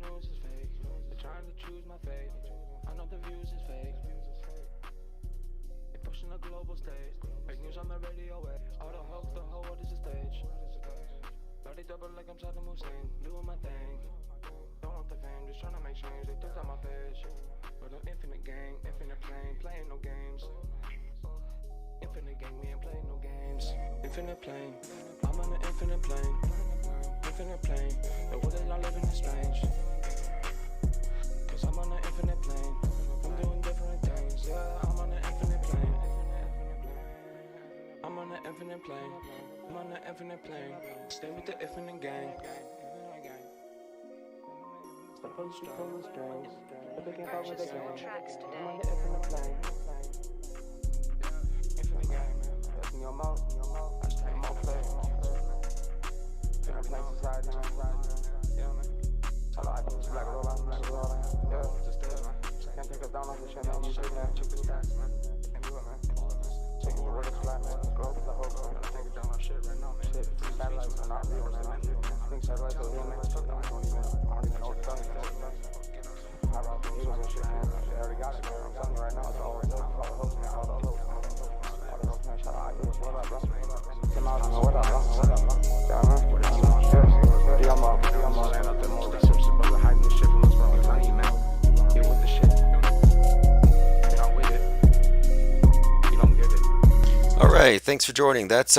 news is fake. They're trying to choose my fate. I know the views is fake. They pushing the global stage. Fake news on the radio wave. All the hoax, the whole world is a stage. Body double like I'm Saddam Hussein. Doing my thing. Don't want the fame, just trying to make change. They took out my page. But an infinite gang, infinite plane, playing no games. Infinite gang, we ain't playing no games. Infinite plane, I'm on an infinite plane. Infinite plane, the world that y'all living is strange. Cause I'm on an infinite plane. I'm doing different things, yeah, I'm on an infinite plane. I'm on an infinite plane. I'm on an infinite plane. Stay with the infinite gang. Stop on the street, pulling strings. But they can't fuck with the gang. I'm on the infinite plane. Infinite gang, man. That's in your mouth. I stay in my place. Infinite plane society, man. Yeah, man. All I do is black roll out. Yeah, just do it, man. Can't take us down on this shit, man. You should, man. Check the stats, man. Can't do it, man. Taking the word is flat, man. Globe is the whole globe. I'm taking down my shit right now, man. Shit, satellites are not real, man. I think satellites are real, man. I don't even know what to tell you, man. I rock the Eagles and shit, man. They already got it, man. I'm telling you right now, it's all right. All the hosts, man. All the hosts, man. Shout out Eagles. What up, bro? Tim out, man. What up, bro? Yeah, man. Yeah, I'm up. Laying out the more research about the hype and shit from what's wrong. I'm telling you, man. Get with the shit. Get on with it. You don't get it. All right, thanks for joining. That's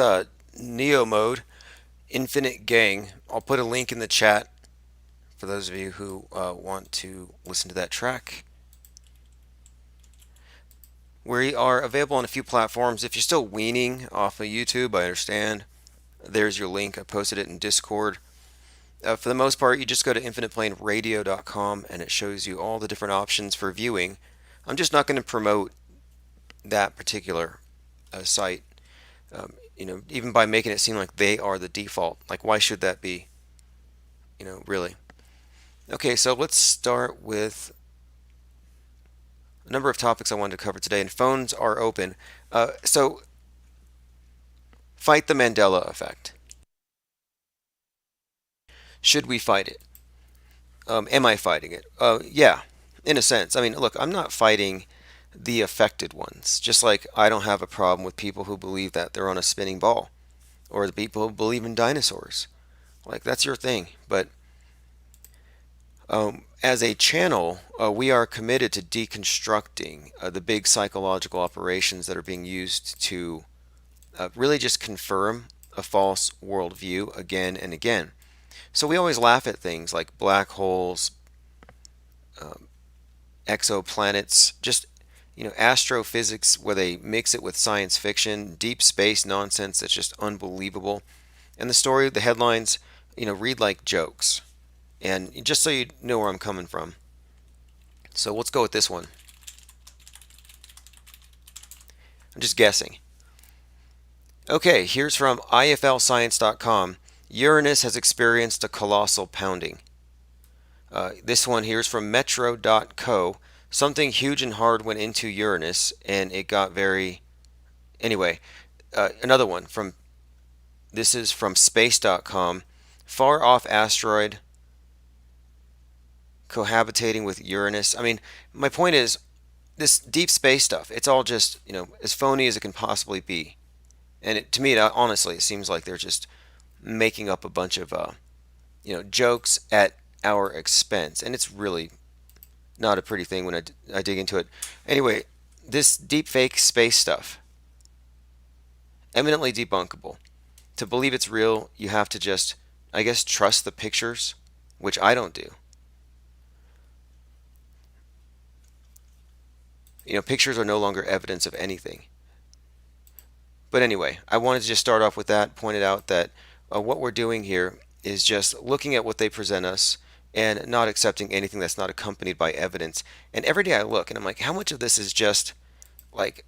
Neo Mode, Infinite Gang. I'll put a link in the chat for those of you who want to listen to that track. We are available on a few platforms. If you're still weaning off of YouTube, I understand. There's your link. I posted it in Discord. For the most part, you just go to infiniteplaneradio.com and it shows you all the different options for viewing. I'm just not going to promote that particular site, even by making it seem like they are the default. Like, why should that be? Really. Okay, so let's start with a number of topics I wanted to cover today, and phones are open. So, fight the Mandela effect. Should we fight it? Am I fighting it? Yeah, in a sense. I mean, look, I'm not fighting the affected ones. Just like I don't have a problem with people who believe that they're on a spinning ball, or the people who believe in dinosaurs. Like, that's your thing. But as a channel, we are committed to deconstructing the big psychological operations that are being used to really just confirm a false worldview again and again. So we always laugh at things like black holes, exoplanets, just astrophysics where they mix it with science fiction, deep space nonsense that's just unbelievable. And the story, the headlines, read like jokes. And just so you know where I'm coming from. So let's go with this one. I'm just guessing. Okay, here's from iflscience.com. Uranus has experienced a colossal pounding. This one here is from metro.co. Something huge and hard went into Uranus, and it got very... Anyway, another one. This is from space.com. Far off asteroid cohabitating with Uranus. I mean, my point is, this deep space stuff, it's all just, as phony as it can possibly be. And to me, honestly, it seems like they're just making up a bunch of, jokes at our expense. And it's really not a pretty thing when I dig into it. Anyway, this deep fake space stuff, eminently debunkable. To believe it's real, you have to just, I guess, trust the pictures, which I don't do. Pictures are no longer evidence of anything. But anyway, I wanted to just start off with that, pointed out that what we're doing here is just looking at what they present us and not accepting anything that's not accompanied by evidence. And every day I look and I'm like, how much of this is just like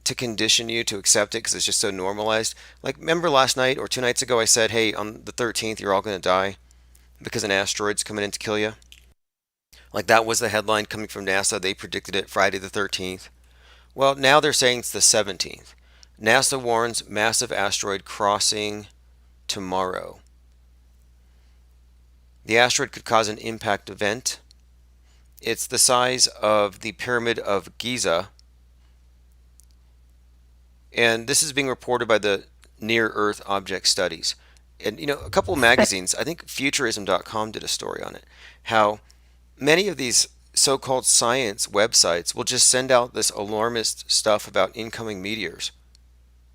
to condition you to accept it because it's just so normalized? Like, remember last night or 2 nights ago I said, hey, on the 13th you're all going to die because an asteroid's coming in to kill you? Like, that was the headline coming from NASA. They predicted it Friday the 13th. Well, now they're saying it's the 17th. NASA warns massive asteroid crossing tomorrow. The asteroid could cause an impact event. It's the size of the Pyramid of Giza, and this is being reported by the Near Earth Object Studies. And a couple of magazines, I think Futurism.com did a story on it, how many of these so-called science websites will just send out this alarmist stuff about incoming meteors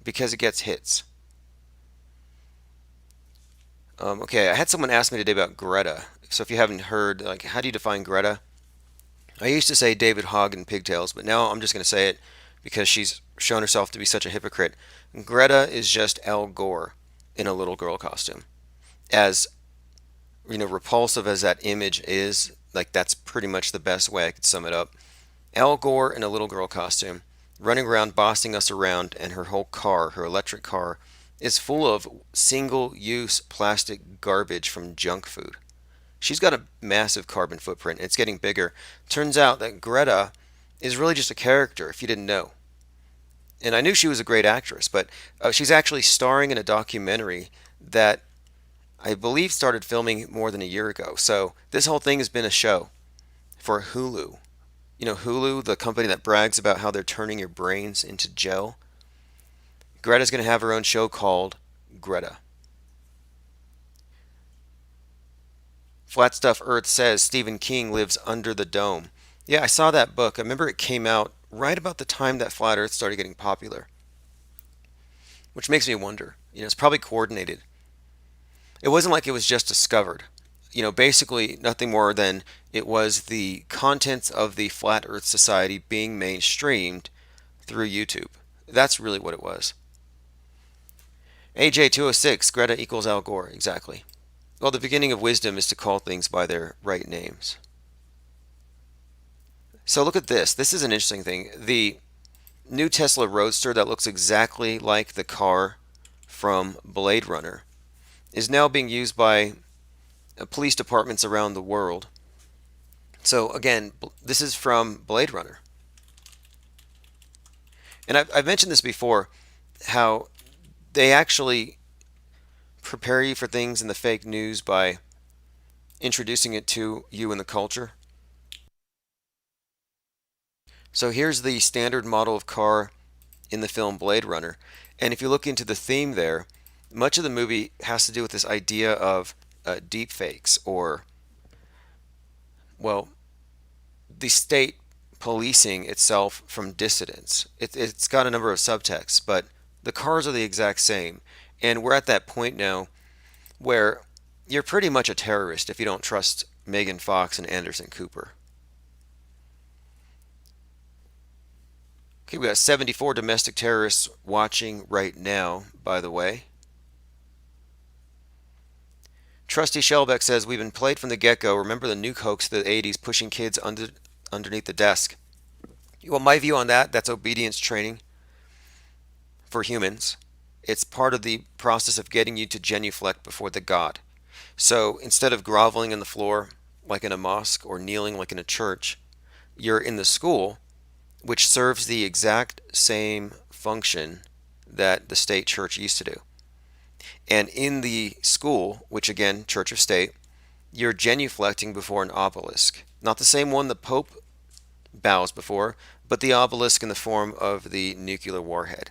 because it gets hits. Okay, I had someone ask me today about Greta. So if you haven't heard, like, how do you define Greta? I used to say David Hogg in pigtails, but now I'm just going to say it because she's shown herself to be such a hypocrite. Greta is just Al Gore in a little girl costume. As repulsive as that image is, like that's pretty much the best way I could sum it up. Al Gore in a little girl costume, running around bossing us around, and her whole car, her electric car, is full of single use plastic garbage from junk food. She's got a massive carbon footprint. It's getting bigger. Turns out that Greta is really just a character, if you didn't know. And I knew she was a great actress, but she's actually starring in a documentary that I believe started filming more than a year ago. So this whole thing has been a show for Hulu. Hulu, the company that brags about how they're turning your brains into gel. Greta's going to have her own show called Greta. Flat Stuff Earth says Stephen King lives under the dome. Yeah, I saw that book. I remember it came out right about the time that Flat Earth started getting popular, which makes me wonder. It's probably coordinated. It wasn't like it was just discovered. Basically nothing more than it was the contents of the Flat Earth Society being mainstreamed through YouTube. That's really what it was. AJ206, Greta equals Al Gore, exactly. Well, the beginning of wisdom is to call things by their right names. So look at this. This is an interesting thing. The new Tesla Roadster that looks exactly like the car from Blade Runner is now being used by police departments around the world. So again, this is from Blade Runner. And I've mentioned this before, how they actually prepare you for things in the fake news by introducing it to you in the culture. So here's the standard model of car in the film Blade Runner. And if you look into the theme there, much of the movie has to do with this idea of deep fakes, or, well, the state policing itself from dissidents. It's got a number of subtexts, but the cars are the exact same. And we're at that point now where you're pretty much a terrorist if you don't trust Megan Fox and Anderson Cooper. Okay, we got 74 domestic terrorists watching right now, by the way. Trusty Shellbeck says, we've been played from the get-go. Remember the nuke hoax of the 80s, pushing kids underneath the desk. Well, my view on that's obedience training for humans. It's part of the process of getting you to genuflect before the God. So instead of groveling in the floor like in a mosque or kneeling like in a church, you're in the school, which serves the exact same function that the state church used to do. And in the school, which again, church of state, you're genuflecting before an obelisk. Not the same one the Pope bows before, but the obelisk in the form of the nuclear warhead.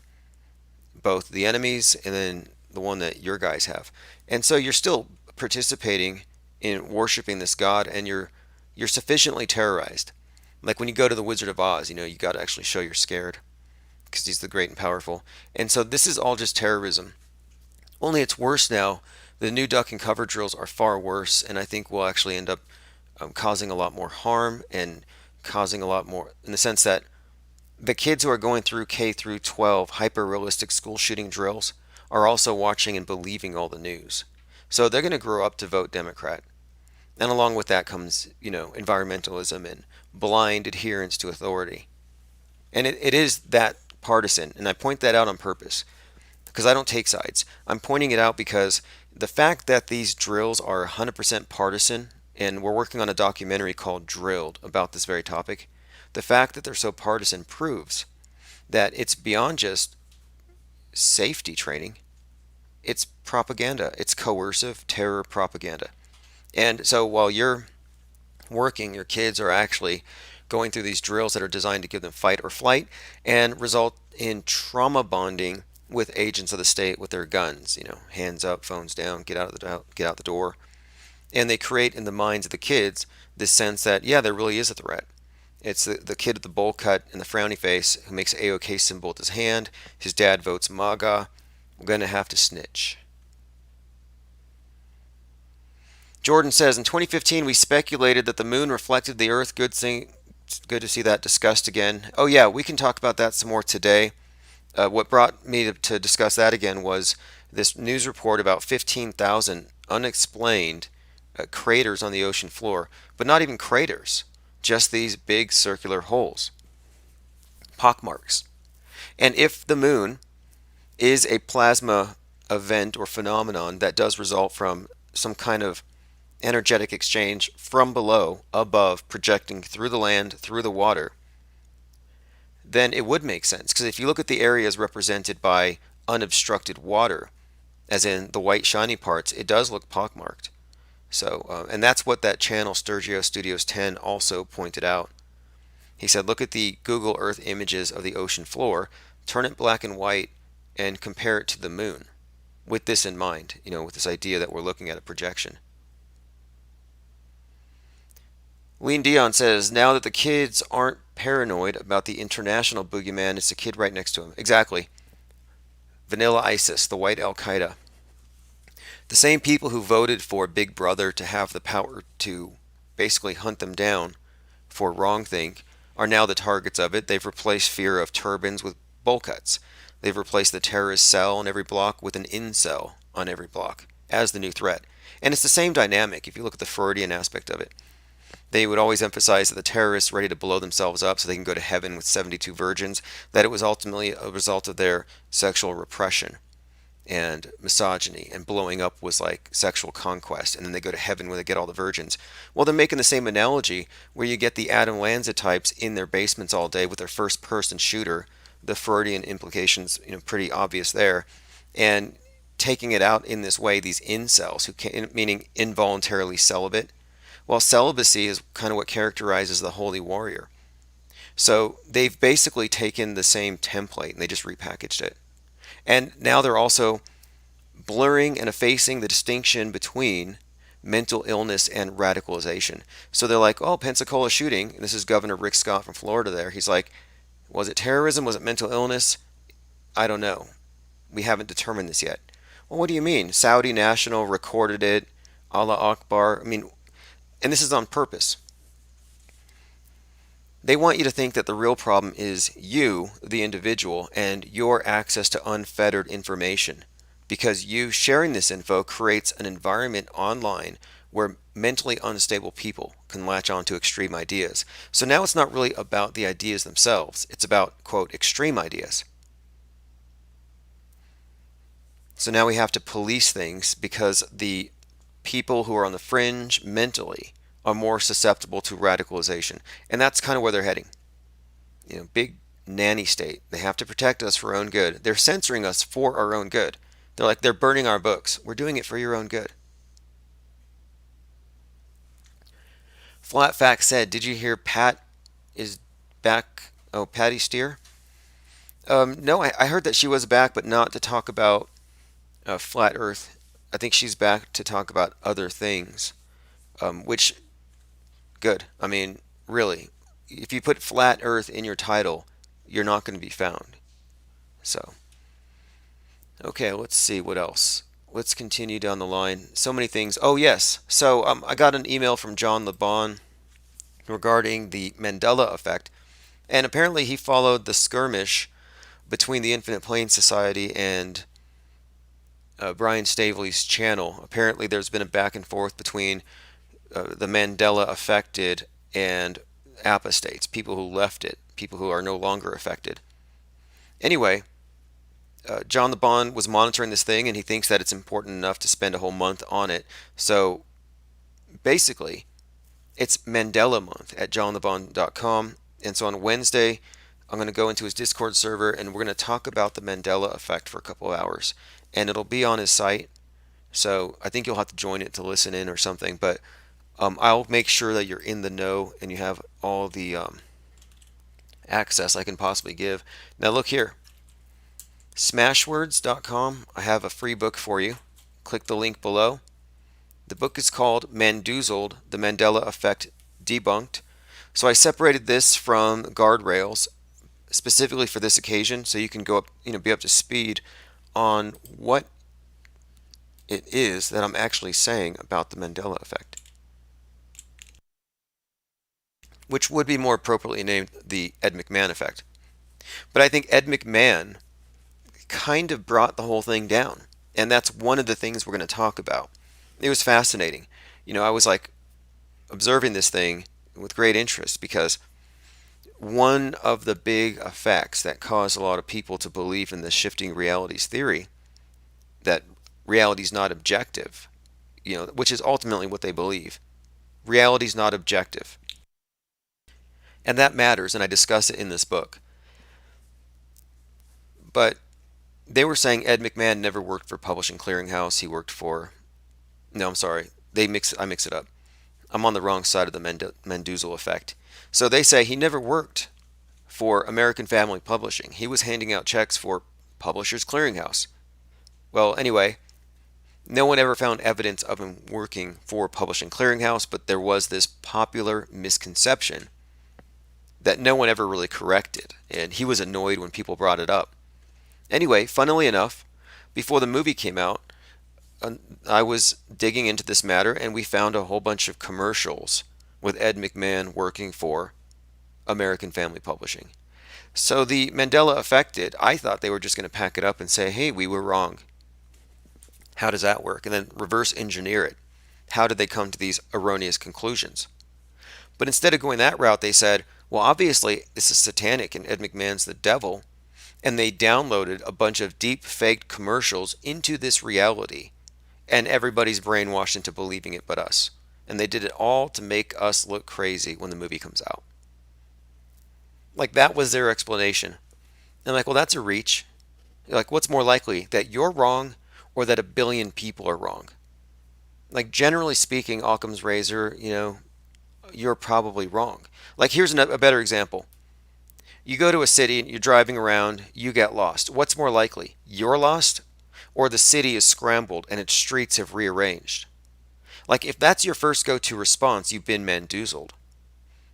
Both the enemies and then the one that your guys have. And so you're still participating in worshiping this god, and you're sufficiently terrorized. Like when you go to the Wizard of Oz, you got to actually show you're scared because he's the great and powerful. And so this is all just terrorism. Only it's worse now. The new duck and cover drills are far worse, and I think will actually end up causing a lot more harm and causing a lot more, in the sense that the kids who are going through K through 12 hyper-realistic school shooting drills are also watching and believing all the news. So they're going to grow up to vote Democrat. And along with that comes, environmentalism and blind adherence to authority. And it is that partisan, and I point that out on purpose because I don't take sides. I'm pointing it out because the fact that these drills are 100% partisan, and we're working on a documentary called Drilled about this very topic, the fact that they're so partisan proves that it's beyond just safety training. It's propaganda. It's coercive terror propaganda. And so while you're working, your kids are actually going through these drills that are designed to give them fight or flight and result in trauma bonding with agents of the state with their guns. Hands up, phones down, get out the door. And they create in the minds of the kids this sense that, yeah, there really is a threat. It's the kid with the bowl cut and the frowny face who makes an AOK symbol with his hand. His dad votes MAGA. We're going to have to snitch. Jordan says, in 2015, we speculated that the moon reflected the Earth. Good to see that discussed again. Oh, yeah, we can talk about that some more today. What brought me to discuss that again was this news report about 15,000 unexplained craters on the ocean floor, but not even craters, just these big circular holes, pockmarks. And if the moon is a plasma event or phenomenon that does result from some kind of energetic exchange from below, above, projecting through the land, through the water, then it would make sense. Because if you look at the areas represented by unobstructed water, as in the white shiny parts, it does look pockmarked. So, and that's what that channel Sturgio Studios 10 also pointed out. He said, look at the Google Earth images of the ocean floor, turn it black and white, and compare it to the moon. With this in mind, with this idea that we're looking at a projection. Lean Dion says, now that the kids aren't paranoid about the international boogeyman, it's the kid right next to him. Exactly. Vanilla ISIS, the white Al Qaeda. The same people who voted for Big Brother to have the power to basically hunt them down for wrongthink are now the targets of it. They've replaced fear of turbans with bowl cuts. They've replaced the terrorist cell on every block with an incel on every block as the new threat. And it's the same dynamic if you look at the Freudian aspect of it. They would always emphasize that the terrorists ready to blow themselves up so they can go to heaven with 72 virgins, that it was ultimately a result of their sexual repression and misogyny, and blowing up was like sexual conquest, and then they go to heaven where they get all the virgins. Well, they're making the same analogy where you get the Adam Lanza types in their basements all day with their first person shooter, the Freudian implications, pretty obvious there, and taking it out in this way, these incels, meaning involuntarily celibate. Well, celibacy is kind of what characterizes the holy warrior. So they've basically taken the same template and they just repackaged it. And now they're also blurring and effacing the distinction between mental illness and radicalization. So they're like, oh, Pensacola shooting. And this is Governor Rick Scott from Florida there. He's like, was it terrorism? Was it mental illness? I don't know. We haven't determined this yet. Well, what do you mean? Saudi National recorded it. Allah Akbar. I mean, and this is on purpose. They want you to think that the real problem is you, the individual, and your access to unfettered information. Because you sharing this info creates an environment online where mentally unstable people can latch on to extreme ideas. So now it's not really about the ideas themselves. It's about, quote, extreme ideas. So now we have to police things because the people who are on the fringe mentally are more susceptible to radicalization. And that's kind of where they're heading. Big nanny state. They have to protect us for our own good. They're censoring us for our own good. They're burning our books. We're doing it for your own good. Flat Fact said, did you hear Pat is back? Oh, Patty Steer? No, I heard that she was back, but not to talk about Flat Earth. I think she's back to talk about other things, which good. I mean, really, if you put Flat Earth in your title, you're not going to be found. So, okay, let's see what else. Let's continue down the line. So many things. Oh, yes. So, I got an email from John LeBon regarding the Mandela effect. And apparently he followed the skirmish between the Infinite Plane Society and Brian Staveley's channel. Apparently there's been a back and forth between the Mandela affected and apostates, people who left it, people who are no longer affected. Anyway, John the Bond was monitoring this thing and he thinks that it's important enough to spend a whole month on it. So basically, it's Mandela month at johnthebond.com. And so on Wednesday, I'm going to go into his Discord server and we're going to talk about the Mandela effect for a couple of hours. And it'll be on his site. So I think you'll have to join it to listen in or something. But I'll make sure that you're in the know and you have all the access I can possibly give. Now look here, smashwords.com. I have a free book for you. Click the link below. The book is called Mandoozled, The Mandela Effect Debunked. So I separated this from guardrails specifically for this occasion so you can go up, be up to speed on what it is that I'm actually saying about the Mandela effect, which would be more appropriately named the Ed McMahon effect. But I think Ed McMahon kind of brought the whole thing down, and that's one of the things we're going to talk about. It was fascinating. I was like observing this thing with great interest because one of the big effects that caused a lot of people to believe in the shifting realities theory, that reality is not objective, which is ultimately what they believe. Reality is not objective. And that matters, and I discuss it in this book. But they were saying Ed McMahon never worked for Publishing Clearinghouse. He worked for. No, I'm sorry. I mix it up. I'm on the wrong side of the Mandoozle effect. So they say he never worked for American Family Publishing. He was handing out checks for Publishers Clearinghouse. Well, anyway, no one ever found evidence of him working for Publishing Clearinghouse, but there was this popular misconception that no one ever really corrected, and he was annoyed when people brought it up. Anyway, funnily enough, before the movie came out, I was digging into this matter, and we found a whole bunch of commercials with Ed McMahon working for American Family Publishing. So the Mandela affected, I thought they were just going to pack it up and say, hey, we were wrong. How does that work? And then reverse engineer it. How did they come to these erroneous conclusions? But instead of going that route, they said, well, obviously, this is satanic and Ed McMahon's the devil. And they downloaded a bunch of deep faked commercials into this reality. And everybody's brainwashed into believing it but us. And they did it all to make us look crazy when the movie comes out. Like, that was their explanation. And like, well, that's a reach. Like, what's more likely, that you're wrong or that a billion people are wrong? Like, generally speaking, Occam's razor, you're probably wrong. Like, here's a better example. You go to a city and you're driving around, you get lost. What's more likely? You're lost or the city is scrambled and its streets have rearranged? Like, if that's your first go-to response, you've been mandoozled.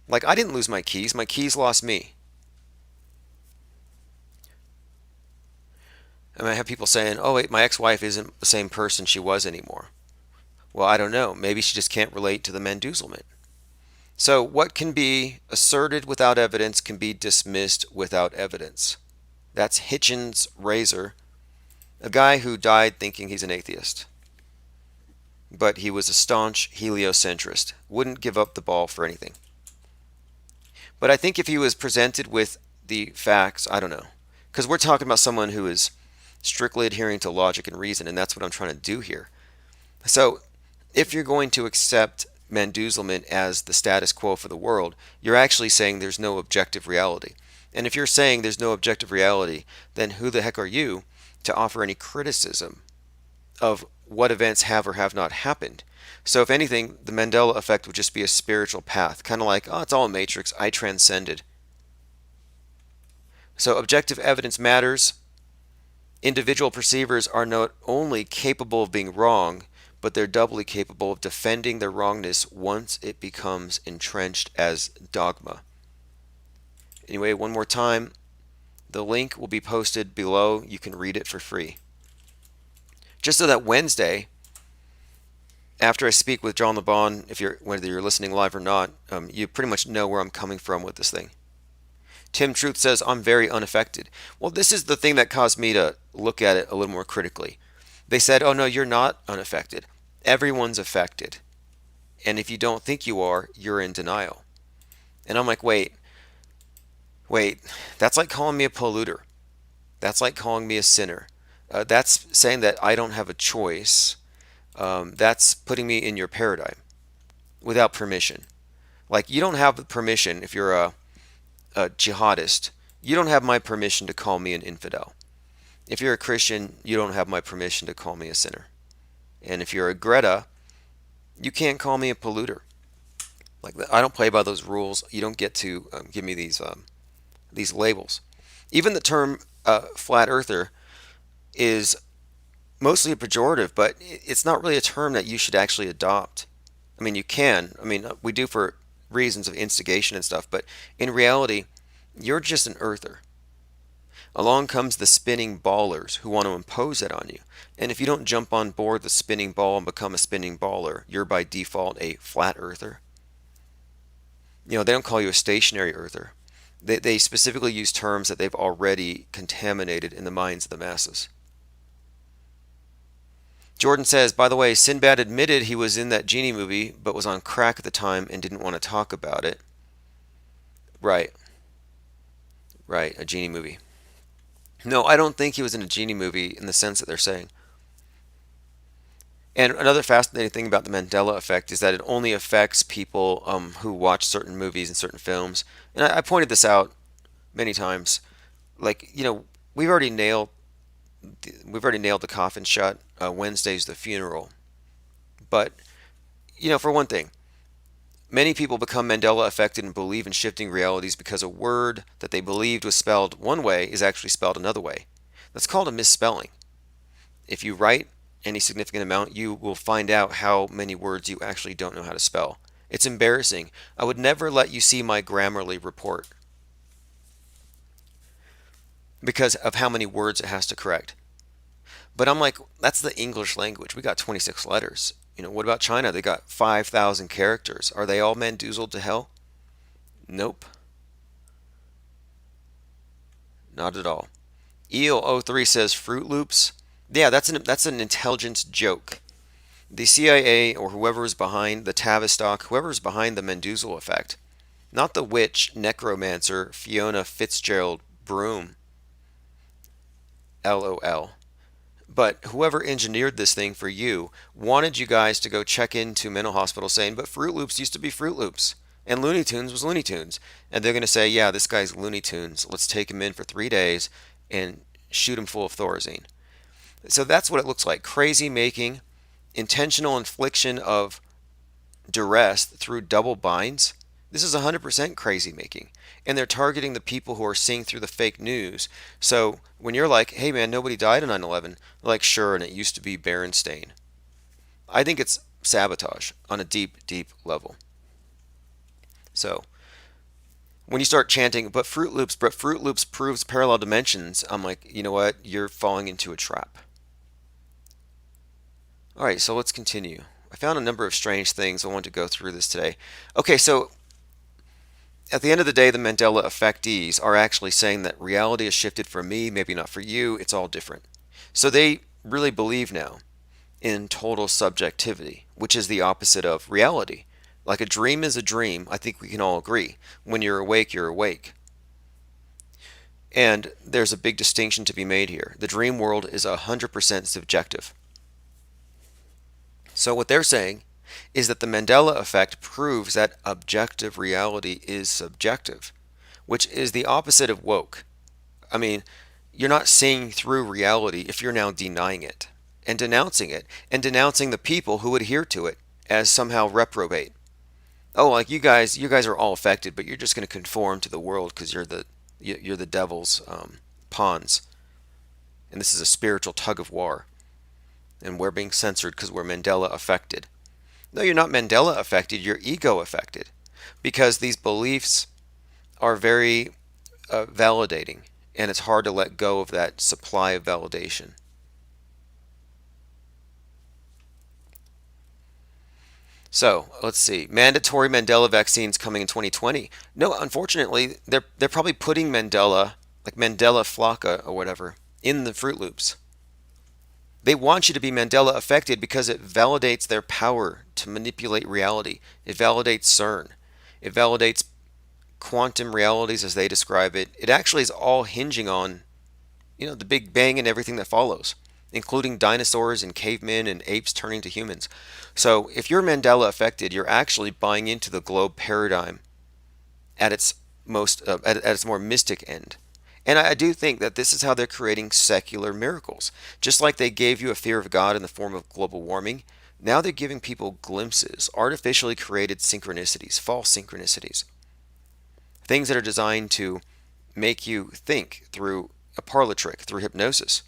Like, I didn't lose my keys lost me. I mean, I have people saying, oh, wait, my ex-wife isn't the same person she was anymore. Well, I don't know. Maybe she just can't relate to the mandoozlement. So what can be asserted without evidence can be dismissed without evidence. That's Hitchens' razor, a guy who died thinking he's an atheist. But he was a staunch heliocentrist, wouldn't give up the ball for anything. But I think if he was presented with the facts, I don't know. Because we're talking about someone who is strictly adhering to logic and reason, and that's what I'm trying to do here. So if you're going to accept mandoozlement as the status quo for the world, you're actually saying there's no objective reality. And if you're saying there's no objective reality, then who the heck are you to offer any criticism of what events have or have not happened? So if anything, the Mandela effect would just be a spiritual path, kind of like, oh, it's all a matrix, I transcended. So objective evidence matters. Individual perceivers are not only capable of being wrong, but they're doubly capable of defending their wrongness once it becomes entrenched as dogma. Anyway, one more time, the link will be posted below. You can read it for free. Just so that Wednesday, after I speak with John LeBon, whether you're listening live or not, you pretty much know where I'm coming from with this thing. Tim Truth says, I'm very unaffected. Well, this is the thing that caused me to look at it a little more critically. They said, oh no, you're not unaffected. Everyone's affected. And if you don't think you are, you're in denial. And I'm like, wait, that's like calling me a polluter. That's like calling me a sinner. That's saying that I don't have a choice. That's putting me in your paradigm without permission. Like, you don't have permission if you're a jihadist. You don't have my permission to call me an infidel. If you're a Christian, you don't have my permission to call me a sinner. And if you're a Greta, you can't call me a polluter. Like I don't play by those rules. You don't get to give me these labels. Even the term flat earther is mostly a pejorative, but it's not really a term that you should actually adopt. I mean, you can. I mean, we do for reasons of instigation and stuff, but in reality, you're just an earther. Along comes the spinning ballers who want to impose that on you. And if you don't jump on board the spinning ball and become a spinning baller, you're by default a flat earther. They don't call you a stationary earther. They specifically use terms that they've already contaminated in the minds of the masses. Jordan says, by the way, Sinbad admitted he was in that genie movie, but was on crack at the time and didn't want to talk about it. Right, right, a genie movie. No, I don't think he was in a genie movie in the sense that they're saying. And another fascinating thing about the Mandela effect is that it only affects people who watch certain movies and certain films. And I pointed this out many times. Like, we've already nailed we've already nailed the coffin shut. Wednesday's the funeral. But for one thing, many people become Mandela affected and believe in shifting realities because a word that they believed was spelled one way is actually spelled another way. That's called a misspelling. If you write any significant amount, you will find out how many words you actually don't know how to spell. It's embarrassing. I would never let you see my Grammarly report because of how many words it has to correct. But I'm like, that's the English language. We got 26 letters. What about China? They got 5,000 characters. Are they all mandoozled to hell? Nope. Not at all. Eel03 says Fruit Loops. Yeah, that's an intelligence joke. The CIA or whoever is behind the Tavistock, whoever is behind the Mendoza effect, not the witch necromancer Fiona Fitzgerald Broom, LOL, but whoever engineered this thing for you wanted you guys to go check into mental hospitals saying, but Fruit Loops used to be Fruit Loops. And Looney Tunes was Looney Tunes. And they're going to say, yeah, this guy's Looney Tunes. Let's take him in for 3 days and shoot him full of Thorazine. So that's what it looks like. Crazy making, intentional infliction of duress through double binds. This is 100% crazy making. And they're targeting the people who are seeing through the fake news. So when you're like, hey man, nobody died on 9/11, like, sure, and it used to be Berenstain. I think it's sabotage on a deep, deep level. So when you start chanting, but Fruit Loops proves parallel dimensions, I'm like, you know what? You're falling into a trap. All right, so let's continue. I found a number of strange things. I want to go through this today. Okay, so at the end of the day, the Mandela effectees are actually saying that reality has shifted for me, maybe not for you. It's all different. So they really believe now in total subjectivity, which is the opposite of reality. Like a dream is a dream, I think we can all agree. When you're awake, you're awake. And there's a big distinction to be made here. The dream world is 100% subjective. So what they're saying is that the Mandela effect proves that objective reality is subjective, which is the opposite of woke. I mean, you're not seeing through reality if you're now denying it and denouncing it and denouncing the people who adhere to it as somehow reprobate. Oh, like you guys are all affected, but you're just going to conform to the world because you're the devil's pawns, and this is a spiritual tug of war, and we're being censored because we're Mandela affected. No, you're not Mandela affected. You're ego affected, because these beliefs are very validating, and it's hard to let go of that supply of validation. So let's see. Mandatory Mandela vaccines coming in 2020. No, unfortunately, they're probably putting Mandela, like Mandela Flocka or whatever, in the Fruit Loops. They want you to be Mandela affected because it validates their power to manipulate reality. It validates CERN. It validates quantum realities as they describe it. It actually is all hinging on, the Big Bang and everything that follows, including dinosaurs and cavemen and apes turning to humans. So if you're Mandela affected, you're actually buying into the globe paradigm at its more mystic end. And I do think that this is how they're creating secular miracles. Just like they gave you a fear of God in the form of global warming, now they're giving people glimpses, artificially created synchronicities, false synchronicities, things that are designed to make you think through a parlor trick, through hypnosis,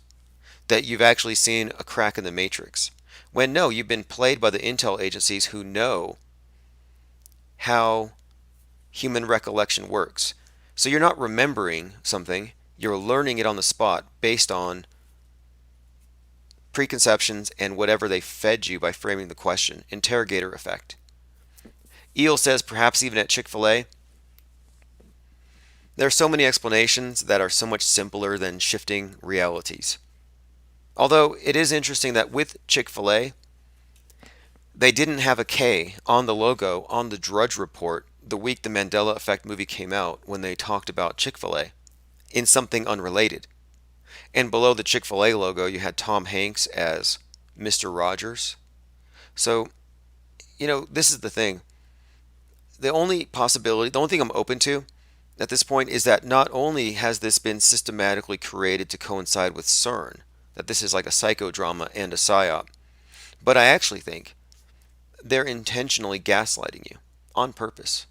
that you've actually seen a crack in the matrix. When no, you've been played by the intel agencies who know how human recollection works. So you're not remembering something, you're learning it on the spot based on preconceptions and whatever they fed you by framing the question. Interrogator effect. Eel says perhaps even at Chick-fil-A, there are so many explanations that are so much simpler than shifting realities. Although it is interesting that with Chick-fil-A, they didn't have a K on the logo on the Drudge Report the week the Mandela Effect movie came out when they talked about Chick-fil-A in something unrelated. And below the Chick-fil-A logo, you had Tom Hanks as Mr. Rogers. So, this is the thing. The only possibility, the only thing I'm open to at this point is that not only has this been systematically created to coincide with CERN, that this is like a psychodrama and a psyop, but I actually think they're intentionally gaslighting you on purpose.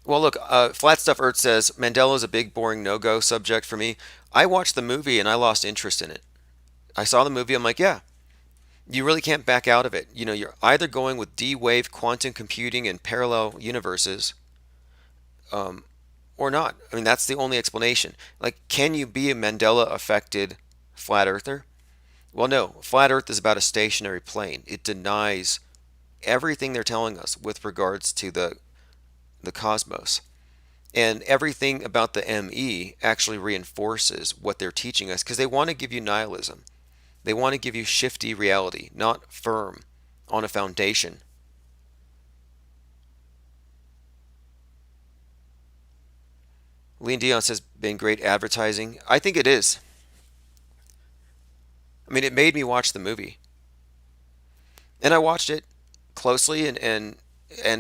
Well, look, Flat Stuff Earth says Mandela is a big, boring no-go subject for me. I watched the movie and I lost interest in it. I saw the movie, I'm like, yeah, you really can't back out of it. You're either going with D-wave quantum computing and parallel universes, um, or not. I mean, that's the only explanation. Like, can you be a Mandela affected flat earther? Well, no. Flat Earth is about a stationary plane. It denies everything they're telling us with regards to the cosmos. And everything about the ME actually reinforces what they're teaching us because they want to give you nihilism. They want to give you shifty reality, not firm on a foundation. Lean Dion says, been great advertising. I think it is. I mean, it made me watch the movie. And I watched it closely and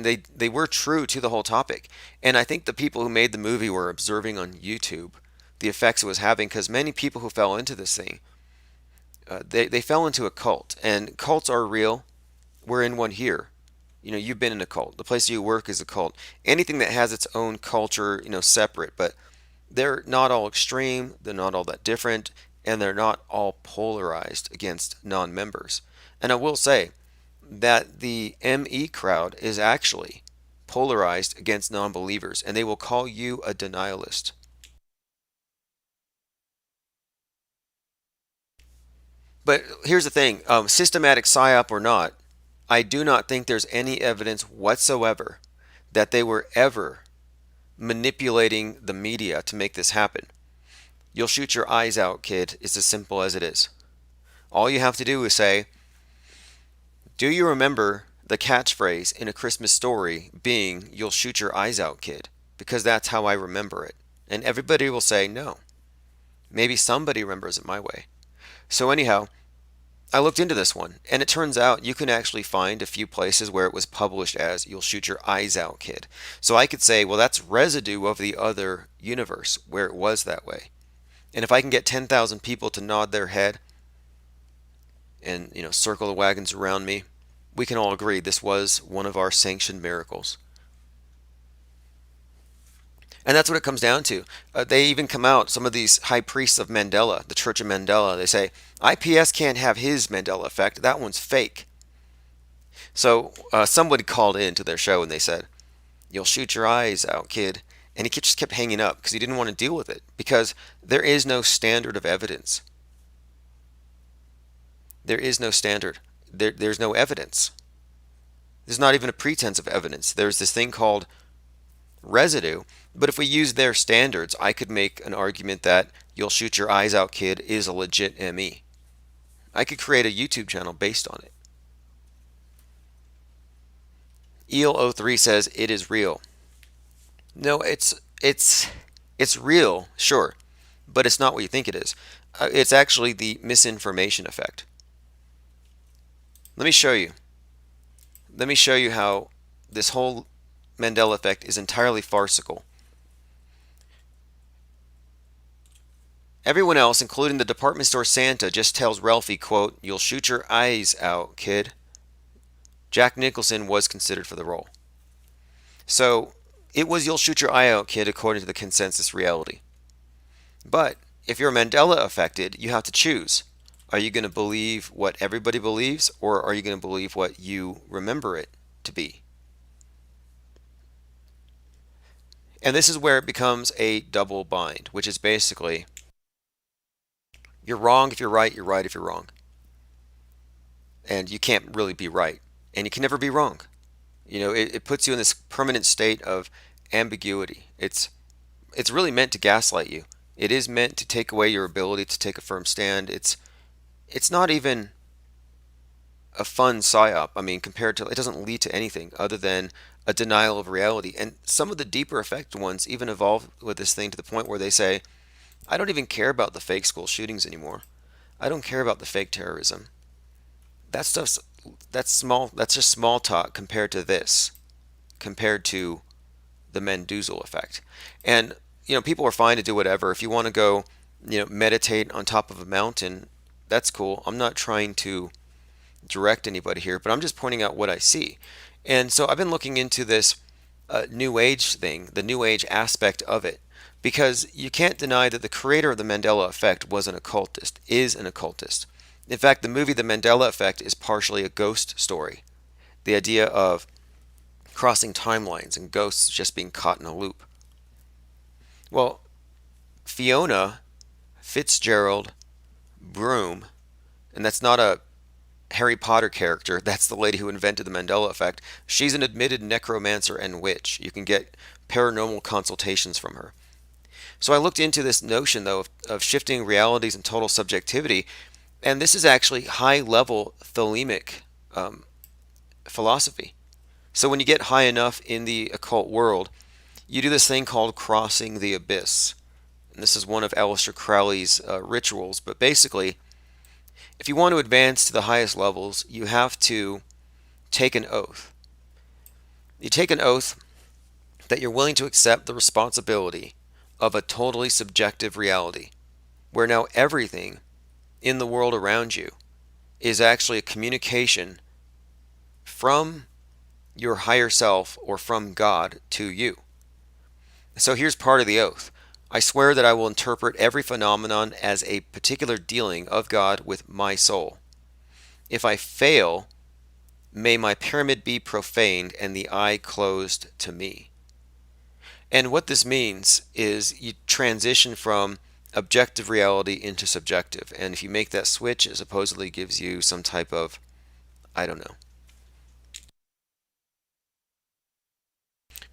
they were true to the whole topic. And I think the people who made the movie were observing on YouTube the effects it was having because many people who fell into this thing, they fell into a cult. And cults are real. We're in one here. You've been in a cult. The place you work is a cult. Anything that has its own culture, separate, but they're not all extreme, they're not all that different, and they're not all polarized against non-members. And I will say that the ME crowd is actually polarized against non-believers, and they will call you a denialist. But here's the thing, systematic psyop or not, I do not think there's any evidence whatsoever that they were ever manipulating the media to make this happen. You'll shoot your eyes out, kid. It's as simple as it is. All you have to do is say, do you remember the catchphrase in A Christmas Story being, you'll shoot your eyes out, kid? Because that's how I remember it. And everybody will say, no. Maybe somebody remembers it my way. So anyhow, I looked into this one, and it turns out you can actually find a few places where it was published as, you'll shoot your eyes out, kid. So I could say, well, that's residue of the other universe where it was that way. And if I can get 10,000 people to nod their head and, circle the wagons around me, we can all agree this was one of our sanctioned miracles. And that's what it comes down to. They even come out, some of these high priests of Mandela, the Church of Mandela, they say, IPS can't have his Mandela effect. That one's fake. So somebody called in to their show and they said, you'll shoot your eyes out, kid. And he just kept hanging up because he didn't want to deal with it because there is no standard of evidence. There is no standard. There's no evidence. There's not even a pretense of evidence. There's this thing called residue. But if we use their standards, I could make an argument that you'll shoot your eyes out, kid is a legit ME. I could create a YouTube channel based on it. Eel03 says it is real. No, it's real, sure, but it's not what you think it is. It's actually the misinformation effect. Let me show you. Let me show you how this whole Mandela effect is entirely farcical. Everyone else, including the department store Santa, just tells Ralphie, quote, "You'll shoot your eyes out, kid." Jack Nicholson was considered for the role. So it was "You'll shoot your eye out, kid," according to the consensus reality. But if you're Mandela affected, you have to choose. Are you going to believe what everybody believes, or are you going to believe what you remember it to be? And this is where it becomes a double bind, which is basically you're wrong if you're right if you're wrong. And you can't really be right. And you can never be wrong. It puts you in this permanent state of ambiguity. It's really meant to gaslight you. It is meant to take away your ability to take a firm stand. It's not even a fun psyop. I mean, compared to, it doesn't lead to anything other than a denial of reality. And some of the deeper effect ones even evolve with this thing to the point where they say, I don't even care about the fake school shootings anymore. I don't care about the fake terrorism. That stuff's that's small. That's just small talk compared to this, compared to the Mendoza effect. And people are fine to do whatever. If you want to go, meditate on top of a mountain, that's cool. I'm not trying to direct anybody here, but I'm just pointing out what I see. And so I've been looking into this New Age thing, the New Age aspect of it, because you can't deny that the creator of the Mandela effect was an occultist, is an occultist. In fact, the movie The Mandela Effect is partially a ghost story. The idea of crossing timelines and ghosts just being caught in a loop. Well, Fiona Fitzgerald Broom, and that's not a Harry Potter character, that's the lady who invented the Mandela effect. She's an admitted necromancer and witch. You can get paranormal consultations from her. So I looked into this notion, though, of shifting realities and total subjectivity, and this is actually high level thelemic philosophy. So when you get high enough in the occult world, you do this thing called crossing the abyss. And this is one of Aleister Crowley's rituals. But basically, if you want to advance to the highest levels, you have to take an oath. You take an oath that you're willing to accept the responsibility of a totally subjective reality, where now everything in the world around you is actually a communication from your higher self or from God to you. So here's part of the oath. I swear that I will interpret every phenomenon as a particular dealing of God with my soul. If I fail, may my pyramid be profaned and the eye closed to me. And what this means is you transition from objective reality into subjective. And if you make that switch, it supposedly gives you some type of, I don't know.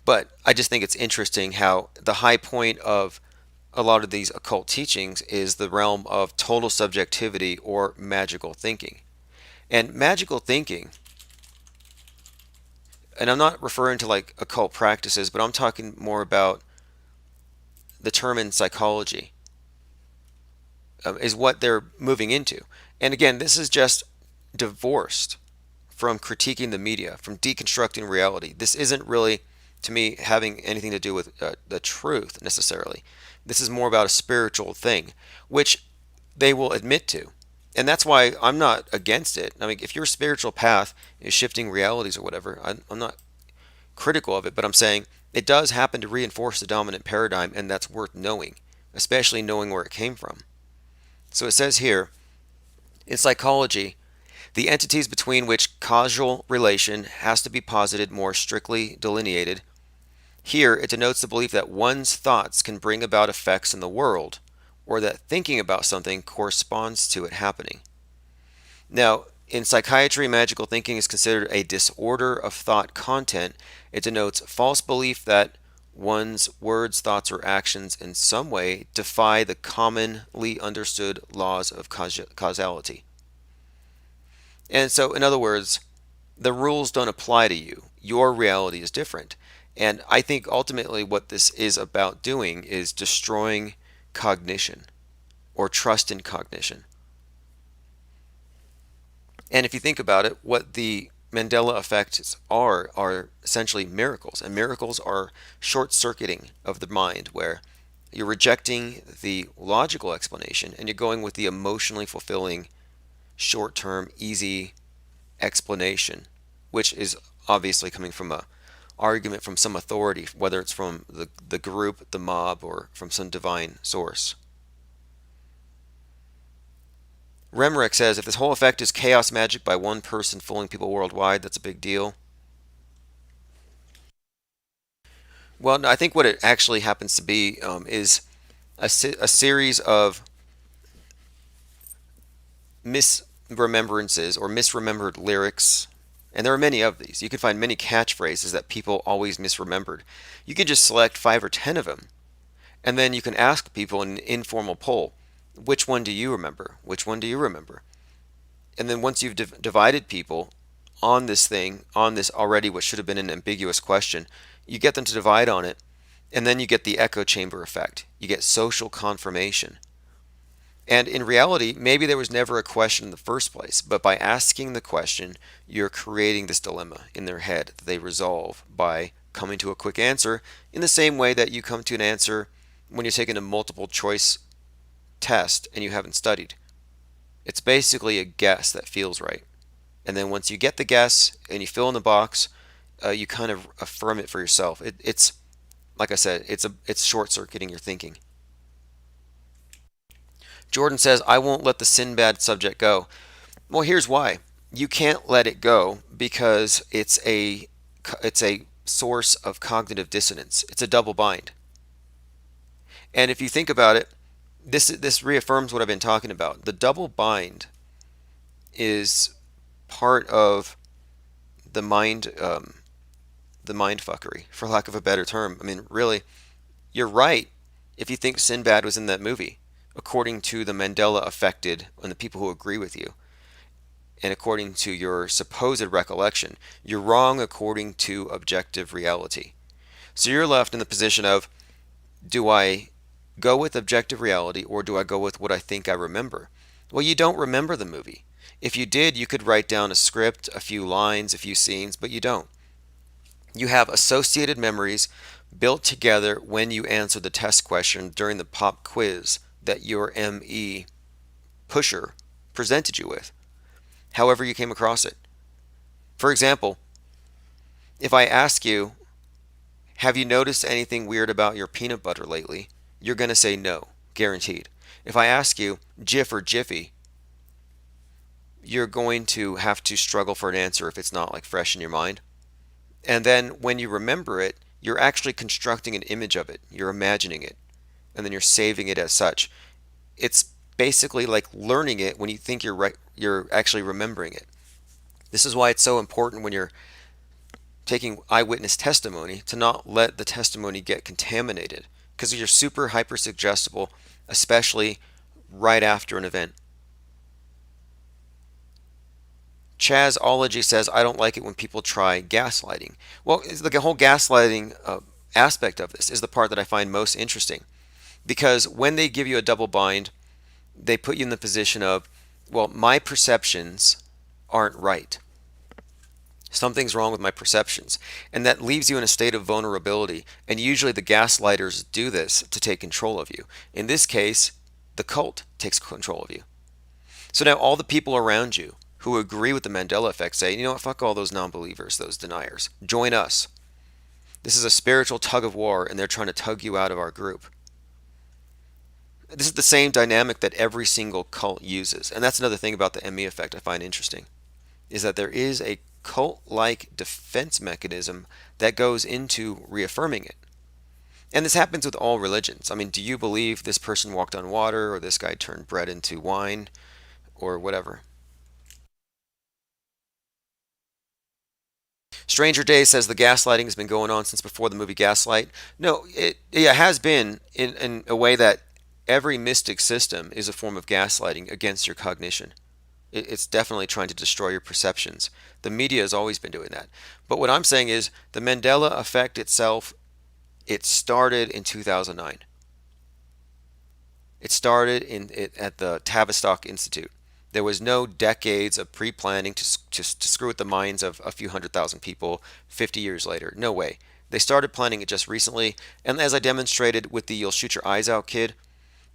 But I just think it's interesting how the high point of a lot of these occult teachings is the realm of total subjectivity or magical thinking. And magical thinking, and I'm not referring to like occult practices, but I'm talking more about the term in psychology, is what they're moving into. And again, this is just divorced from critiquing the media, from deconstructing reality. This isn't really, to me, having anything to do with the truth necessarily. This is more about a spiritual thing, which they will admit to. And that's why I'm not against it. I mean, if your spiritual path is shifting realities or whatever, I'm not critical of it, but I'm saying it does happen to reinforce the dominant paradigm, and that's worth knowing, especially knowing where it came from. So it says here, in psychology, the entities between which causal relation has to be posited more strictly delineated. Here, it denotes the belief that one's thoughts can bring about effects in the world, or that thinking about something corresponds to it happening. Now, in psychiatry, magical thinking is considered a disorder of thought content. It denotes false belief that one's words, thoughts, or actions in some way defy the commonly understood laws of causality. And so, in other words, the rules don't apply to you. Your reality is different. And I think ultimately what this is about doing is destroying cognition or trust in cognition. And if you think about it, what the Mandela effects are essentially miracles. And miracles are short circuiting of the mind, where You're rejecting the logical explanation and you're going with the emotionally fulfilling, short term, easy explanation, which is obviously coming from a argument from some authority, whether it's from the group, the mob, or from some divine source. Remrick says if this whole effect is chaos magic by one person fooling people worldwide, that's a big deal. Well, no, I think what it actually happens to be is a series of misremembrances or misremembered lyrics. And there are many of these. You can find many catchphrases that people always misremembered. You can just select 5 or 10 of them, and then you can ask people in an informal poll, which one do you remember? Which one do you remember? And then once you've divided people on this thing, on this already what should have been an ambiguous question, you get them to divide on it, and then you get the echo chamber effect. You get social confirmation. And in reality, maybe there was never a question in the first place, but by asking the question, you're creating this dilemma in their head that they resolve by coming to a quick answer in the same way that you come to an answer when you're taking a multiple choice test and you haven't studied. It's basically a guess that feels right. And then once you get the guess and you fill in the box, you kind of affirm it for yourself. It's like I said, it's short circuiting your thinking. Jordan says, I won't let the Sinbad subject go. Well, here's why. You can't let it go because it's a source of cognitive dissonance. It's a double bind. And if you think about it, this reaffirms what I've been talking about. The double bind is part of the mind fuckery, for lack of a better term. I mean, really, you're right if you think Sinbad was in that movie, according to the Mandela affected and the people who agree with you, and according to your supposed recollection. You're wrong according to objective reality. So you're left in the position of, do I go with objective reality or do I go with what I think I remember? Well, you don't remember the movie. If you did, you could write down a script, a few lines, a few scenes, but you don't. You have associated memories built together when you answer the test question during the pop quiz that your ME pusher presented you with, however you came across it. For example, if I ask you, have you noticed anything weird about your peanut butter lately? You're going to say no, guaranteed. If I ask you, Jif or Jiffy, you're going to have to struggle for an answer if it's not like fresh in your mind. And then when you remember it, you're actually constructing an image of it. You're imagining it. And then you're saving it as such. It's basically like learning it when you think you're right, you're actually remembering it. This is why it's so important when you're taking eyewitness testimony to not let the testimony get contaminated, because you're super hyper suggestible, especially right after an event. Chazology says, I don't like it when people try gaslighting. Well, the whole gaslighting aspect of this is the part that I find most interesting, because when they give you a double bind, they put you in the position of, well, my perceptions aren't right. Something's wrong with my perceptions. And that leaves you in a state of vulnerability. And usually the gaslighters do this to take control of you. In this case, the cult takes control of you. So now all the people around you who agree with the Mandela effect say, you know what, fuck all those non-believers, those deniers. Join us. This is a spiritual tug of war, and they're trying to tug you out of our group. This is the same dynamic that every single cult uses. And that's another thing about the ME effect I find interesting, is that there is a cult-like defense mechanism that goes into reaffirming it. And this happens with all religions. I mean, do you believe this person walked on water, or this guy turned bread into wine, or whatever? Stranger Days says the gaslighting has been going on since before the movie Gaslight. No, it has been in a way that every mystic system is a form of gaslighting against your cognition. It's definitely trying to destroy your perceptions. The media has always been doing that. But what I'm saying is the Mandela effect itself, it started in 2009. It started at the Tavistock Institute. There was no decades of pre-planning to screw with the minds of a few 100,000 people 50 years later. No way. They started planning it just recently, and as I demonstrated with the "You'll Shoot Your Eyes Out" kid,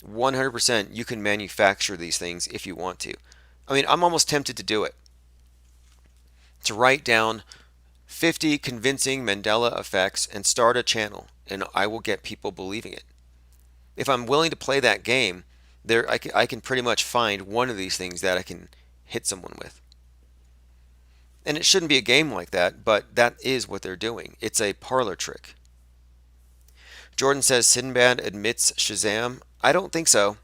100% you can manufacture these things if you want to. I mean, I'm almost tempted to do it. To write down 50 convincing Mandela effects and start a channel, and I will get people believing it. If I'm willing to play that game, I can pretty much find one of these things that I can hit someone with. And it shouldn't be a game like that, but that is what they're doing. It's a parlor trick. Jordan says Sinbad admits Shazam. I don't think so.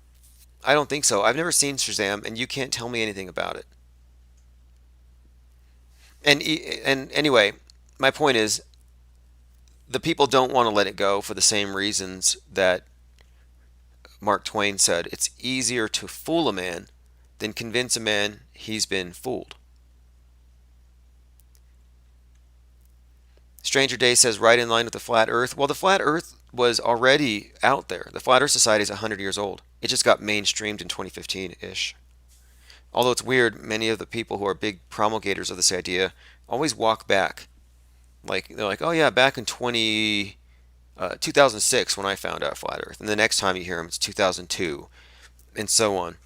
I don't think so. I've never seen Shazam, and you can't tell me anything about it. And anyway, my point is, the people don't want to let it go for the same reasons that Mark Twain said. It's easier to fool a man than convince a man he's been fooled. Stranger Day says right in line with the flat earth. Well, the flat earth was already out there. The Flat Earth Society is 100 years old. It just got mainstreamed in 2015-ish. Although it's weird, many of the people who are big promulgators of this idea always walk back. Like they're like, "Oh yeah, back in 2006 when I found out flat earth." And the next time you hear them, it's 2002 and so on.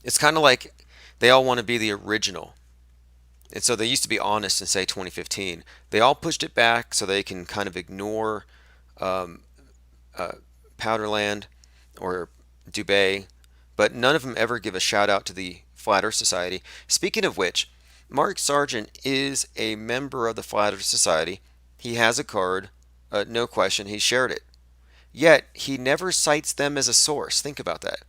It's kind of like they all want to be the original. And so they used to be honest and say 2015. They all pushed it back so they can kind of ignore um, uh, Powderland or Dubay, but none of them ever give a shout out to the Flat Earth Society. Speaking of which, Mark Sargent is a member of the Flat Earth Society. He has a card, no question, he shared it. Yet, he never cites them as a source. Think about that.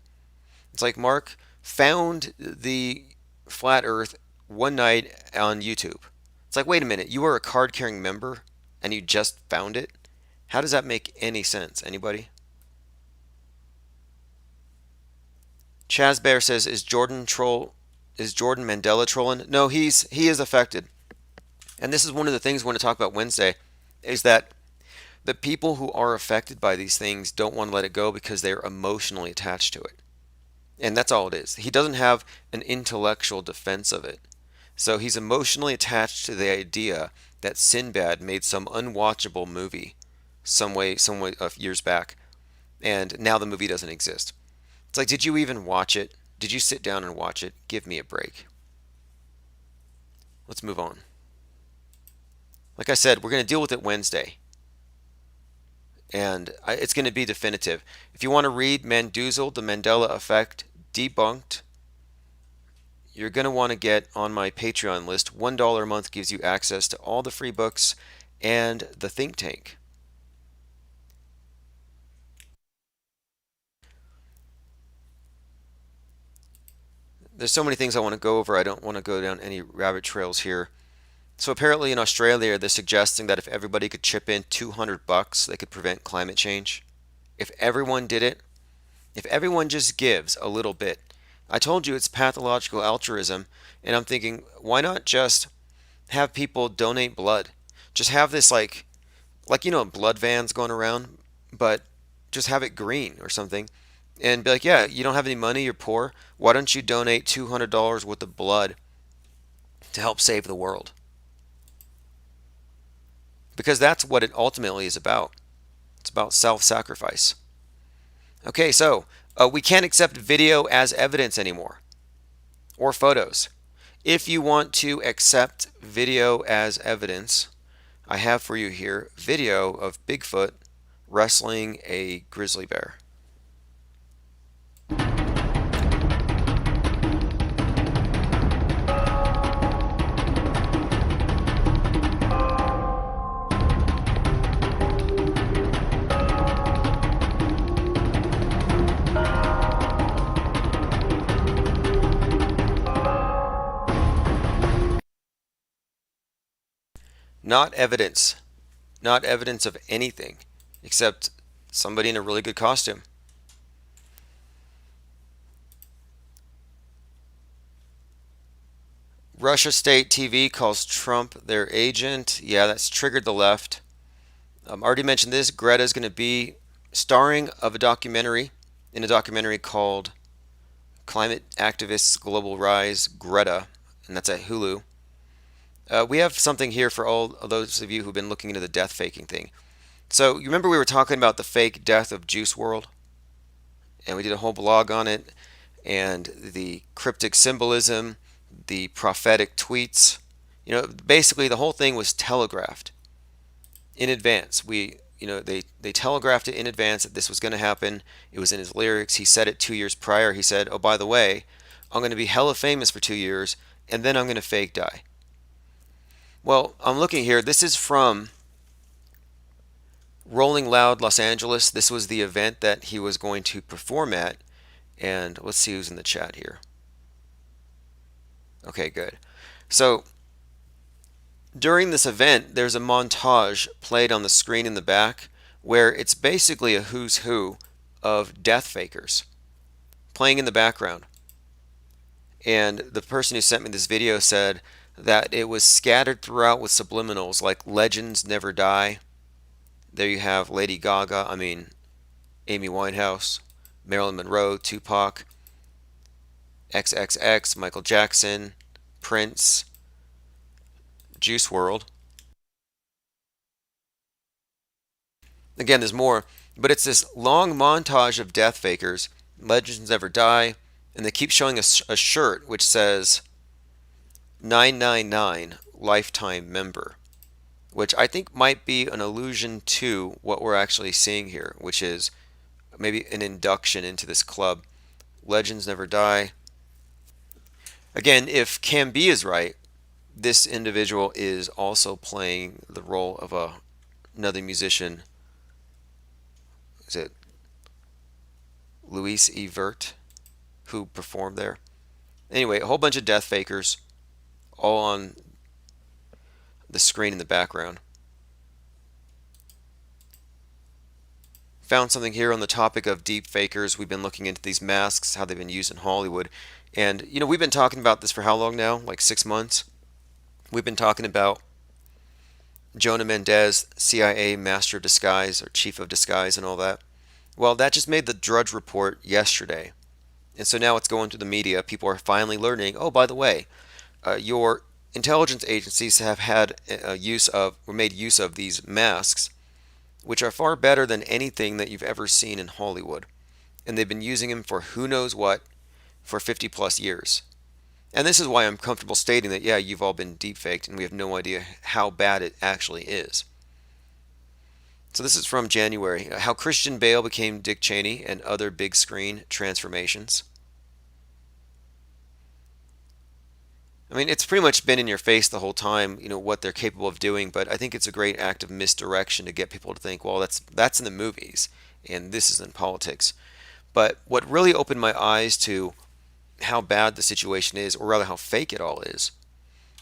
It's like Mark found the Flat Earth one night on YouTube. It's like, wait a minute, you were a card carrying member and you just found it? How does that make any sense? Anybody? Chaz Bear says, Is Jordan Mandela trolling? No, he is affected. And this is one of the things we want to talk about Wednesday, is that the people who are affected by these things don't want to let it go because they're emotionally attached to it. And that's all it is. He doesn't have an intellectual defense of it. So he's emotionally attached to the idea that Sinbad made some unwatchable movie some way of years back, and now the movie doesn't exist. It's like, did you even watch it? Did you sit down and watch it? Give me a break. Let's move on. Like I said, we're going to deal with it Wednesday. And it's going to be definitive. If you want to read Mandoozled, The Mandela Effect Debunked, you're going to want to get on my Patreon list. $1 a month gives you access to all the free books and the think tank. There's so many things I want to go over. I don't want to go down any rabbit trails here. So apparently in Australia, they're suggesting that if everybody could chip in $200, they could prevent climate change. If everyone did it, if everyone just gives a little bit. I told you it's pathological altruism, and I'm thinking, why not just have people donate blood? Just have this blood vans going around, but just have it green or something. And be like, yeah, you don't have any money, you're poor. Why don't you donate $200 worth of blood to help save the world? Because that's what it ultimately is about. It's about self-sacrifice. Okay, so we can't accept video as evidence anymore, or photos. If you want to accept video as evidence, I have for you here video of Bigfoot wrestling a grizzly bear. Not evidence. Not evidence of anything except somebody in a really good costume. Russia State TV calls Trump their agent. Yeah, that's triggered the left. Already mentioned this. Greta is going to be starring of in a documentary called Climate Activists Global Rise, Greta, and that's at Hulu. We have something here for all of those of you who've been looking into the death faking thing. So, you remember we were talking about the fake death of Juice World? And we did a whole blog on it, and the cryptic symbolism, the prophetic tweets. Basically the whole thing was telegraphed in advance. They telegraphed it in advance that this was going to happen. It was in his lyrics. He said it 2 years prior. He said, "Oh, by the way, I'm going to be hella famous for 2 years, and then I'm going to fake die." Well, I'm looking here. This is from Rolling Loud, Los Angeles. This was the event that he was going to perform at. And let's see who's in the chat here. Okay, good. So during this event, there's a montage played on the screen in the back where it's basically a who's who of death fakers playing in the background. And the person who sent me this video said that it was scattered throughout with subliminals like legends never die. There you have Lady Gaga, Amy Winehouse, Marilyn Monroe, Tupac, XXX, Michael Jackson, Prince, Juice World. Again, there's more, but it's this long montage of death fakers, legends never die, and they keep showing a shirt which says 999 lifetime member, which I think might be an allusion to what we're actually seeing here, which is maybe an induction into this club. Legends never die. Again, if Cam B is right, this individual is also playing the role of another musician. Is it Luis Evert who performed there? Anyway, a whole bunch of death fakers all on the screen in the background. Found something here on the topic of deep fakers. We've been looking into these masks, how they've been used in Hollywood. And, we've been talking about this for how long now? Like 6 months? We've been talking about Jonah Mendez, CIA Master of Disguise or Chief of Disguise and all that. Well, that just made the Drudge Report yesterday. And so now it's going to the media. People are finally learning, oh, by the way, your intelligence agencies have had made use of these masks, which are far better than anything that you've ever seen in Hollywood. And they've been using them for who knows what for 50 plus years. And this is why I'm comfortable stating that, yeah, you've all been deepfaked and we have no idea how bad it actually is. So this is from January. How Christian Bale became Dick Cheney and other big screen transformations. It's pretty much been in your face the whole time, what they're capable of doing, but I think it's a great act of misdirection to get people to think, well, that's in the movies and this is in politics. But what really opened my eyes to how bad the situation is, or rather how fake it all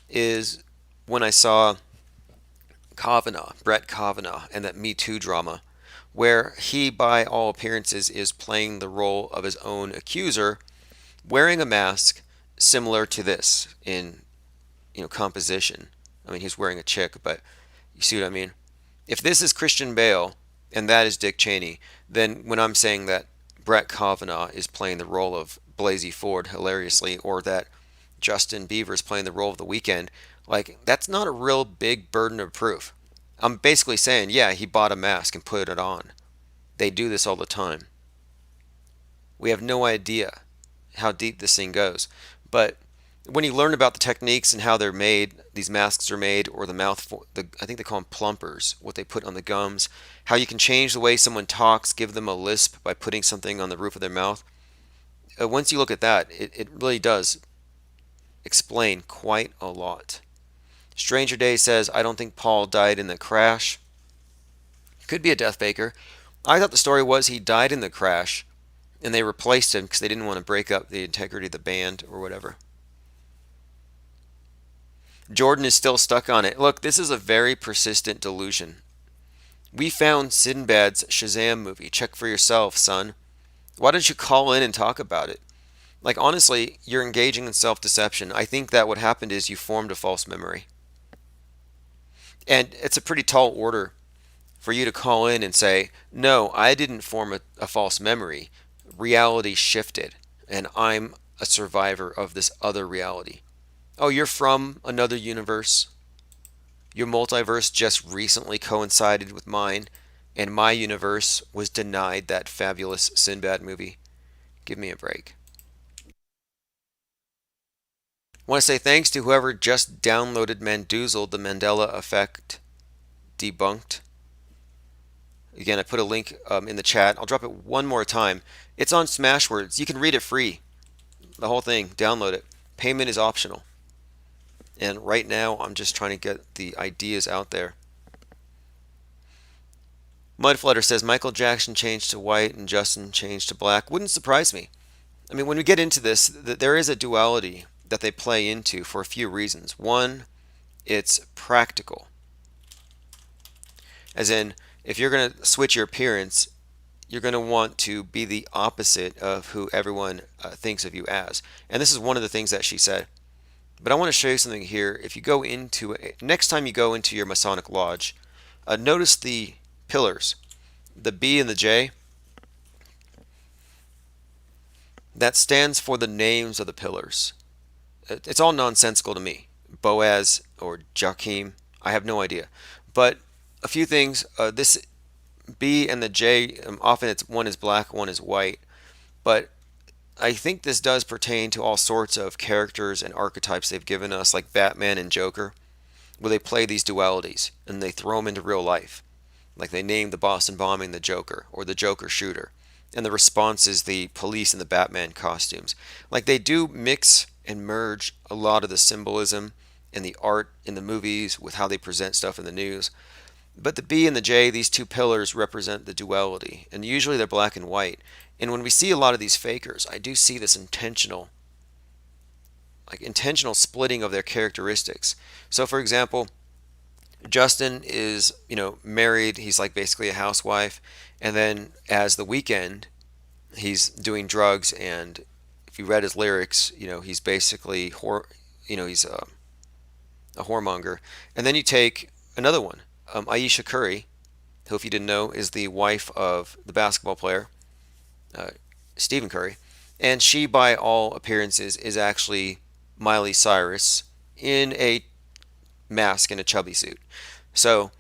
is when I saw Brett Kavanaugh, and that Me Too drama, where he, by all appearances, is playing the role of his own accuser, wearing a mask similar to this in, composition. He's wearing a chick, but you see what I mean? If this is Christian Bale and that is Dick Cheney, then when I'm saying that Brett Kavanaugh is playing the role of Blasey Ford hilariously, or that Justin Bieber is playing the role of The Weeknd, that's not a real big burden of proof. I'm basically saying, yeah, he bought a mask and put it on. They do this all the time. We have no idea how deep this thing goes. But when you learn about the techniques and how they're made, these masks are made, or I think they call them plumpers, what they put on the gums, how you can change the way someone talks, give them a lisp by putting something on the roof of their mouth. Once you look at that, it really does explain quite a lot. Stranger Day says, I don't think Paul died in the crash. Could be a death faker. I thought the story was he died in the crash and they replaced him because they didn't want to break up the integrity of the band or whatever. Jordan is still stuck on it. Look, this is a very persistent delusion. We found Sinbad's Shazam movie. Check for yourself, son. Why don't you call in and talk about it? Honestly, you're engaging in self-deception. I think that what happened is you formed a false memory. And it's a pretty tall order for you to call in and say, no, I didn't form a false memory. Reality shifted, and I'm a survivor of this other reality. Oh, you're from another universe? Your multiverse just recently coincided with mine, and my universe was denied that fabulous Sinbad movie. Give me a break. I want to say thanks to whoever just downloaded Mandoozled, the Mandela Effect Debunked. Again, I put a link in the chat. I'll drop it one more time. It's on Smashwords. You can read it free. The whole thing. Download it. Payment is optional. And right now, I'm just trying to get the ideas out there. Mudflutter says Michael Jackson changed to white and Justin changed to black. Wouldn't surprise me. I mean, when we get into this, there is a duality that they play into for a few reasons. One, it's practical. As in, if you're going to switch your appearance, you're going to want to be the opposite of who everyone thinks of you as. And this is one of the things that she said. But I want to show you something here. If you go into it, next time you go into your Masonic Lodge, notice the pillars, the B and the J. That stands for the names of the pillars. It's all nonsensical to me. Boaz or Joachim, I have no idea. But a few things. This B and the J, often it's one is black, one is white. But I think this does pertain to all sorts of characters and archetypes they've given us, like Batman and Joker, where they play these dualities and they throw them into real life. Like they named the Boston bombing the Joker or the Joker shooter. And the response is the police in the Batman costumes. Like they do mix and merge a lot of the symbolism and the art in the movies with how they present stuff in the news. But the B and the J, these two pillars represent the duality, and usually they're black and white. And when we see a lot of these fakers, I do see this intentional splitting of their characteristics. So for example, Justin is, married, he's like basically a housewife, and then as The Weeknd, he's doing drugs, and if you read his lyrics, he's basically he's a whoremonger. And then you take another one, Ayesha Curry, who, if you didn't know, is the wife of the basketball player uh, Stephen Curry, and she, by all appearances, is actually Miley Cyrus in a mask and a chubby suit. So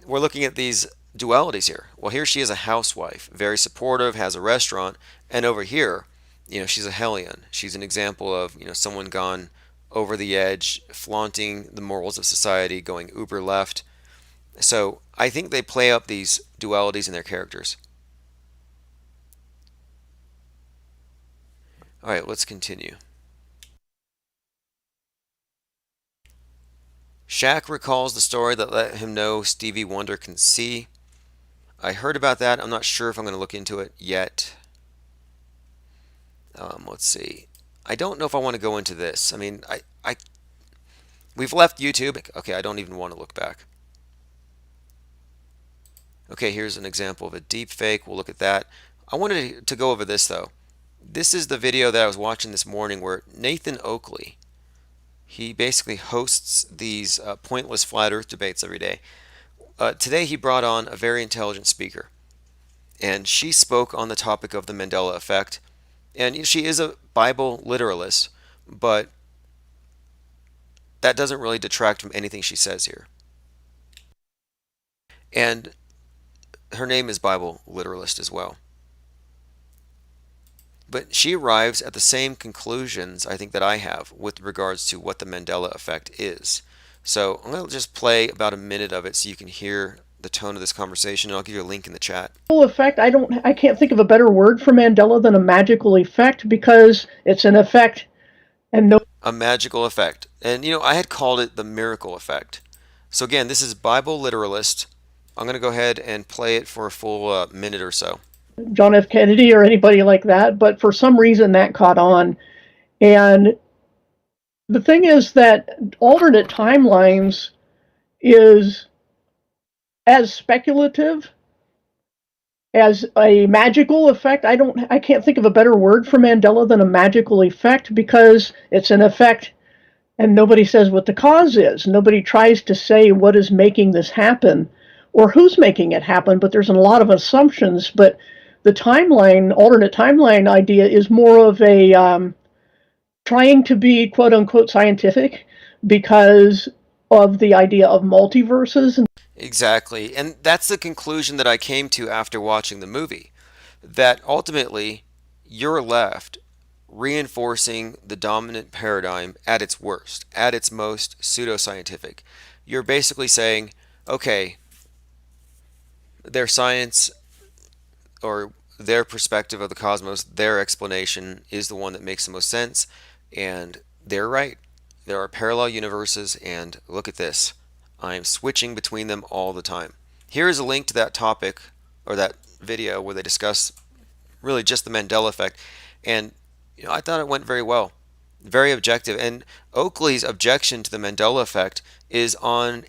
we're looking at these dualities here. Well, here she is a housewife, very supportive, has a restaurant, and over here, she's a hellion. She's an example of, someone gone over the edge, flaunting the morals of society, going uber left. So I think they play up these dualities in their characters. All right, let's continue. Shaq recalls the story that let him know Stevie Wonder can see. I heard about that. I'm not sure if I'm going to look into it yet. Let's see. I don't know if I want to go into this. I mean, we've left YouTube. Okay, I don't even want to look back. Okay, here's an example of a deep fake. We'll look at that. I wanted to go over this though. This is the video that I was watching this morning where Nathan Oakley, he basically hosts these pointless flat earth debates every day. Today he brought on a very intelligent speaker, and she spoke on the topic of the Mandela effect. And she is a Bible literalist, but that doesn't really detract from anything she says here. And her name is Bible literalist as well. But she arrives at the same conclusions, I think, that I have with regards to what the Mandela effect is. So I'm going to just play about a minute of it so you can hear the tone of this conversation, and I'll give you a link in the chat. Effect, I can't think of a better word for Mandela than a magical effect, because it's an effect and no... A magical effect. And, I had called it the miracle effect. So again, this is Bible literalist. I'm going to go ahead and play it for a full minute or so. John F. Kennedy or anybody like that, but for some reason that caught on. And the thing is that alternate timelines is as speculative as a magical effect. I can't think of a better word for Mandela than a magical effect, because it's an effect and nobody says what the cause is. Nobody tries to say what is making this happen or who's making it happen, but there's a lot of assumptions. But the alternate timeline idea is more of a trying to be quote unquote scientific, because of the idea of multiverses. Exactly. And that's the conclusion that I came to after watching the movie. That ultimately, you're left reinforcing the dominant paradigm at its worst, at its most pseudoscientific. You're basically saying, okay, their science or their perspective of the cosmos, their explanation is the one that makes the most sense, and they're right. There are parallel universes, and look at this. I'm switching between them all the time. Here is a link to that topic or that video where they discuss really just the Mandela effect, and I thought it went very well, very objective. And Oakley's objection to the Mandela effect is on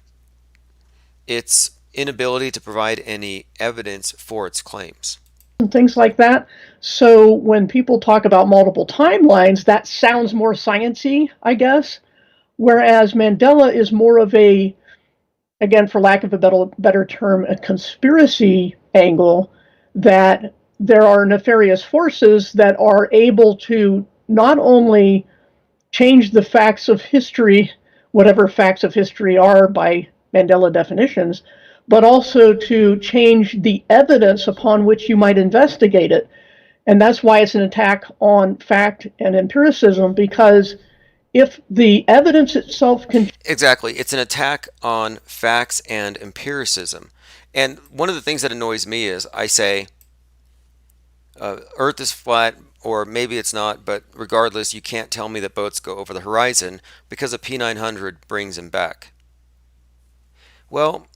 its inability to provide any evidence for its claims. And things like that. So when people talk about multiple timelines, that sounds more sciencey, I guess. Whereas Mandela is more of a, again, for lack of a better term, a conspiracy angle, that there are nefarious forces that are able to not only change the facts of history, whatever facts of history are by Mandela definitions, but also to change the evidence upon which you might investigate it. And that's why it's an attack on fact and empiricism, because if the evidence itself can... Exactly. It's an attack on facts and empiricism. And one of the things that annoys me is I say, Earth is flat, or maybe it's not, but regardless, you can't tell me that boats go over the horizon because a P900 brings him back. Well,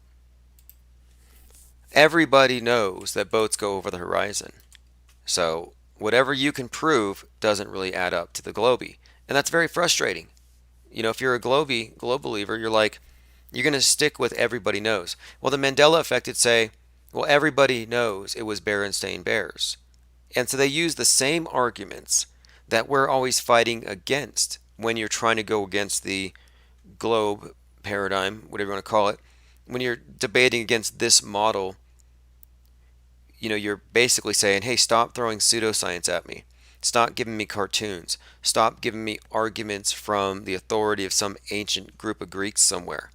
everybody knows that boats go over the horizon. So whatever you can prove doesn't really add up to the Globie. And that's very frustrating. If you're a globe believer, you're like, you're going to stick with everybody knows. Well, the Mandela effect would say, well, everybody knows it was Berenstain Bears. And so they use the same arguments that we're always fighting against when you're trying to go against the globe paradigm, whatever you want to call it. When you're debating against this model, you're basically saying, hey, stop throwing pseudoscience at me. Stop giving me cartoons. Stop giving me arguments from the authority of some ancient group of Greeks somewhere.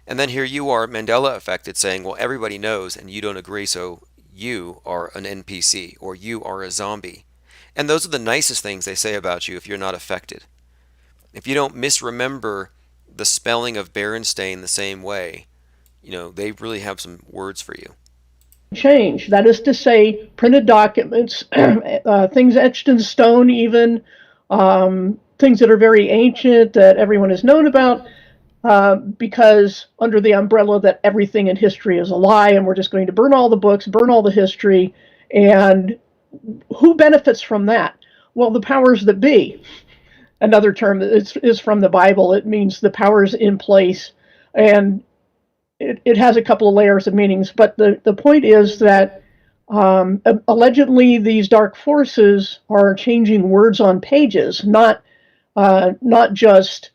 And then here you are, Mandela affected, saying, well, everybody knows and you don't agree, so you are an NPC or you are a zombie. And those are the nicest things they say about you if you're not affected. If you don't misremember the spelling of Berenstain the same way, they really have some words for you. Change. That is to say, printed documents, things etched in stone, even things that are very ancient that everyone has known about, because under the umbrella that everything in history is a lie, and we're just going to burn all the books, burn all the history, and who benefits from that? Well, the powers that be. Another term is from the Bible. It means the powers in place, and it has a couple of layers of meanings, but the point is that allegedly these dark forces are changing words on pages, not just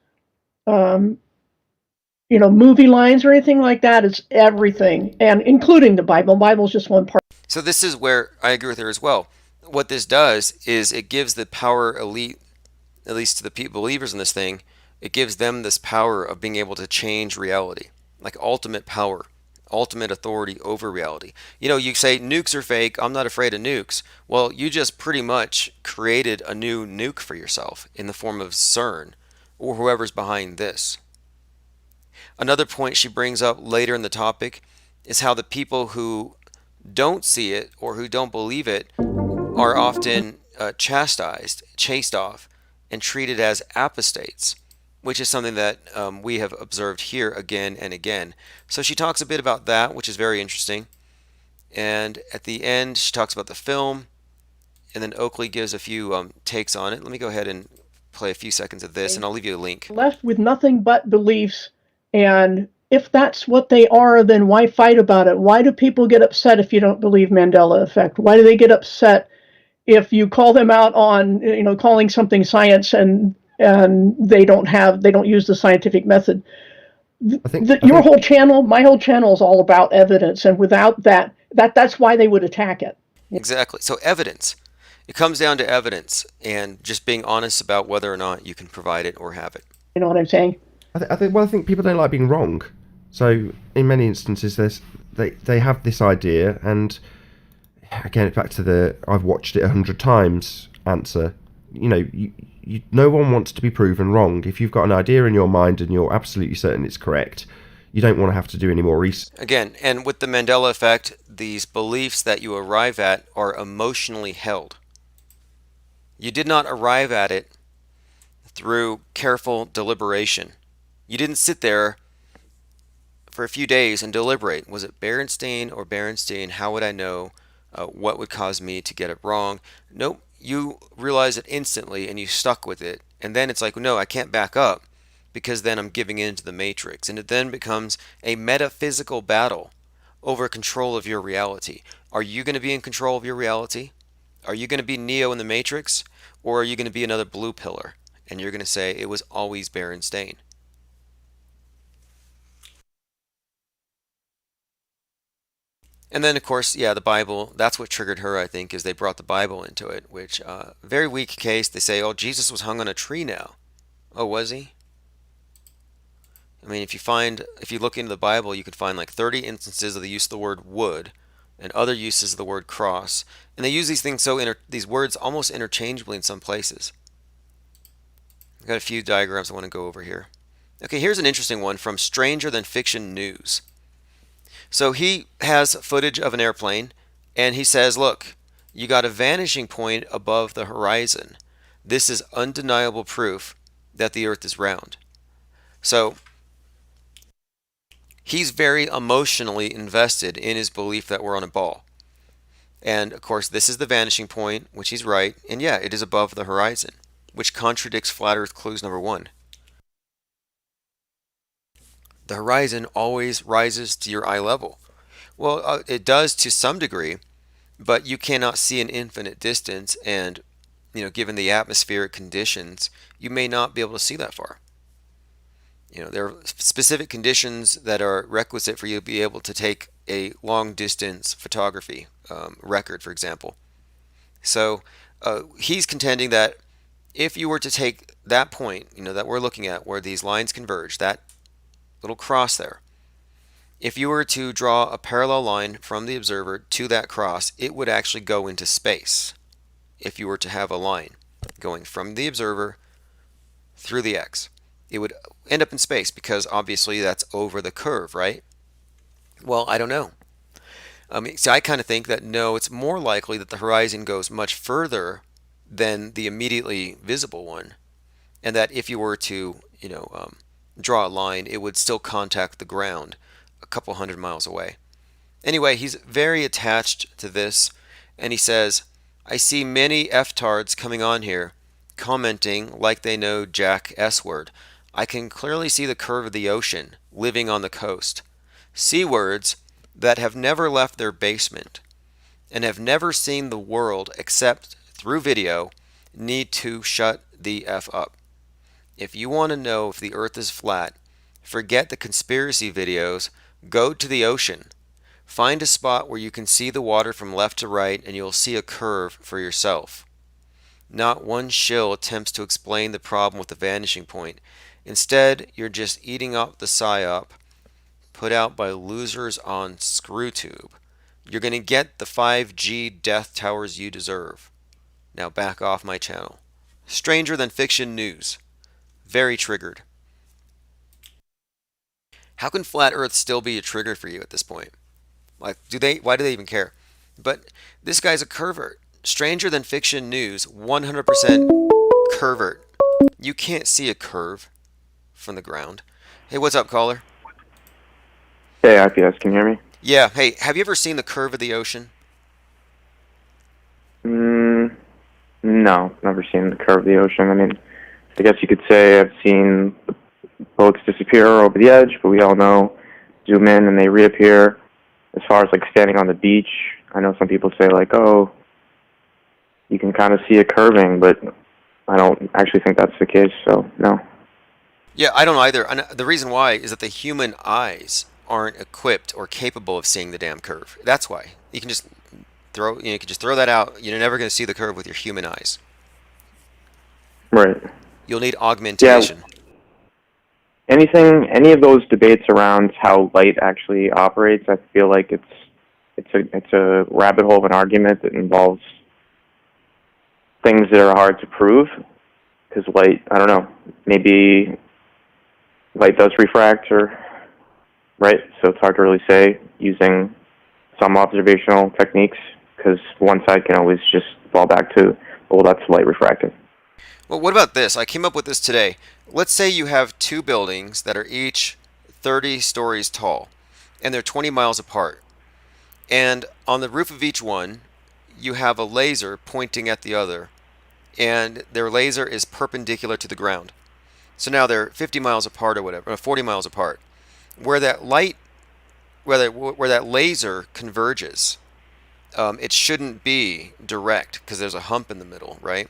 movie lines or anything like that. It's everything, and including the Bible. The Bible is just one part. So this is where I agree with her as well. What this does is it gives the power elite, at least to the believers in this thing, it gives them this power of being able to change reality. Like ultimate power, ultimate authority over reality. You say nukes are fake, I'm not afraid of nukes. Well, you just pretty much created a new nuke for yourself in the form of CERN or whoever's behind this. Another point she brings up later in the topic is how the people who don't see it or who don't believe it are often chastised, chased off, and treated as apostates, which is something that we have observed here again and again. So she talks a bit about that, which is very interesting. And at the end, she talks about the film, and then Oakley gives a few takes on it. Let me go ahead and play a few seconds of this, and I'll leave you a link. Left with nothing but beliefs, and if that's what they are, then why fight about it? Why do people get upset if you don't believe Mandela effect? Why do they get upset if you call them out on calling something science and they don't use the scientific method? Your whole channel, my whole channel is all about evidence, and without that's why they would attack it. Exactly. So evidence. It comes down to evidence and just being honest about whether or not you can provide it or have it. You know what I'm saying? I think people don't like being wrong. So in many instances, they have this idea, and again, it's back to the I've watched it 100 times answer. No one wants to be proven wrong. If you've got an idea in your mind and you're absolutely certain it's correct, you don't want to have to do any more research. Again, and with the Mandela effect, these beliefs that you arrive at are emotionally held. You did not arrive at it through careful deliberation. You didn't sit there for a few days and deliberate. Was it Berenstain or Berenstain? How would I know what would cause me to get it wrong? Nope. You realize it instantly and you stuck with it. And then it's like, no, I can't back up because then I'm giving in to the matrix. And it then becomes a metaphysical battle over control of your reality. Are you going to be in control of your reality? Are you going to be Neo in the Matrix? Or are you going to be another blue pillar? And you're going to say it was always Berenstain. And then, of course, yeah, the Bible, that's what triggered her, I think, is they brought the Bible into it, which, very weak case. They say, oh, Jesus was hung on a tree now. Oh, was he? I mean, if you look into the Bible, you can find like 30 instances of the use of the word wood and other uses of the word cross. And they use these things these words almost interchangeably in some places. I've got a few diagrams I want to go over here. Okay, here's an interesting one from Stranger Than Fiction News. So he has footage of an airplane, and he says, look, you got a vanishing point above the horizon. This is undeniable proof that the Earth is round. So he's very emotionally invested in his belief that we're on a ball. And of course, this is the vanishing point, which he's right. And yeah, it is above the horizon, which contradicts flat Earth clues number 1. The horizon always rises to your eye level. Well, it does to some degree, but you cannot see an infinite distance, and given the atmospheric conditions, you may not be able to see that far. There are specific conditions that are requisite for you to be able to take a long distance photography record, for example. So he's contending that if you were to take that point, that we're looking at where these lines converge, that little cross there, if you were to draw a parallel line from the observer to that cross, it would actually go into space if you were to have a line going from the observer through the X. It would end up in space because obviously that's over the curve, right? Well, I don't know. So I kind of think that no, it's more likely that the horizon goes much further than the immediately visible one, and that if you were to, draw a line, it would still contact the ground a couple hundred miles away. Anyway, he's very attached to this, and he says, I see many F-tards coming on here, commenting like they know Jack S-word. I can clearly see the curve of the ocean, living on the coast. C-words that have never left their basement and have never seen the world except through video need to shut the F up. If you want to know if the earth is flat, forget the conspiracy videos, go to the ocean. Find a spot where you can see the water from left to right and you'll see a curve for yourself. Not one shill attempts to explain the problem with the vanishing point. Instead, you're just eating up the psyop put out by losers on ScrewTube. You're going to get the 5G death towers you deserve. Now back off my channel. Stranger Than Fiction News. Very triggered. How can flat Earth still be a trigger for you at this point? Like, why do they even care? But this guy's a pervert. Stranger Than Fiction News, 100% pervert. You can't see a curve from the ground. Hey, what's up, caller? Hey, IPS, can you hear me? Yeah, hey, have you ever seen the curve of the ocean? No, never seen the curve of the ocean. I mean, I guess you could say I've seen the boats disappear over the edge, but we all know, zoom in and they reappear. As far as like standing on the beach, I know some people say like, oh, you can kind of see it curving, but I don't actually think that's the case, so no. Yeah, I don't either. And the reason why is that the human eyes aren't equipped or capable of seeing the damn curve. That's why. You can just throw that out. You're never going to see the curve with your human eyes. Right. You'll need augmentation. any of those debates around how light actually operates, I feel like it's a rabbit hole of an argument that involves things that are hard to prove. Because light, I don't know, maybe light does refract, or right? So it's hard to really say using some observational techniques, because one side can always just fall back to, well, that's light refracting. Well, what about this? I came up with this today. Let's say you have two buildings that are each 30 stories tall, and they're 20 miles apart. And on the roof of each one, you have a laser pointing at the other, and their laser is perpendicular to the ground. So now they're 50 miles apart or whatever, or 40 miles apart. Where that light, where that laser converges, it shouldn't be direct because there's a hump in the middle, right?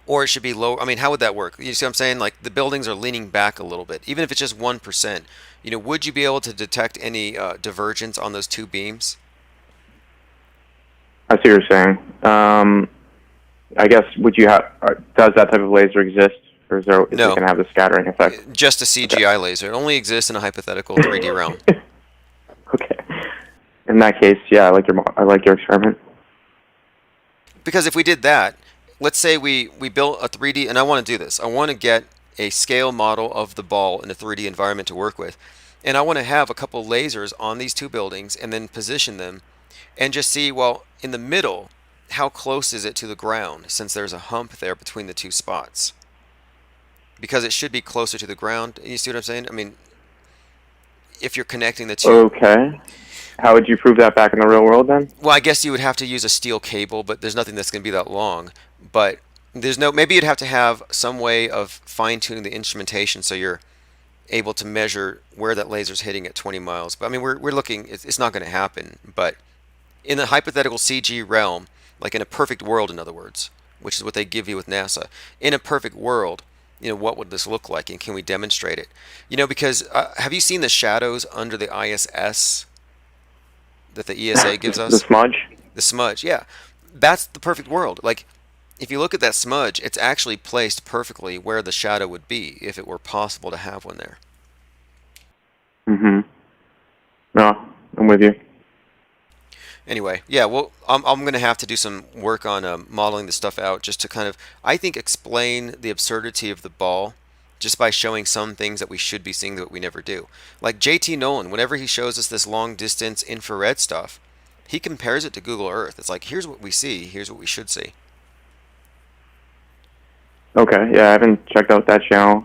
Or it should be low. I mean, how would that work? You see what I'm saying? Like the buildings are leaning back a little bit, even if it's just 1%. Would you be able to detect any divergence on those two beams? I see what you're saying. I guess does that type of laser exist, or is it No. going to have the scattering effect? Just a CGI laser. It only exists in a hypothetical 3D realm. Okay. In that case, yeah, I like your experiment. Because if we did that, let's say we built a 3D, and I want to do this. I want to get a scale model of the ball in a 3D environment to work with. And I want to have a couple lasers on these two buildings and then position them and just see, well, in the middle, how close is it to the ground, since there's a hump there between the two spots? Because it should be closer to the ground. You see what I'm saying? I mean, if you're connecting the two. Okay. How would you prove that back in the real world then? Well, I guess you would have to use a steel cable, but there's nothing that's going to be that long. But maybe you'd have to have some way of fine-tuning the instrumentation so you're able to measure where that laser's hitting at 20 miles. But I mean, we're looking, it's not going to happen. But in the hypothetical CG realm, like in a perfect world, in other words, which is what they give you with NASA, in a perfect world, what would this look like, and can we demonstrate it? Because have you seen the shadows under the ISS that the ESA gives us? The smudge? The smudge, yeah. That's the perfect world. Like, if you look at that smudge, it's actually placed perfectly where the shadow would be if it were possible to have one there. Mm-hmm. No, I'm with you. Anyway, yeah, well, I'm going to have to do some work on modeling this stuff out just to kind of, I think, explain the absurdity of the ball just by showing some things that we should be seeing that we never do. Like JT Nolan, whenever he shows us this long-distance infrared stuff, he compares it to Google Earth. It's like, here's what we see, here's what we should see. Okay, yeah, I haven't checked out that channel.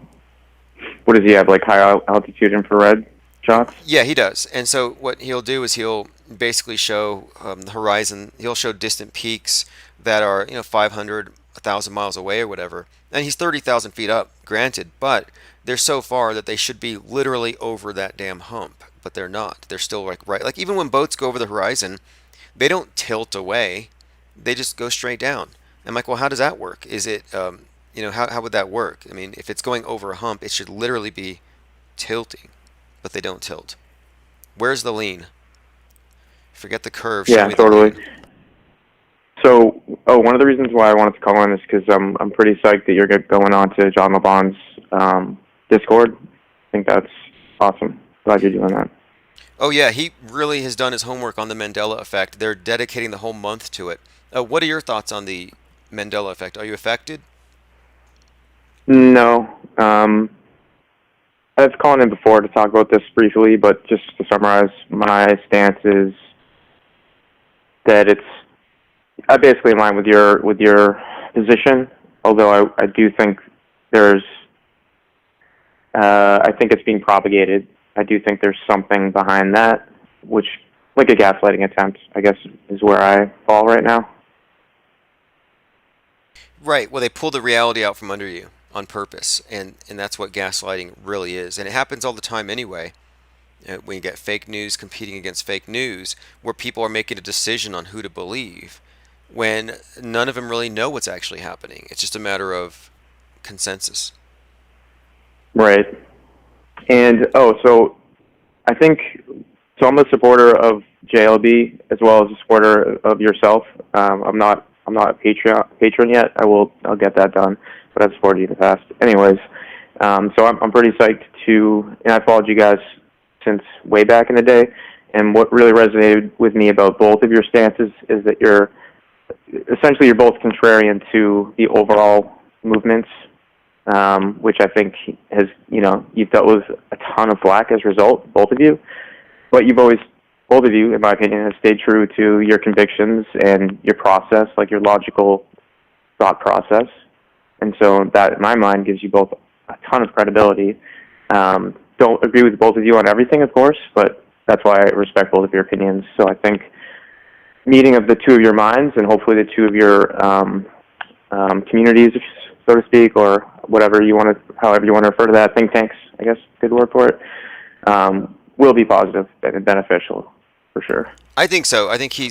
What does he have, like high altitude infrared shots? Yeah, he does. And so what he'll do is he'll basically show the horizon. He'll show distant peaks that are 500, 1,000 miles away or whatever. And he's 30,000 feet up, granted, but they're so far that they should be literally over that damn hump, but they're not. They're still right. Like even when boats go over the horizon, they don't tilt away. They just go straight down. I'm like, well, how does that work? Is it, how would that work? I mean, if it's going over a hump, it should literally be tilting, but they don't tilt. Where's the lean? Forget the curve. Yeah, totally. So, one of the reasons why I wanted to call on is because I'm pretty psyched that you're going on to John LeBon's Discord. I think that's awesome. Glad you're doing that. Oh yeah, he really has done his homework on the Mandela effect. They're dedicating the whole month to it. What are your thoughts on the Mandela effect? Are you affected? No. I've called in before to talk about this briefly, but just to summarize, my stance is that it's basically in line with your position. Although I do think I think it's being propagated. I do think there's something behind that, which, like a gaslighting attempt, I guess, is where I fall right now. Right. Well, they pull the reality out from under you on purpose, and that's what gaslighting really is. And it happens all the time anyway. When you get fake news competing against fake news, where people are making a decision on who to believe, when none of them really know what's actually happening. It's just a matter of consensus. Right. And, so I think, so I'm a supporter of JLB as well as a supporter of yourself. I'm not a patron yet. I'll get that done, but I've supported you in the past. Anyways, So I'm pretty psyched and I followed you guys since way back in the day. And what really resonated with me about both of your stances is that you're both contrarian to the overall movements, which I think has, you've dealt with a ton of flack as a result, both of you. But both of you, in my opinion, have stayed true to your convictions and your process, like your logical thought process. And so that, in my mind, gives you both a ton of credibility. Don't agree with both of you on everything, of course, but that's why I respect both of your opinions. So I think meeting of the two of your minds and hopefully the two of your communities, so to speak, or however you want to refer to that, think tanks, I guess, good word for it, will be positive and beneficial for sure. I think so. I think he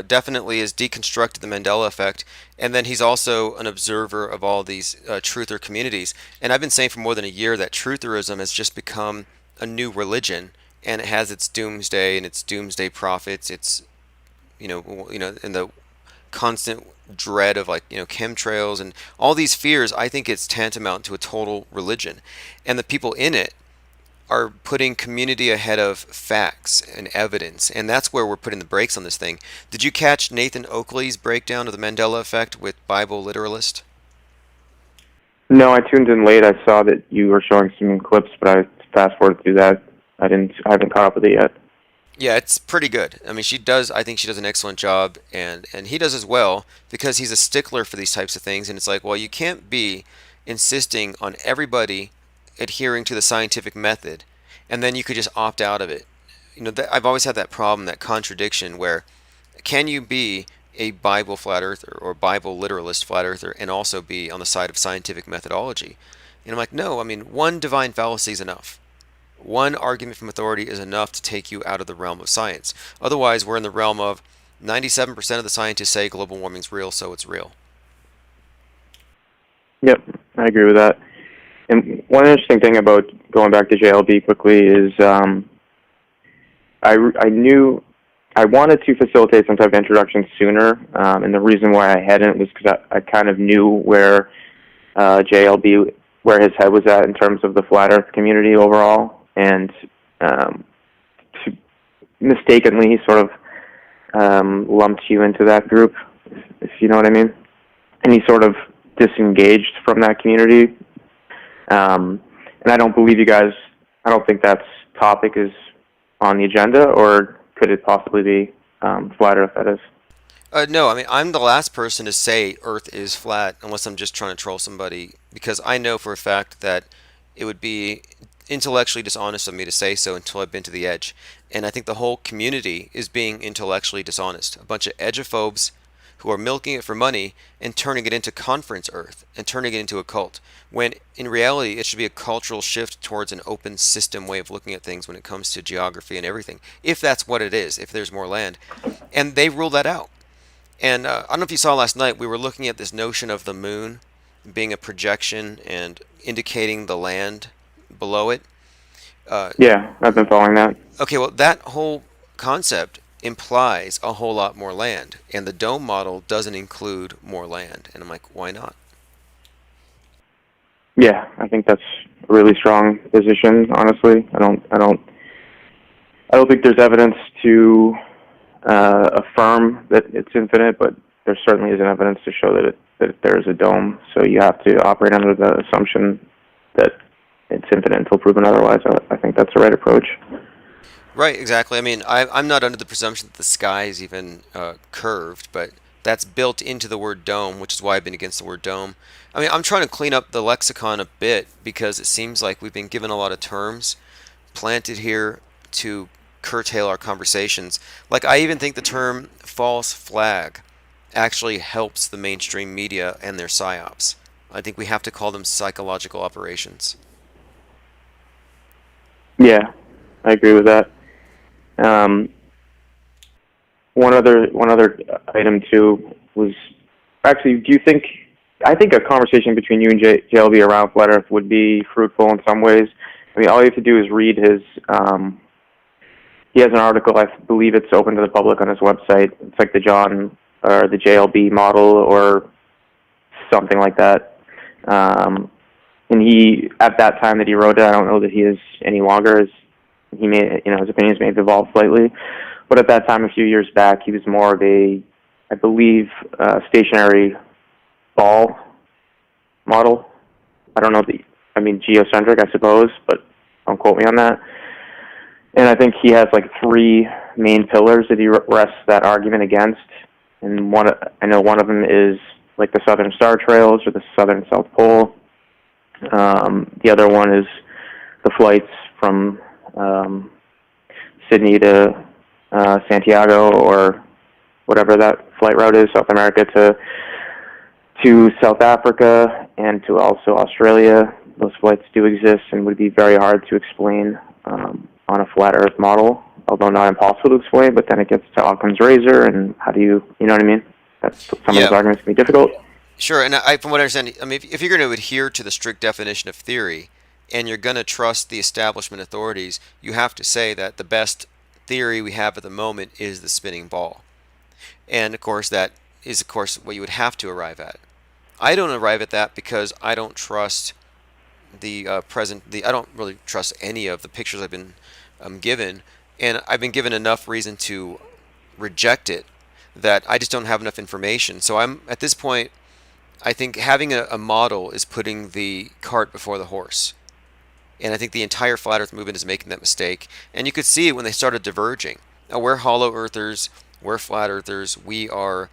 definitely has deconstructed the Mandela effect, and then he's also an observer of all these truther communities. And I've been saying for more than a year that trutherism has just become a new religion, and it has its doomsday and its doomsday prophets. It's and the constant dread of chemtrails and all these fears. I think it's tantamount to a total religion, and the people in it are putting community ahead of facts and evidence, and that's where we're putting the brakes on this thing. Did you catch Nathan Oakley's breakdown of the Mandela effect with Bible Literalist? No, I tuned in late. I saw that you were showing some clips, but I fast forwarded through that. I haven't caught up with it yet. Yeah, it's pretty good. I mean, I think she does an excellent job, and he does as well, because he's a stickler for these types of things, and it's like, well, you can't be insisting on everybody adhering to the scientific method, and then you could just opt out of it. I've always had that problem, that contradiction, where can you be a Bible flat earther or Bible literalist flat earther and also be on the side of scientific methodology? And I'm like, no, I mean, one divine fallacy is enough. One argument from authority is enough to take you out of the realm of science. Otherwise, we're in the realm of 97% of the scientists say global warming's real, so it's real. Yep, I agree with that. And one interesting thing about going back to JLB quickly is I wanted to facilitate some type of introduction sooner, and the reason why I hadn't was because I kind of knew where JLB, where his head was at in terms of the flat Earth community overall, and mistakenly he sort of lumped you into that group, if you know what I mean, and he sort of disengaged from that community. And I don't believe you guys, I don't think that topic is on the agenda, or could it possibly be flat Earth, that is? No, I mean, I'm the last person to say Earth is flat, unless I'm just trying to troll somebody, because I know for a fact that it would be intellectually dishonest of me to say so until I've been to the edge. And I think the whole community is being intellectually dishonest. A bunch of edgeophobes who are milking it for money and turning it into conference Earth and turning it into a cult, when in reality it should be a cultural shift towards an open system way of looking at things when it comes to geography and everything, if that's what it is, if there's more land. And they rule that out. And I don't know if you saw last night, we were looking at this notion of the moon being a projection and indicating the land below it. Yeah, I've been following that. Okay, well, that whole concept implies a whole lot more land, and the dome model doesn't include more land. And I'm like, why not? Yeah, I think that's a really strong position, honestly. I don't think there's evidence to affirm that it's infinite, but there certainly isn't evidence to show that there is a dome. So you have to operate under the assumption that it's infinite until proven otherwise. I think that's the right approach. Right, exactly. I mean, I'm not under the presumption that the sky is even curved, but that's built into the word dome, which is why I've been against the word dome. I mean, I'm trying to clean up the lexicon a bit, because it seems like we've been given a lot of terms planted here to curtail our conversations. Like, I even think the term false flag actually helps the mainstream media and their psyops. I think we have to call them psychological operations. Yeah, I agree with that. One other item too was, actually, do you think, I think a conversation between you and JLB around flat Earth would be fruitful in some ways. I mean, all you have to do is read his, he has an article, I believe it's open to the public on his website. It's like the JLB model or something like that. and he, at that time that he wrote it, I don't know that he is any longer. His opinions may have evolved slightly, but at that time, a few years back, he was more of a, I believe, stationary ball model. I don't know geocentric, I suppose, but don't quote me on that. And I think he has like three main pillars that he rests that argument against. And I know one of them is like the Southern Star Trails or the Southern South Pole. The other one is the flights from Sydney to Santiago, or whatever that flight route is, South America to South Africa and to also Australia. Those flights do exist and would be very hard to explain on a flat Earth model, although not impossible to explain. But then it gets to Occam's razor, and how do you know what I mean? Some of those arguments can be difficult. Sure, and from what I understand, I mean, if you're going to adhere to the strict definition of theory, and you're going to trust the establishment authorities, you have to say that the best theory we have at the moment is the spinning ball. And of course, that is what you would have to arrive at. I don't arrive at that because I don't trust I don't really trust any of the pictures I've been given, and I've been given enough reason to reject it that I just don't have enough information. So I'm at this point, I think having a model is putting the cart before the horse. And I think the entire flat earth movement is making that mistake. And you could see it when they started diverging. Now, we're hollow earthers, we're flat earthers, we are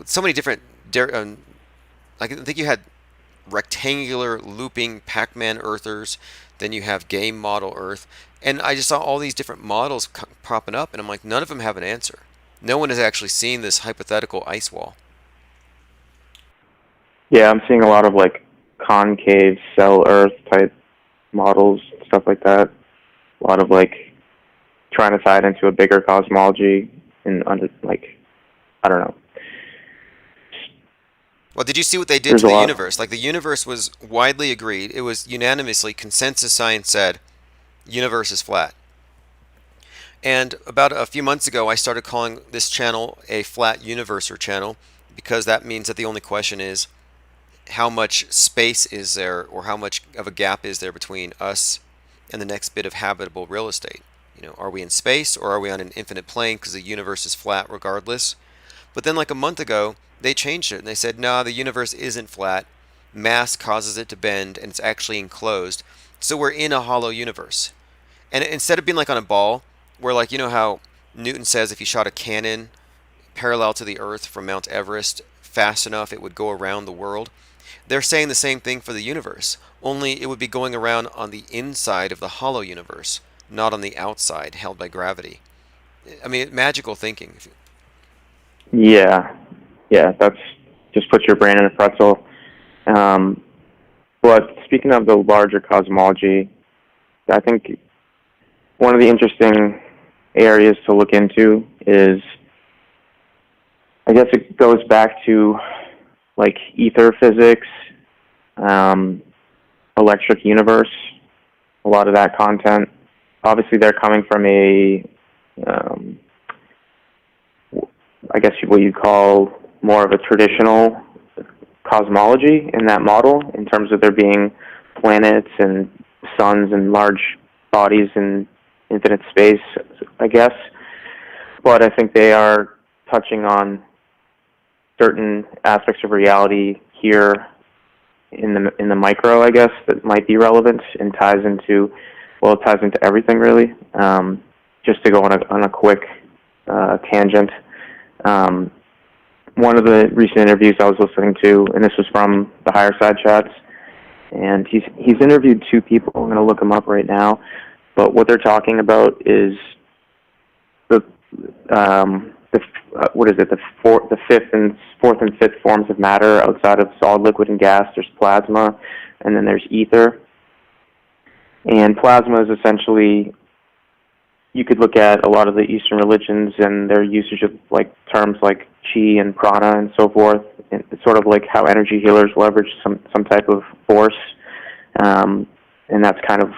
so many different, I think you had rectangular looping Pac-Man earthers, then you have game model earth. And I just saw all these different models popping up, and I'm like, none of them have an answer. No one has actually seen this hypothetical ice wall. Yeah, I'm seeing a lot of like concave cell Earth type models, stuff like that. A lot of like trying to tie it into a bigger cosmology and I don't know. Well, did you see what they did to the universe? Like, the universe was widely agreed. It was unanimously, consensus science said, universe is flat. And about a few months ago, I started calling this channel a flat universer channel, because that means that the only question is, how much space is there, or how much of a gap is there between us and the next bit of habitable real estate? Are we in space, or are we on an infinite plane because the universe is flat regardless? But then like a month ago, they changed it, and they said, no, the universe isn't flat. Mass causes it to bend, and it's actually enclosed. So we're in a hollow universe. And instead of being like on a ball, where like, how Newton says if you shot a cannon parallel to the Earth from Mount Everest fast enough, it would go around the world. They're saying the same thing for the universe, only it would be going around on the inside of the hollow universe, not on the outside, held by gravity. I mean, magical thinking. Yeah, that's just put your brain in a pretzel. But speaking of the larger cosmology, I think one of the interesting areas to look into is, I guess it goes back to like ether physics, electric universe, a lot of that content. Obviously, they're coming from I guess what you call more of a traditional cosmology in that model, in terms of there being planets and suns and large bodies in infinite space, I guess. But I think they are touching on certain aspects of reality here in the micro, I guess, that might be relevant, and ties into everything really. Just to go on a quick tangent. One of the recent interviews I was listening to, and this was from the Higher Side Chats, and he's interviewed two people. I'm going to look them up right now. But what they're talking about is the fourth and fifth forms of matter outside of solid, liquid, and gas. There's plasma, and then there's ether. And plasma is essentially, you could look at a lot of the Eastern religions and their usage of like terms like chi and prana and so forth. And it's sort of like how energy healers leverage some type of force, and that's kind of,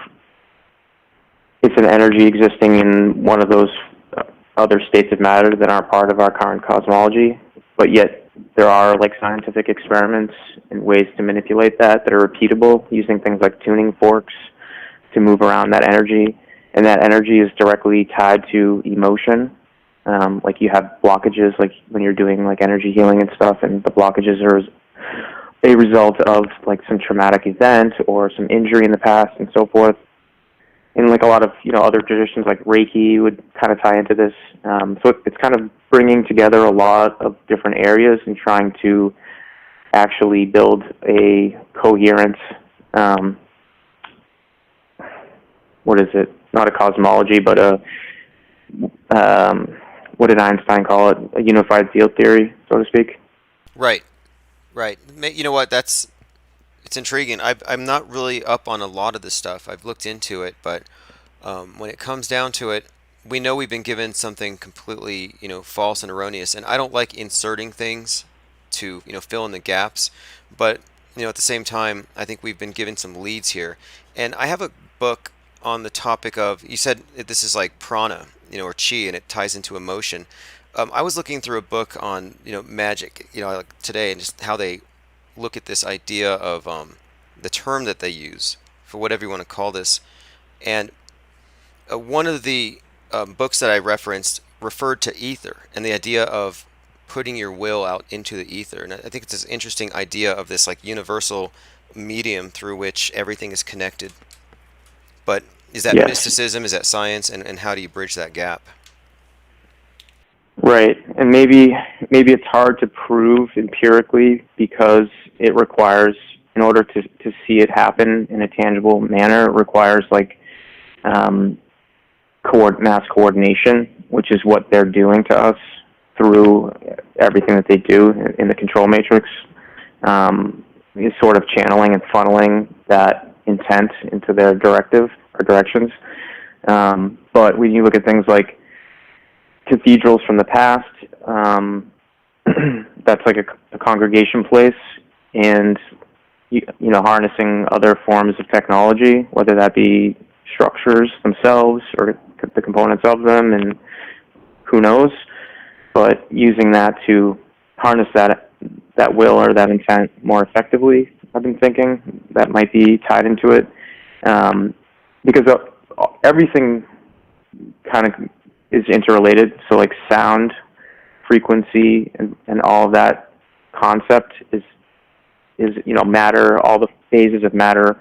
it's an energy existing in one of those other states of matter that aren't part of our current cosmology, but yet there are like scientific experiments and ways to manipulate that are repeatable using things like tuning forks to move around that energy, and that energy is directly tied to emotion. Like you have blockages, like when you're doing like energy healing and stuff, and the blockages are a result of like some traumatic event or some injury in the past and so forth. And like a lot of other traditions like Reiki would kind of tie into this. So it's kind of bringing together a lot of different areas and trying to actually build a coherent, what is it? Not a cosmology, but what did Einstein call it? A unified field theory, so to speak. Right. You know what? It's intriguing. I'm not really up on a lot of this stuff. I've looked into it, but when it comes down to it, we know we've been given something completely, false and erroneous. And I don't like inserting things to, fill in the gaps. But, at the same time, I think we've been given some leads here. And I have a book on the topic of, you said this is like prana, or chi, and it ties into emotion. I was looking through a book on, magic, like today, and just how they look at this idea of the term that they use for whatever you want to call this. And one of the books that I referenced referred to ether and the idea of putting your will out into the ether. And I think it's this interesting idea of this like universal medium through which everything is connected. But is that mysticism? Is that science? And how do you bridge that gap? Right, and maybe it's hard to prove empirically because it requires, in order to see it happen in a tangible manner, it requires like mass coordination, which is what they're doing to us through everything that they do in the control matrix. Is sort of channeling and funneling that intent into their directive or directions. But when you look at things like cathedrals from the past, that's like a congregation place, and harnessing other forms of technology, whether that be structures themselves or the components of them, and who knows, but using that to harness that will or that intent more effectively. I've been thinking that might be tied into it, because everything kind of is interrelated. So like sound, frequency, and all of that concept is matter. All the phases of matter,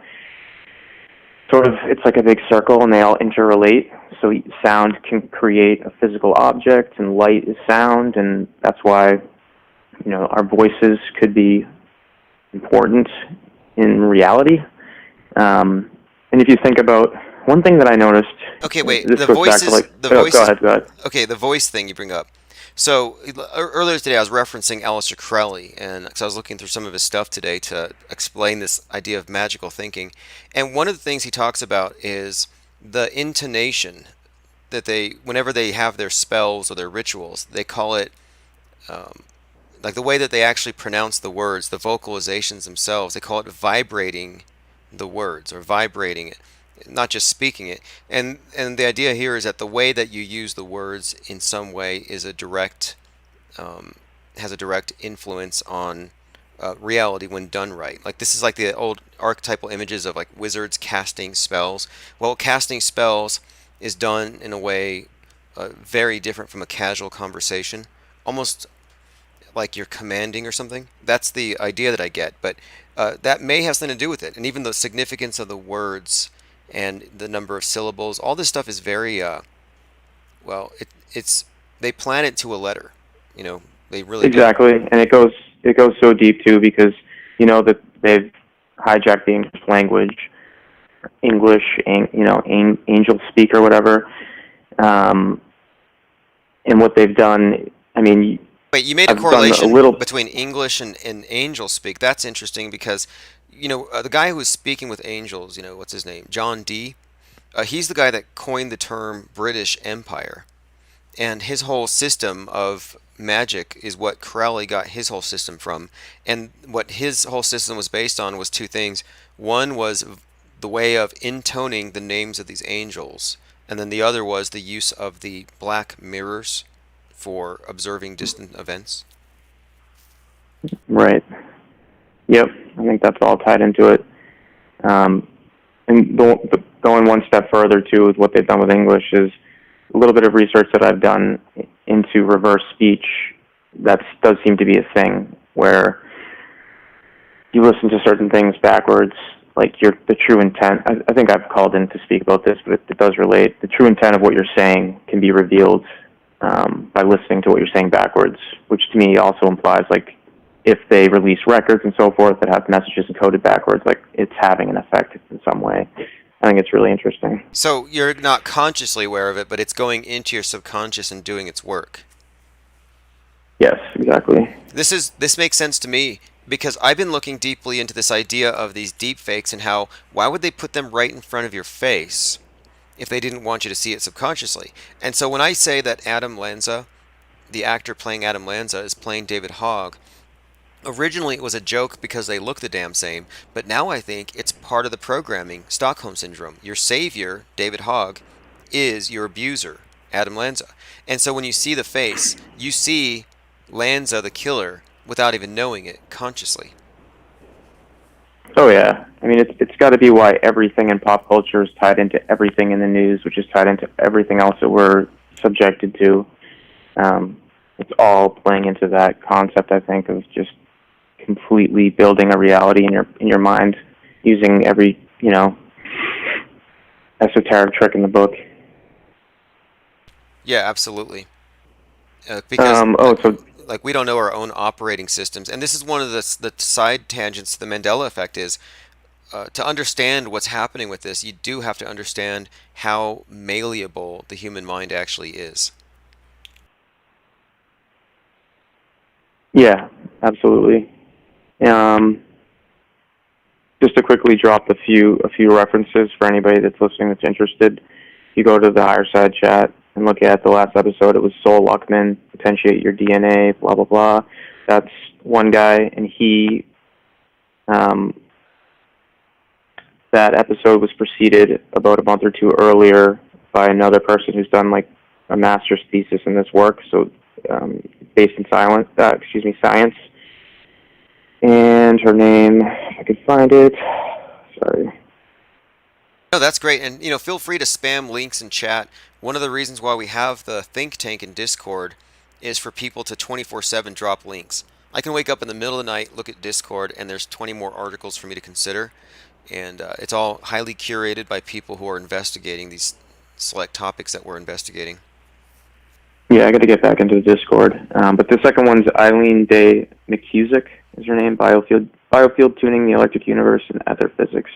sort of, it's like a big circle, and they all interrelate. So sound can create a physical object, and light is sound, and that's why our voices could be important in reality. And if you think about one thing that I noticed. Okay, wait. This goes back to go ahead. Okay, the voice thing you bring up. So earlier today, I was referencing Aleister Crowley, and because I was looking through some of his stuff today to explain this idea of magical thinking, and one of the things he talks about is the intonation that whenever they have their spells or their rituals, they call it like the way that they actually pronounce the words, the vocalizations themselves. They call it vibrating the words or vibrating it, not just speaking it. And the idea here is that the way that you use the words in some way is has a direct influence on reality when done right. Like this is like the old archetypal images of like wizards casting spells. Well, casting spells is done in a way very different from a casual conversation, almost like you're commanding or something. That's the idea that I get, but that may have something to do with it. And even the significance of the words and the number of syllables, all this stuff is very it's they plan it to a letter. They really exactly do. And it goes so deep too, because that they've hijacked the English language, angel speak or whatever, and what they've done. I mean, wait, you made a correlation between English and angel speak. That's interesting because the guy who was speaking with angels, what's his name? John Dee. He's the guy that coined the term British Empire. And his whole system of magic is what Crowley got his whole system from. And what his whole system was based on was two things. One was the way of intoning the names of these angels. And then the other was the use of the black mirrors for observing distant events. Right. Yep. I think that's all tied into it. And going one step further too with what they've done with English is a little bit of research that I've done into reverse speech. That does seem to be a thing where you listen to certain things backwards, like the true intent. I think I've called in to speak about this, but it does relate. The true intent of what you're saying can be revealed by listening to what you're saying backwards, which to me also implies like if they release records and so forth that have messages encoded backwards, like it's having an effect in some way. I think it's really interesting. So you're not consciously aware of it, but it's going into your subconscious and doing its work. Yes, exactly. This makes sense to me because I've been looking deeply into this idea of these deep fakes and how why would they put them right in front of your face if they didn't want you to see it subconsciously? And so when I say that Adam Lanza, the actor playing Adam Lanza, is playing David Hogg, originally it was a joke because they look the damn same, but now I think it's part of the programming, Stockholm Syndrome. Your savior, David Hogg, is your abuser, Adam Lanza. And so when you see the face, you see Lanza the killer without even knowing it consciously. Oh yeah, I mean it's got to be why everything in pop culture is tied into everything in the news, which is tied into everything else that we're subjected to. It's all playing into that concept, I think, of just completely building a reality in your mind using every esoteric trick in the book. Yeah, absolutely. Because so like we don't know our own operating systems, and this is one of the side tangents to the Mandela effect is to understand what's happening with this. You do have to understand how malleable the human mind actually is. yeah, absolutely. Just to quickly drop a few references for anybody that's listening that's interested. If you go to the Higher Side chat and look at the last episode, it was Sol Luckman, potentiate your DNA, blah blah blah. That's one guy, and he that episode was preceded about a month or two earlier by another person who's done like a master's thesis in this work, so based in science. And her name, if I could find it. Sorry. No, that's great, and feel free to spam links in chat. One of the reasons why we have the think tank in Discord is for people to 24/7 drop links. I can wake up in the middle of the night, look at Discord, and there's 20 more articles for me to consider. And it's all highly curated by people who are investigating these select topics that we're investigating. Yeah, I got to get back into the Discord. But the second one's Eileen Day McCusick is her name. Biofield tuning, the electric universe, and ether physics.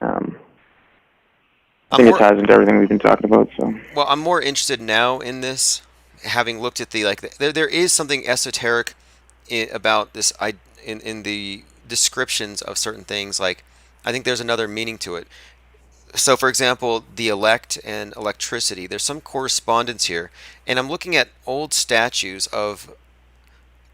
I think it ties into everything we've been talking about. So. Well, I'm more interested now in this, having looked at there is something esoteric about this in the descriptions of certain things. Like, I think there's another meaning to it. So, for example, the elect and electricity, there's some correspondence here. And I'm looking at old statues of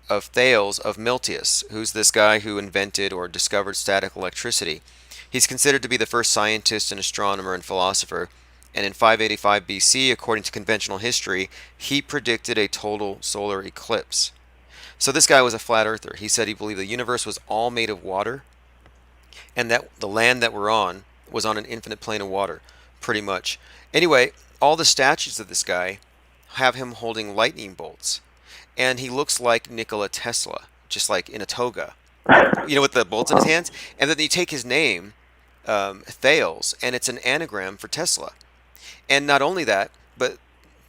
Thales of Miltius, who's this guy who invented or discovered static electricity. He's considered to be the first scientist and astronomer and philosopher. And in 585 BC, according to conventional history, he predicted a total solar eclipse. So this guy was a flat earther. He said he believed the universe was all made of water, and that the land that we're on was on an infinite plane of water, pretty much. Anyway, all the statues of this guy have him holding lightning bolts, and he looks like Nikola Tesla, just like in a toga, with the bolts in his hands. And then you take his name, Thales, and it's an anagram for Tesla. And not only that, but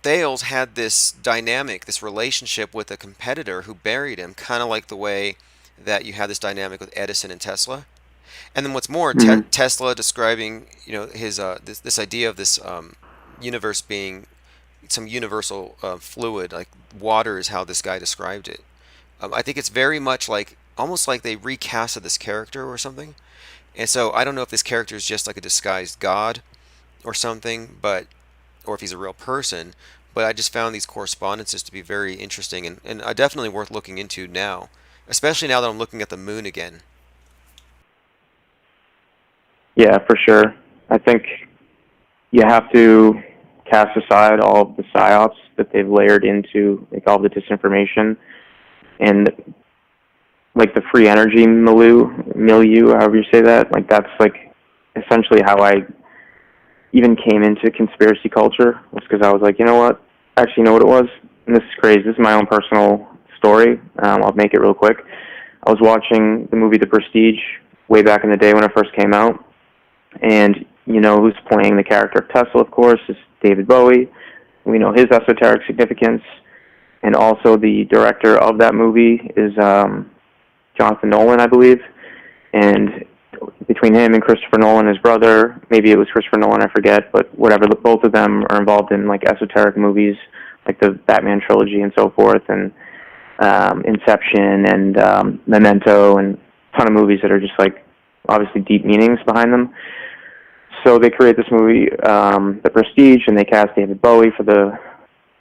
Thales had this dynamic, this relationship with a competitor who buried him, kind of like the way that you had this dynamic with Edison and Tesla. And then what's more, Tesla describing, his this idea of this universe being some universal fluid, like water is how this guy described it. I think it's very much almost like they recasted this character or something. And so I don't know if this character is just like a disguised god or something, or if he's a real person. But I just found these correspondences to be very interesting and definitely worth looking into now, especially now that I'm looking at the moon again. Yeah, for sure. I think you have to cast aside all of the psyops that they've layered into all the disinformation, and like the free energy milieu, however you say that. Like that's like essentially how I even came into conspiracy culture, was because I was like, you know what? Actually, you know what it was? And this is crazy. This is my own personal story. I'll make it real quick. I was watching the movie The Prestige way back in the day when it first came out, and you know who's playing the character of Tesla, of course, is David Bowie. We know his esoteric significance, and also the director of that movie is Jonathan Nolan, I believe. And between him and Christopher Nolan, his brother, maybe it was Christopher Nolan, I forget, but whatever, both of them are involved in like esoteric movies, like the Batman trilogy and so forth, and Inception and Memento, and a ton of movies that are just like obviously deep meanings behind them. So they create this movie, The Prestige, and they cast David Bowie for the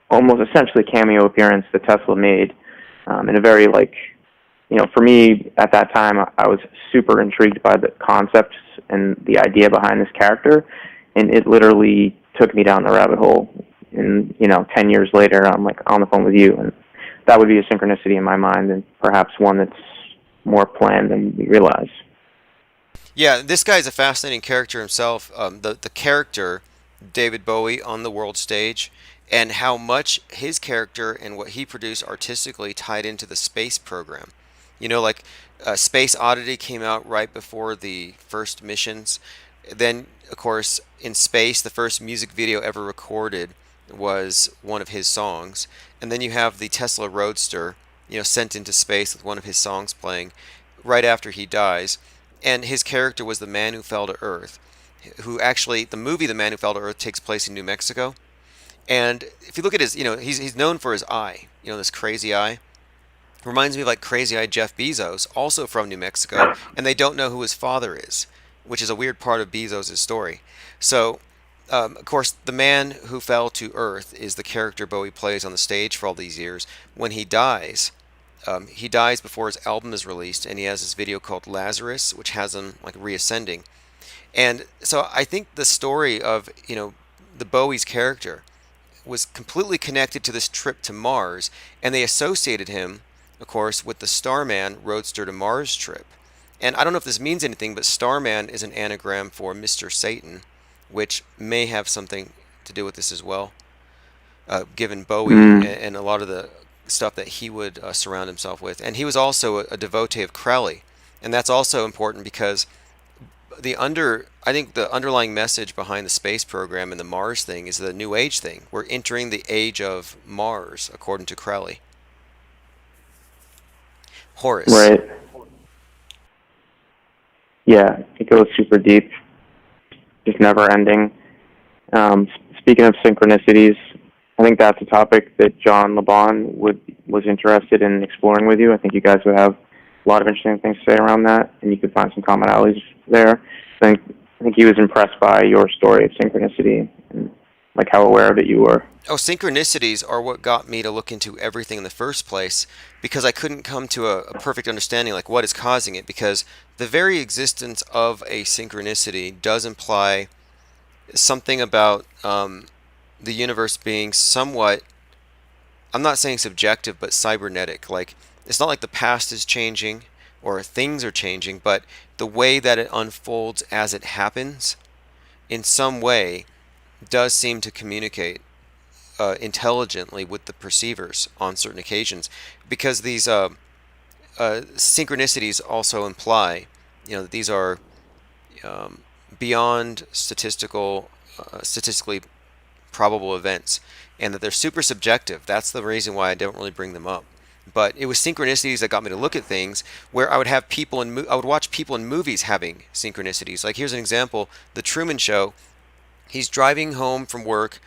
almost essentially cameo appearance that Tesla made, in a very like, you know, for me at that time, I was super intrigued by the concepts and the idea behind this character, and it literally took me down the rabbit hole. And, you know, 10 years later, I'm like on the phone with you, and that would be a synchronicity in my mind, and perhaps one that's more planned than we realize. Yeah, this guy is a fascinating character himself. The character, David Bowie, on the world stage, and how much his character and what he produced artistically tied into the space program. You know, like Space Oddity came out right before the first missions. Then, of course, in space, the first music video ever recorded was one of his songs. And then you have the Tesla Roadster, you know, sent into space with one of his songs playing right after he dies. And his character was the man who fell to Earth, who actually, the movie The Man Who Fell to Earth takes place in New Mexico. And if you look at his, you know, he's known for his eye, you know, this crazy eye. Reminds me of like crazy-eyed Jeff Bezos, also from New Mexico, and they don't know who his father is, which is a weird part of Bezos' story. So, of course, the man who fell to Earth is the character Bowie plays on the stage for all these years. When he dies before his album is released, and he has this video called Lazarus, which has him like reascending. And so I think the story of, you know, the Bowie's character was completely connected to this trip to Mars, and they associated him, of course, with the Starman Roadster to Mars trip. And I don't know if this means anything, but Starman is an anagram for Mr. Satan, which may have something to do with this as well, given Bowie and a lot of the stuff that he would surround himself with. And he was also a devotee of Crowley, and that's also important because I think the underlying message behind the space program and the Mars thing is the New Age thing. We're entering the age of Mars, according to Crowley. Horus. Right. Yeah, it goes super deep, just never ending. Speaking of synchronicities, I think that's a topic that John LeBon was interested in exploring with you. I think you guys would have a lot of interesting things to say around that, and you could find some commonalities there. I think he was impressed by your story of synchronicity and like how aware of it you were. Oh, synchronicities are what got me to look into everything in the first place, because I couldn't come to a perfect understanding like what is causing it, because the very existence of a synchronicity does imply something about the universe being somewhat, I'm not saying subjective, but cybernetic. Like, it's not like the past is changing or things are changing, but the way that it unfolds as it happens in some way does seem to communicate intelligently with the perceivers on certain occasions, because these synchronicities also imply, you know, that these are beyond statistically probable events, and that they're super subjective. That's the reason why I don't really bring them up. But it was synchronicities that got me to look at things where I would have people I would watch people in movies having synchronicities. Like, here's an example: The Truman Show. He's driving home from work,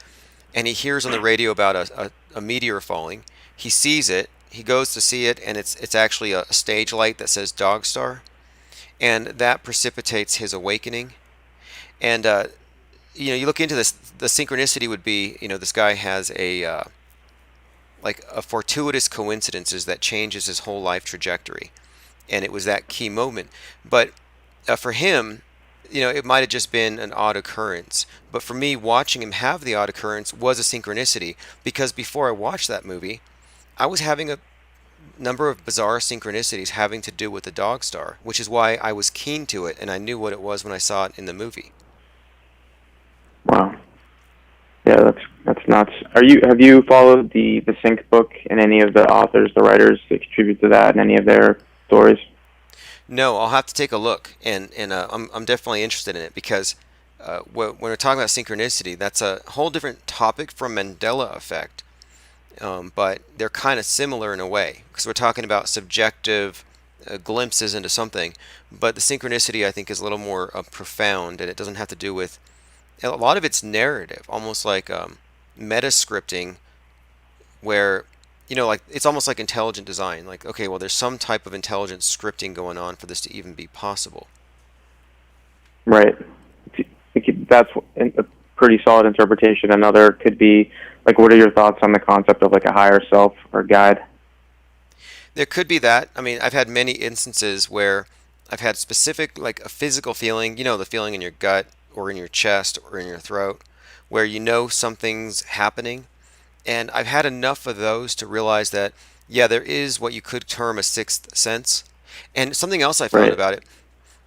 and he hears on the radio about a meteor falling. He sees it. He goes to see it, and it's actually a stage light that says Dog Star, and that precipitates his awakening. And you know, you look into this. The synchronicity would be, you know, this guy has a fortuitous coincidences that changes his whole life trajectory, and it was that key moment. But for him, you know, it might have just been an odd occurrence. But for me, watching him have the odd occurrence was a synchronicity, because before I watched that movie, I was having number of bizarre synchronicities having to do with the dog star, which is why I was keen to it and I knew what it was when I saw it in the movie. Wow. Yeah, that's nuts. Have you followed the Sync book and any of the authors, the writers that contribute to that, and any of their stories? No, I'll have to take a look, and I'm definitely interested in it because when we're talking about synchronicity, that's a whole different topic from Mandela effect, but they're kind of similar in a way because we're talking about subjective glimpses into something, but the synchronicity I think is a little more profound, and it doesn't have to do with a lot of it's narrative, almost like meta scripting, where like it's almost like intelligent design. Like, okay, well, there's some type of intelligent scripting going on for this to even be possible. Right. That's a pretty solid interpretation. Another could be like, what are your thoughts on the concept of like a higher self or guide? There could be that. I mean, I've had many instances where I've had specific, like a physical feeling, the feeling in your gut or in your chest or in your throat, where something's happening. And I've had enough of those to realize that, yeah, there is what you could term a sixth sense. And something else I found Right. about it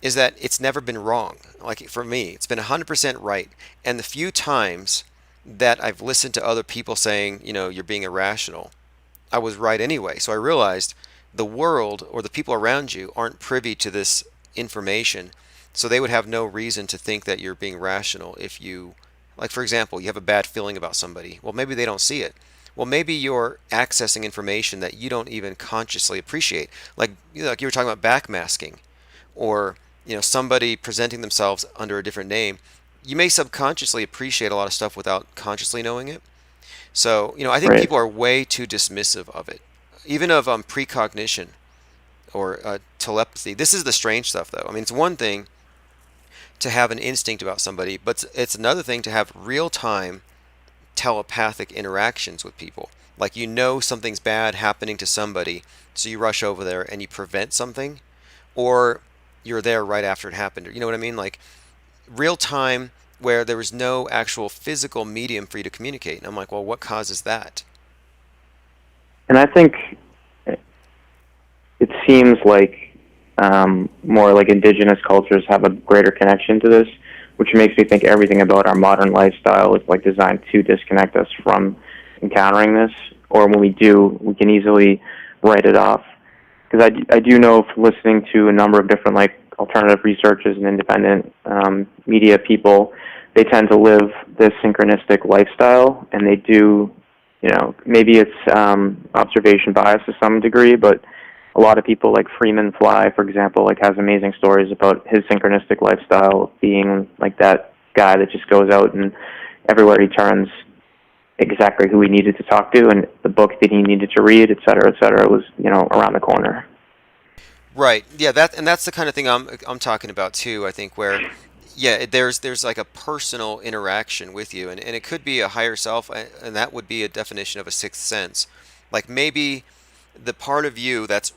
is that it's never been wrong. Like for me, it's been 100% right. And the few times that I've listened to other people saying, you're being irrational, I was right anyway. So I realized the world or the people around you aren't privy to this information. So they would have no reason to think that you're being rational if you, like, for example, you have a bad feeling about somebody. Well, maybe they don't see it. Well, maybe you're accessing information that you don't even consciously appreciate. Like you were talking about backmasking, or somebody presenting themselves under a different name. You may subconsciously appreciate a lot of stuff without consciously knowing it. So, I think Right. people are way too dismissive of it, even of precognition or telepathy. This is the strange stuff, though. I mean, it's one thing to have an instinct about somebody, but it's another thing to have real time telepathic interactions with people. Like, something's bad happening to somebody, so you rush over there and you prevent something, or you're there right after it happened. You know what I mean? Like, real time where there was no actual physical medium for you to communicate. And I'm like, well, what causes that? And I think it seems like more like indigenous cultures have a greater connection to this, which makes me think everything about our modern lifestyle is like designed to disconnect us from encountering this, or when we do, we can easily write it off. Because I do know from listening to a number of different like alternative researchers and independent media people, they tend to live this synchronistic lifestyle, and they do, maybe it's observation bias to some degree, but a lot of people like Freeman Fly, for example, like has amazing stories about his synchronistic lifestyle, being like that guy that just goes out and everywhere he turns, exactly who he needed to talk to, and the book that he needed to read, et cetera, was around the corner. Right. Yeah. That's the kind of thing I'm talking about too. I think where, yeah, there's like a personal interaction with you, and it could be a higher self, and that would be a definition of a sixth sense. Like maybe the part of you that's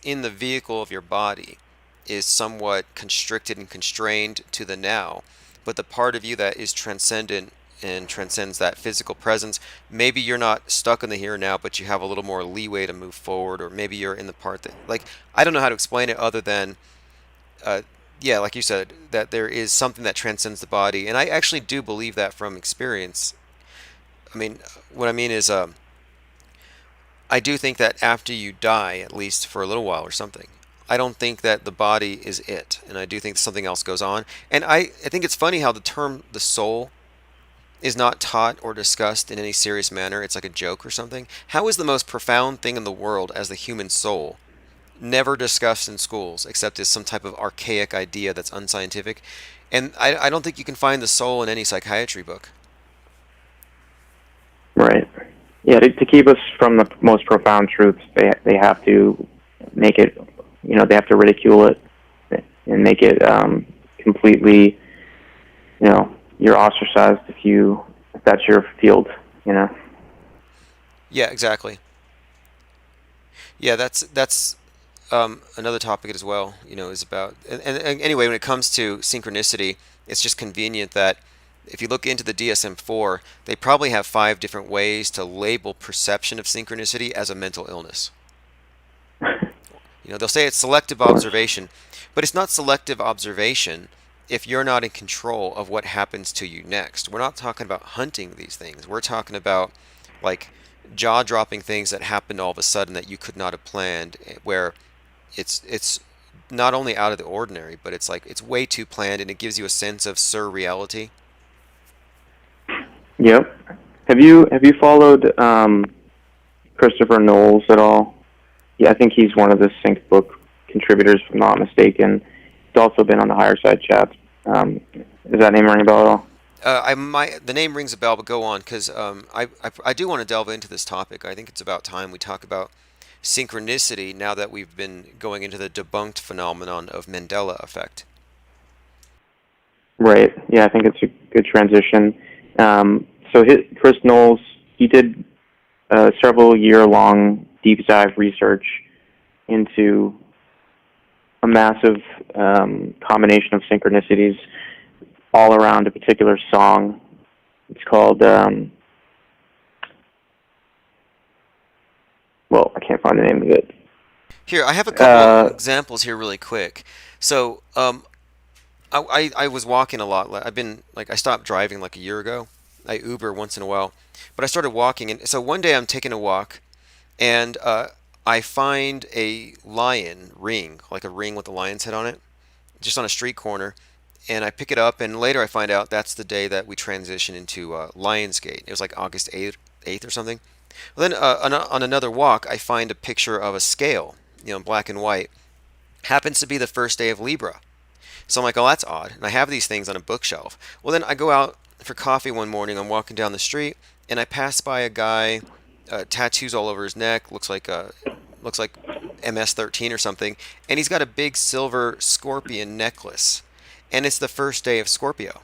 in the vehicle of your body is somewhat constricted and constrained to the now, but the part of you that is transcendent and transcends that physical presence, maybe you're not stuck in the here and now, but you have a little more leeway to move forward, or maybe you're in the part that, like, I don't know how to explain it other than, uh, yeah, like you said, that there is something that transcends the body, and I actually do believe that from experience. I mean, what I mean is, I do think that after you die, at least for a little while or something, I don't think that the body is it. And I do think something else goes on. And I think it's funny how the term the soul is not taught or discussed in any serious manner. It's like a joke or something. How is the most profound thing in the world as the human soul never discussed in schools except as some type of archaic idea that's unscientific? And I don't think you can find the soul in any psychiatry book. Right. Yeah, to keep us from the most profound truths, they have to make it, they have to ridicule it and make it completely, you're ostracized if that's your field. Yeah, exactly. Yeah, that's another topic as well. Is about and anyway, when it comes to synchronicity, it's just convenient that if you look into the DSM-4, they probably have 5 different ways to label perception of synchronicity as a mental illness. They'll say it's selective Of course. observation, but it's not selective observation if you're not in control of what happens to you next. We're not talking about hunting these things. We're talking about like jaw-dropping things that happened all of a sudden that you could not have planned, where it's not only out of the ordinary, but it's like it's way too planned, and it gives you a sense of surreality. Yep. Have you followed Christopher Knowles at all? Yeah, I think he's one of the Sync book contributors, if I'm not mistaken. He's also been on the Higher Side chats. Does that name ring a bell at all? The name rings a bell, but go on, because I do want to delve into this topic. I think it's about time we talk about synchronicity now that we've been going into the debunked phenomenon of Mandela effect. Right. Yeah, I think it's a good transition. Chris Knowles, he did several year-long deep dive research into a massive combination of synchronicities all around a particular song. It's called, I can't find the name of it. Here, I have a couple of examples here really quick. So, I was walking a lot. I stopped driving like a year ago. I Uber once in a while, but I started walking, and so one day I'm taking a walk, and I find a lion ring, like a ring with a lion's head on it, just on a street corner, and I pick it up, and later I find out that's the day that we transition into Lionsgate. It was like August 8th or something. Well, then on another walk, I find a picture of a scale, black and white. Happens to be the first day of Libra. So I'm like, oh, that's odd. And I have these things on a bookshelf. Well, then I go out for coffee one morning. I'm walking down the street, and I pass by a guy, tattoos all over his neck, looks like MS-13 or something, and he's got a big silver scorpion necklace, and it's the first day of Scorpio.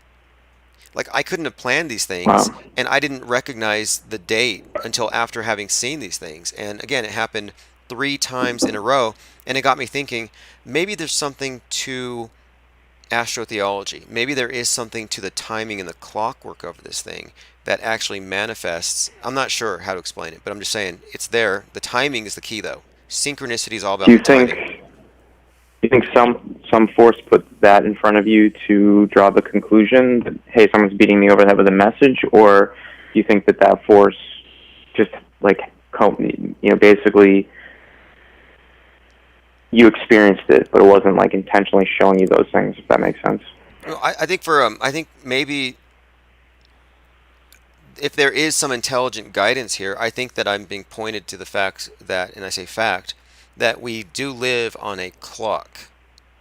Like, I couldn't have planned these things, Wow. and I didn't recognize the date until after having seen these things. And again, it happened 3 times in a row, and it got me thinking, maybe there's something to astrotheology. Maybe there is something to the timing and the clockwork of this thing that actually manifests. I'm not sure how to explain it, but I'm just saying it's there. The timing is the key, though. Synchronicity is all Do about you the think timing. you think some force put that in front of you to draw the conclusion that, hey, someone's beating me over the head with a message, or do you think that force just like basically you experienced it, but it wasn't like intentionally showing you those things, if that makes sense? Well, I think maybe if there is some intelligent guidance here, I think that I'm being pointed to the fact that, and I say fact, that we do live on a clock.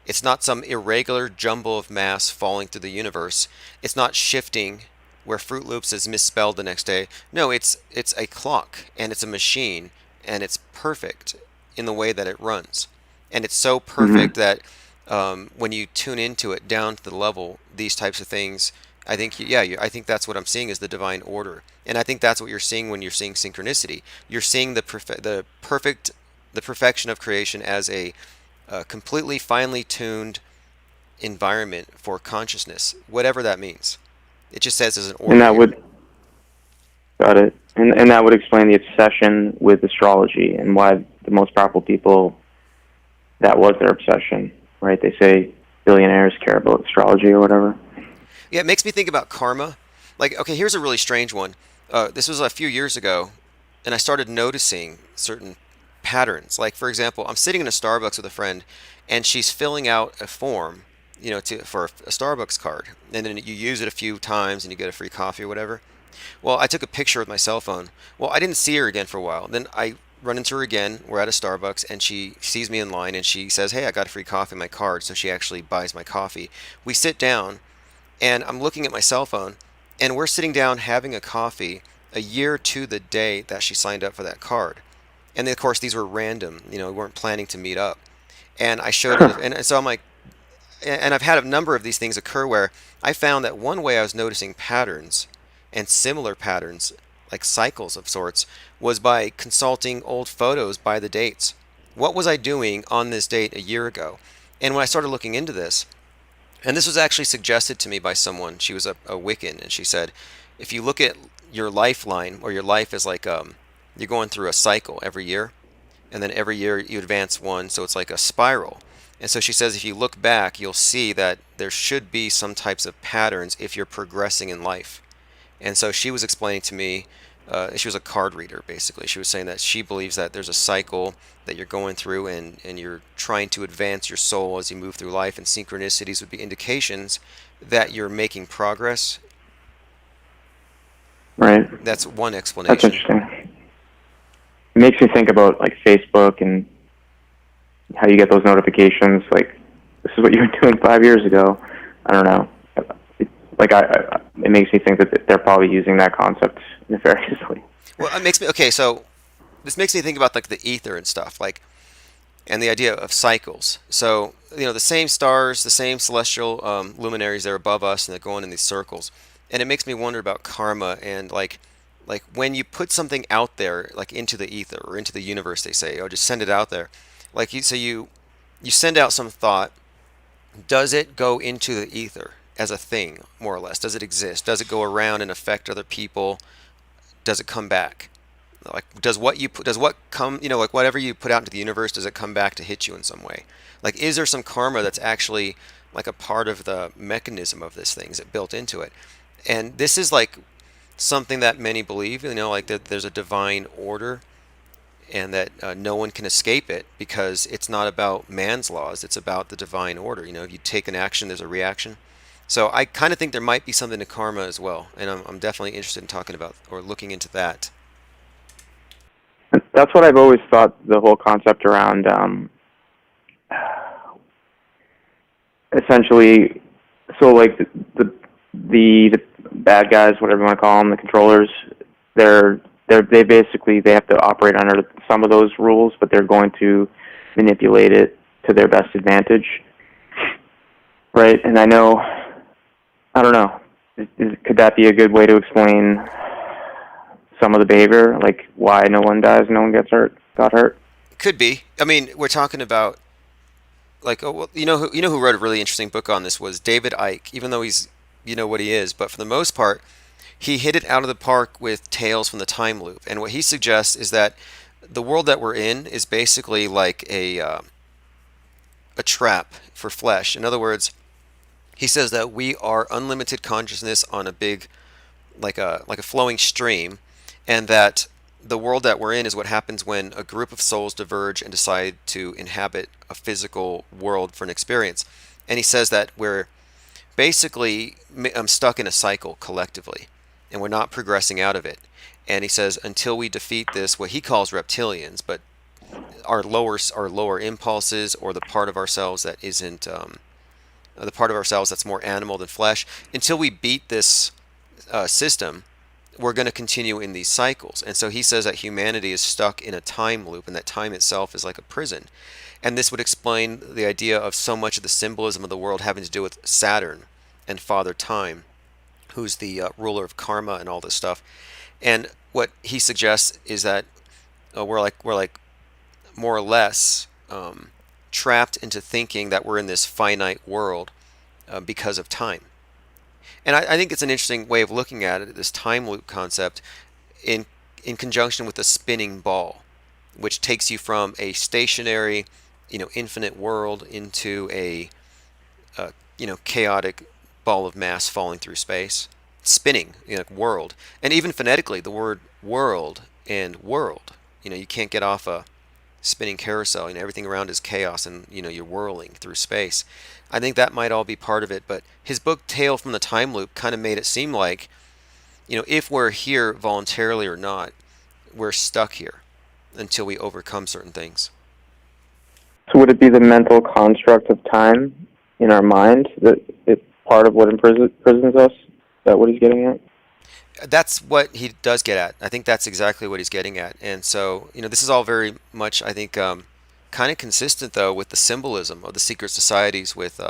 It's not some irregular jumble of mass falling through the universe. It's not shifting where Fruit Loops is misspelled the next day. No, it's a clock, and it's a machine, and it's perfect in the way that it runs. And it's so perfect Mm-hmm. that when you tune into it down to the level, these types of things, I think, I think that's what I'm seeing is the divine order. And I think that's what you're seeing when you're seeing synchronicity. You're seeing the perfection of creation as a completely finely tuned environment for consciousness, whatever that means. It just says there's an And order that here. would got it. And that would explain the obsession with astrology and why the most powerful people, that was their obsession, right? They say billionaires care about astrology or whatever. Yeah, it makes me think about karma. Like, okay, here's a really strange one. This was a few years ago, and I started noticing certain patterns. Like, for example, I'm sitting in a Starbucks with a friend, and she's filling out a form, for a Starbucks card, and then you use it a few times, and you get a free coffee or whatever. Well, I took a picture with my cell phone. Well, I didn't see her again for a while. Then I run into her again. We're at a Starbucks, and she sees me in line, and she says, "Hey, I got a free coffee in my card." So she actually buys my coffee. We sit down, and I'm looking at my cell phone, and we're sitting down having a coffee a year to the day that she signed up for that card. And then, of course, these were random. We weren't planning to meet up. And I showed her, and so I'm like, and I've had a number of these things occur where I found that one way I was noticing patterns and similar patterns, like cycles of sorts, was by consulting old photos by the dates. What was I doing on this date a year ago? And when I started looking into this, and this was actually suggested to me by someone, she was a Wiccan, and she said, if you look at your lifeline, or your life is like you're going through a cycle every year, and then every year you advance one, so it's like a spiral. And so she says if you look back, you'll see that there should be some types of patterns if you're progressing in life. And so she was explaining to me, she was a card reader basically. She was saying that she believes that there's a cycle that you're going through, and you're trying to advance your soul as you move through life, and synchronicities would be indications that you're making progress. Right. That's one That's explanation. interesting. It makes me think about like Facebook and how you get those notifications. Like, this is what you were doing 5 years ago. I don't know. It makes me think that they're probably using that concept nefariously. Well, it makes me okay. So this makes me think about like the ether and stuff, like, and the idea of cycles. So the same stars, the same celestial luminaries, they're above us, and they're going in these circles. And it makes me wonder about karma and like when you put something out there, like into the ether or into the universe, they say, oh, just send it out there. Like you send out some thought. Does it go into the ether as a thing, more or less? Does it exist? Does it go around and affect other people? Does it come back? Like, does what come, like whatever you put out into the universe, does it come back to hit you in some way? Like, is there some karma that's actually like a part of the mechanism of this thing? Is it built into it? And this is like something that many believe, like that there's a divine order, and that no one can escape it because it's not about man's laws, it's about the divine order. If you take an action, there's a reaction. So I kind of think there might be something to karma as well, and I'm definitely interested in talking about or looking into that. That's what I've always thought, the whole concept around essentially, so like the bad guys, whatever you want to call them, the controllers, they have to operate under some of those rules, but they're going to manipulate it to their best advantage, right? And I don't know, could that be a good way to explain some of the behavior, like why no one dies, no one got hurt? Could be. I mean, we're talking about like, oh, well, who wrote a really interesting book on this was David Icke. Even though he's what he is, but for the most part, he hit it out of the park with Tales from the Time Loop. And what he suggests is that the world that we're in is basically like a trap for flesh. In other words, he says that we are unlimited consciousness on a big, like a flowing stream, and that the world that we're in is what happens when a group of souls diverge and decide to inhabit a physical world for an experience. And he says that we're basically stuck in a cycle collectively, and we're not progressing out of it. And he says until we defeat this, what he calls reptilians, but our lower impulses, or the part of ourselves that isn't the part of ourselves that's more animal than flesh, until we beat this system, we're going to continue in these cycles. And so he says that humanity is stuck in a time loop, and that time itself is like a prison. And this would explain the idea of so much of the symbolism of the world having to do with Saturn and Father Time, who's the ruler of karma and all this stuff. And what he suggests is that we're like more or less trapped into thinking that we're in this finite world because of time. And I think it's an interesting way of looking at it, this time loop concept, in conjunction with the spinning ball, which takes you from a stationary, infinite world into a chaotic ball of mass falling through space, spinning, world. And even phonetically, the word world and world, you can't get off a spinning carousel. Everything around is chaos, and you're whirling through space. I think that might all be part of it. But his book Tale from the Time Loop kind of made it seem like, if we're here voluntarily or not, we're stuck here until we overcome certain things. So would it be the mental construct of time in our mind that it's part of what imprisons us? Is that what he's getting at? That's what he does get at. I think that's exactly what he's getting at. And so, this is all very much, I think, kind of consistent, though, with the symbolism of the secret societies with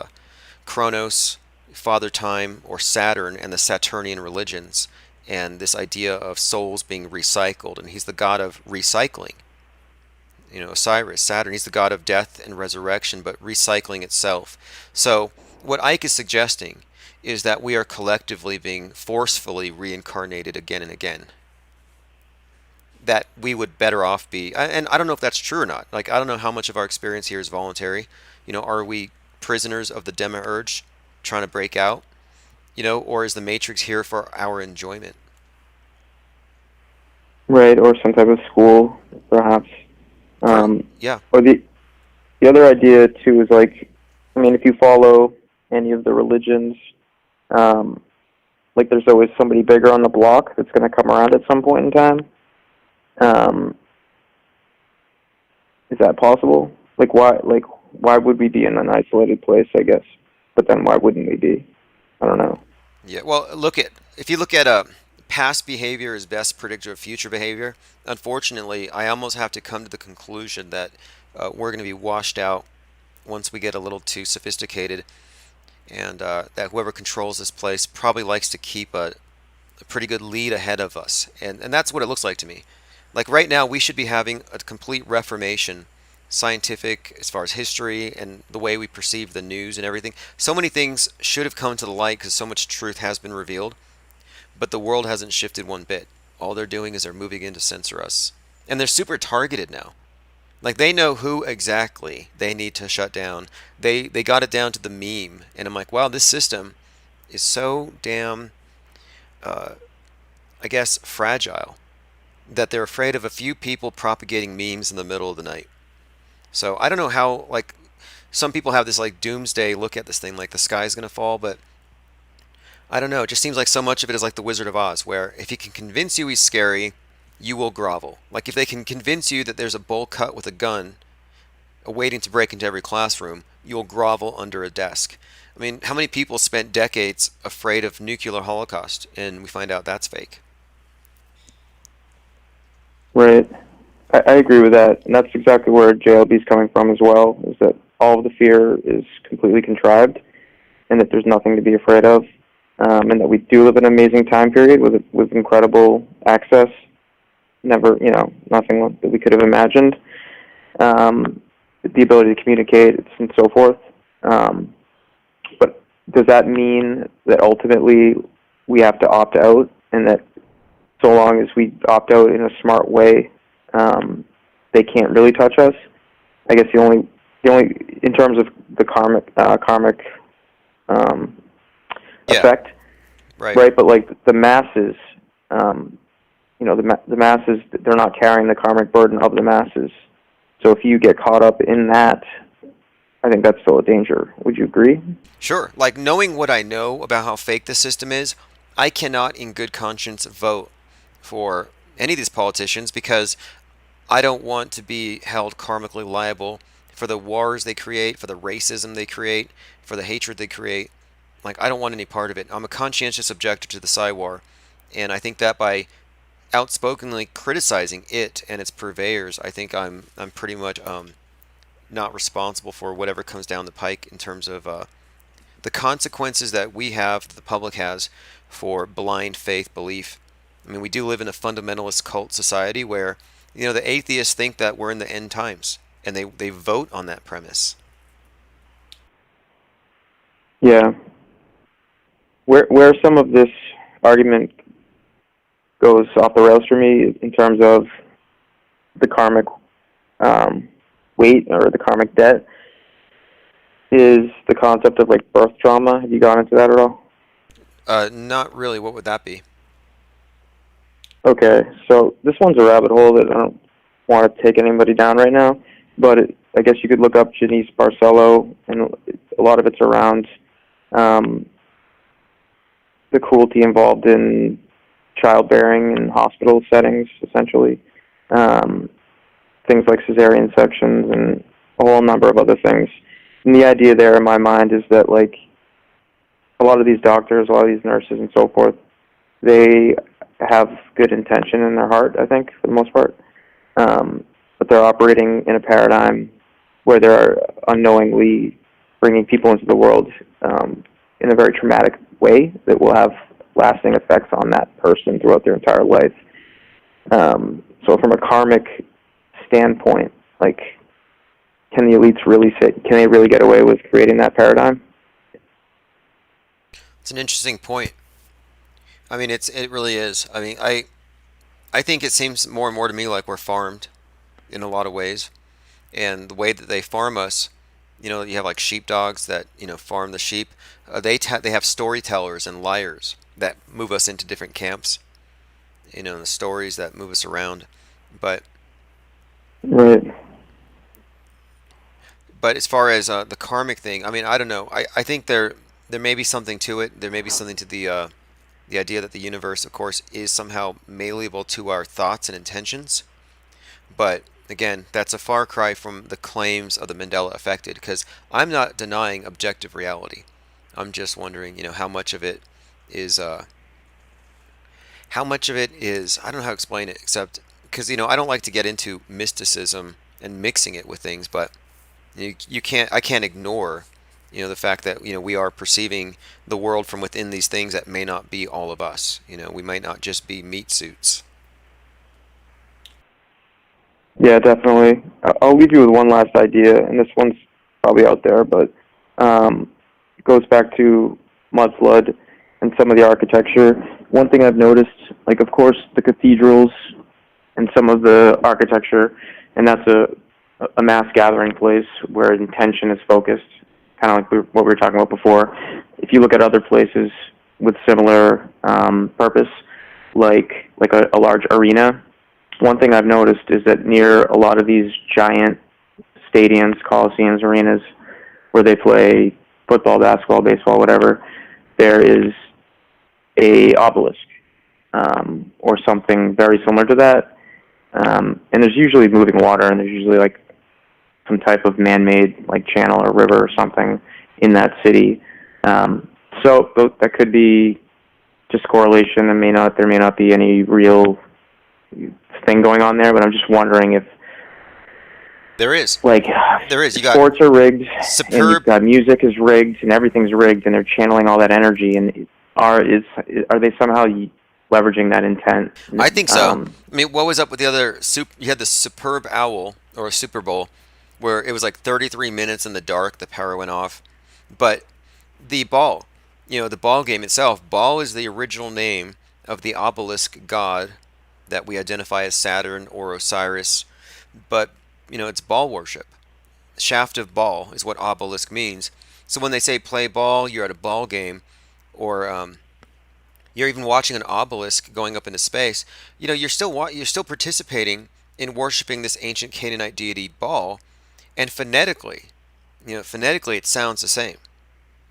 Kronos, Father Time, or Saturn, and the Saturnian religions, and this idea of souls being recycled. And he's the god of recycling. Osiris, Saturn, he's the god of death and resurrection, but recycling itself. So what Ike is suggesting is that we are collectively being forcefully reincarnated again and again. that we would better off be. And I don't know if that's true or not. Like, I don't know how much of our experience here is voluntary. Are we prisoners of the demiurge trying to break out? Or is the Matrix here for our enjoyment? Right, or some type of school, perhaps. Yeah. Or the other idea too is like, I mean, if you follow any of the religions, like there's always somebody bigger on the block that's going to come around at some point in time. Is that possible? Like why would we be in an isolated place? I guess, but then why wouldn't we be? I don't know. Yeah. Well, if you look at past behavior is best predictor of future behavior. Unfortunately, I almost have to come to the conclusion that we're going to be washed out once we get a little too sophisticated, and that whoever controls this place probably likes to keep a pretty good lead ahead of us, and that's what it looks like to me. Like right now, we should be having a complete reformation, scientific as far as history and the way we perceive the news and everything. So many things should have come to the light because so much truth has been revealed, but the world hasn't shifted one bit. All they're doing is they're moving in to censor us, and they're super targeted now. Like they know who exactly they need to shut down. They got it down to the meme, and I'm like, wow, this system is so damn, I guess, fragile that they're afraid of a few people propagating memes in the middle of the night. So I don't know how, like, some people have this like doomsday look at this thing, like the sky's gonna fall, but I don't know. It just seems like so much of it is like the Wizard of Oz, where if he can convince you he's scary, you will grovel. Like if they can convince you that there's a bowl cut with a gun waiting to break into every classroom, you'll grovel under a desk. I mean, how many people spent decades afraid of nuclear holocaust, and we find out that's fake? Right. I agree with that, and that's exactly where JLB is coming from as well. Is that all of the fear is completely contrived, and that there's nothing to be afraid of, and that we do live in an amazing time period with incredible access. Never, nothing that we could have imagined. The ability to communicate and so forth. But does that mean that ultimately we have to opt out, and that so long as we opt out in a smart way, they can't really touch us? I guess the only in terms of the karmic effect, right? But like the masses, the masses, they're not carrying the karmic burden of the masses. So if you get caught up in that, I think that's still a danger. Would you agree? Sure. Like knowing what I know about how fake the system is, I cannot in good conscience vote for any of these politicians because I don't want to be held karmically liable for the wars they create, for the racism they create, for the hatred they create. Like, I don't want any part of it. I'm a conscientious objector to the Psywar, and I think that by outspokenly criticizing it and its purveyors, I think I'm pretty much not responsible for whatever comes down the pike in terms of the consequences that we have, that the public has, for blind faith belief. I mean, we do live in a fundamentalist cult society where, the atheists think that we're in the end times, and they vote on that premise. Yeah. Where some of this argument goes off the rails for me in terms of the karmic weight or the karmic debt is the concept of like birth trauma. Have you gone into that at all? Not really. What would that be? Okay, so this one's a rabbit hole that I don't want to take anybody down right now, but I guess you could look up Janice Barcelo, and a lot of it's around the cruelty involved in childbearing in hospital settings, essentially. Things like cesarean sections and a whole number of other things. And the idea there in my mind is that, like, a lot of these doctors, a lot of these nurses and so forth, they have good intention in their heart, I think, for the most part. But they're operating in a paradigm where they're unknowingly bringing people into the world in a very traumatic way that will have lasting effects on that person throughout their entire life. So from a karmic standpoint, like, can the elites really can they really get away with creating that paradigm? It's an interesting point. I mean, it really is. I mean, I think it seems more and more to me like we're farmed in a lot of ways, and the way that they farm us, you have like sheepdogs that farm the sheep. They have storytellers and liars that move us into different camps. The stories that move us around, but Right. but as far as the karmic thing, I mean, I don't know. I think there may be something to it. There may be something to the idea that the universe, of course, is somehow malleable to our thoughts and intentions. But again, that's a far cry from the claims of the Mandela effect, because I'm not denying objective reality. I'm just wondering, how much of it is I don't know how to explain it, except because I don't like to get into mysticism and mixing it with things, but I can't ignore the fact that we are perceiving the world from within these things that may not be all of us. We might not just be meat suits. Yeah, definitely. I'll leave you with one last idea, and this one's probably out there, but it goes back to mud flood and some of the architecture. One thing I've noticed, like, of course, the cathedrals and some of the architecture, and that's a mass gathering place where intention is focused, kind of like what we were talking about before. If you look at other places with similar purpose, like a large arena, one thing I've noticed is that near a lot of these giant stadiums, coliseums, arenas, where they play football, basketball, baseball, whatever, there is a obelisk or something very similar to that. And there's usually moving water, and there's usually like some type of man-made like channel or river or something in that city. So that could be just correlation, and there may not be any real thing going on there, but I'm just wondering if There is. like There is. You got sports are rigged, and you've superb. got music is rigged, and everything's rigged, and they're channeling all that energy. And are they somehow leveraging that intent? I think so. I mean, what was up with the other? You had the Superb Owl or a Super Bowl, where it was like 33 minutes in the dark, the power went off. But the ball, the ball game itself, ball is the original name of the obelisk god that we identify as Saturn or Osiris. But it's ball worship. Shaft of ball is what obelisk means. So when they say play ball, you're at a ball game, or you're even watching an obelisk going up into space. You're still participating in worshiping this ancient Canaanite deity Baal, and phonetically, it sounds the same.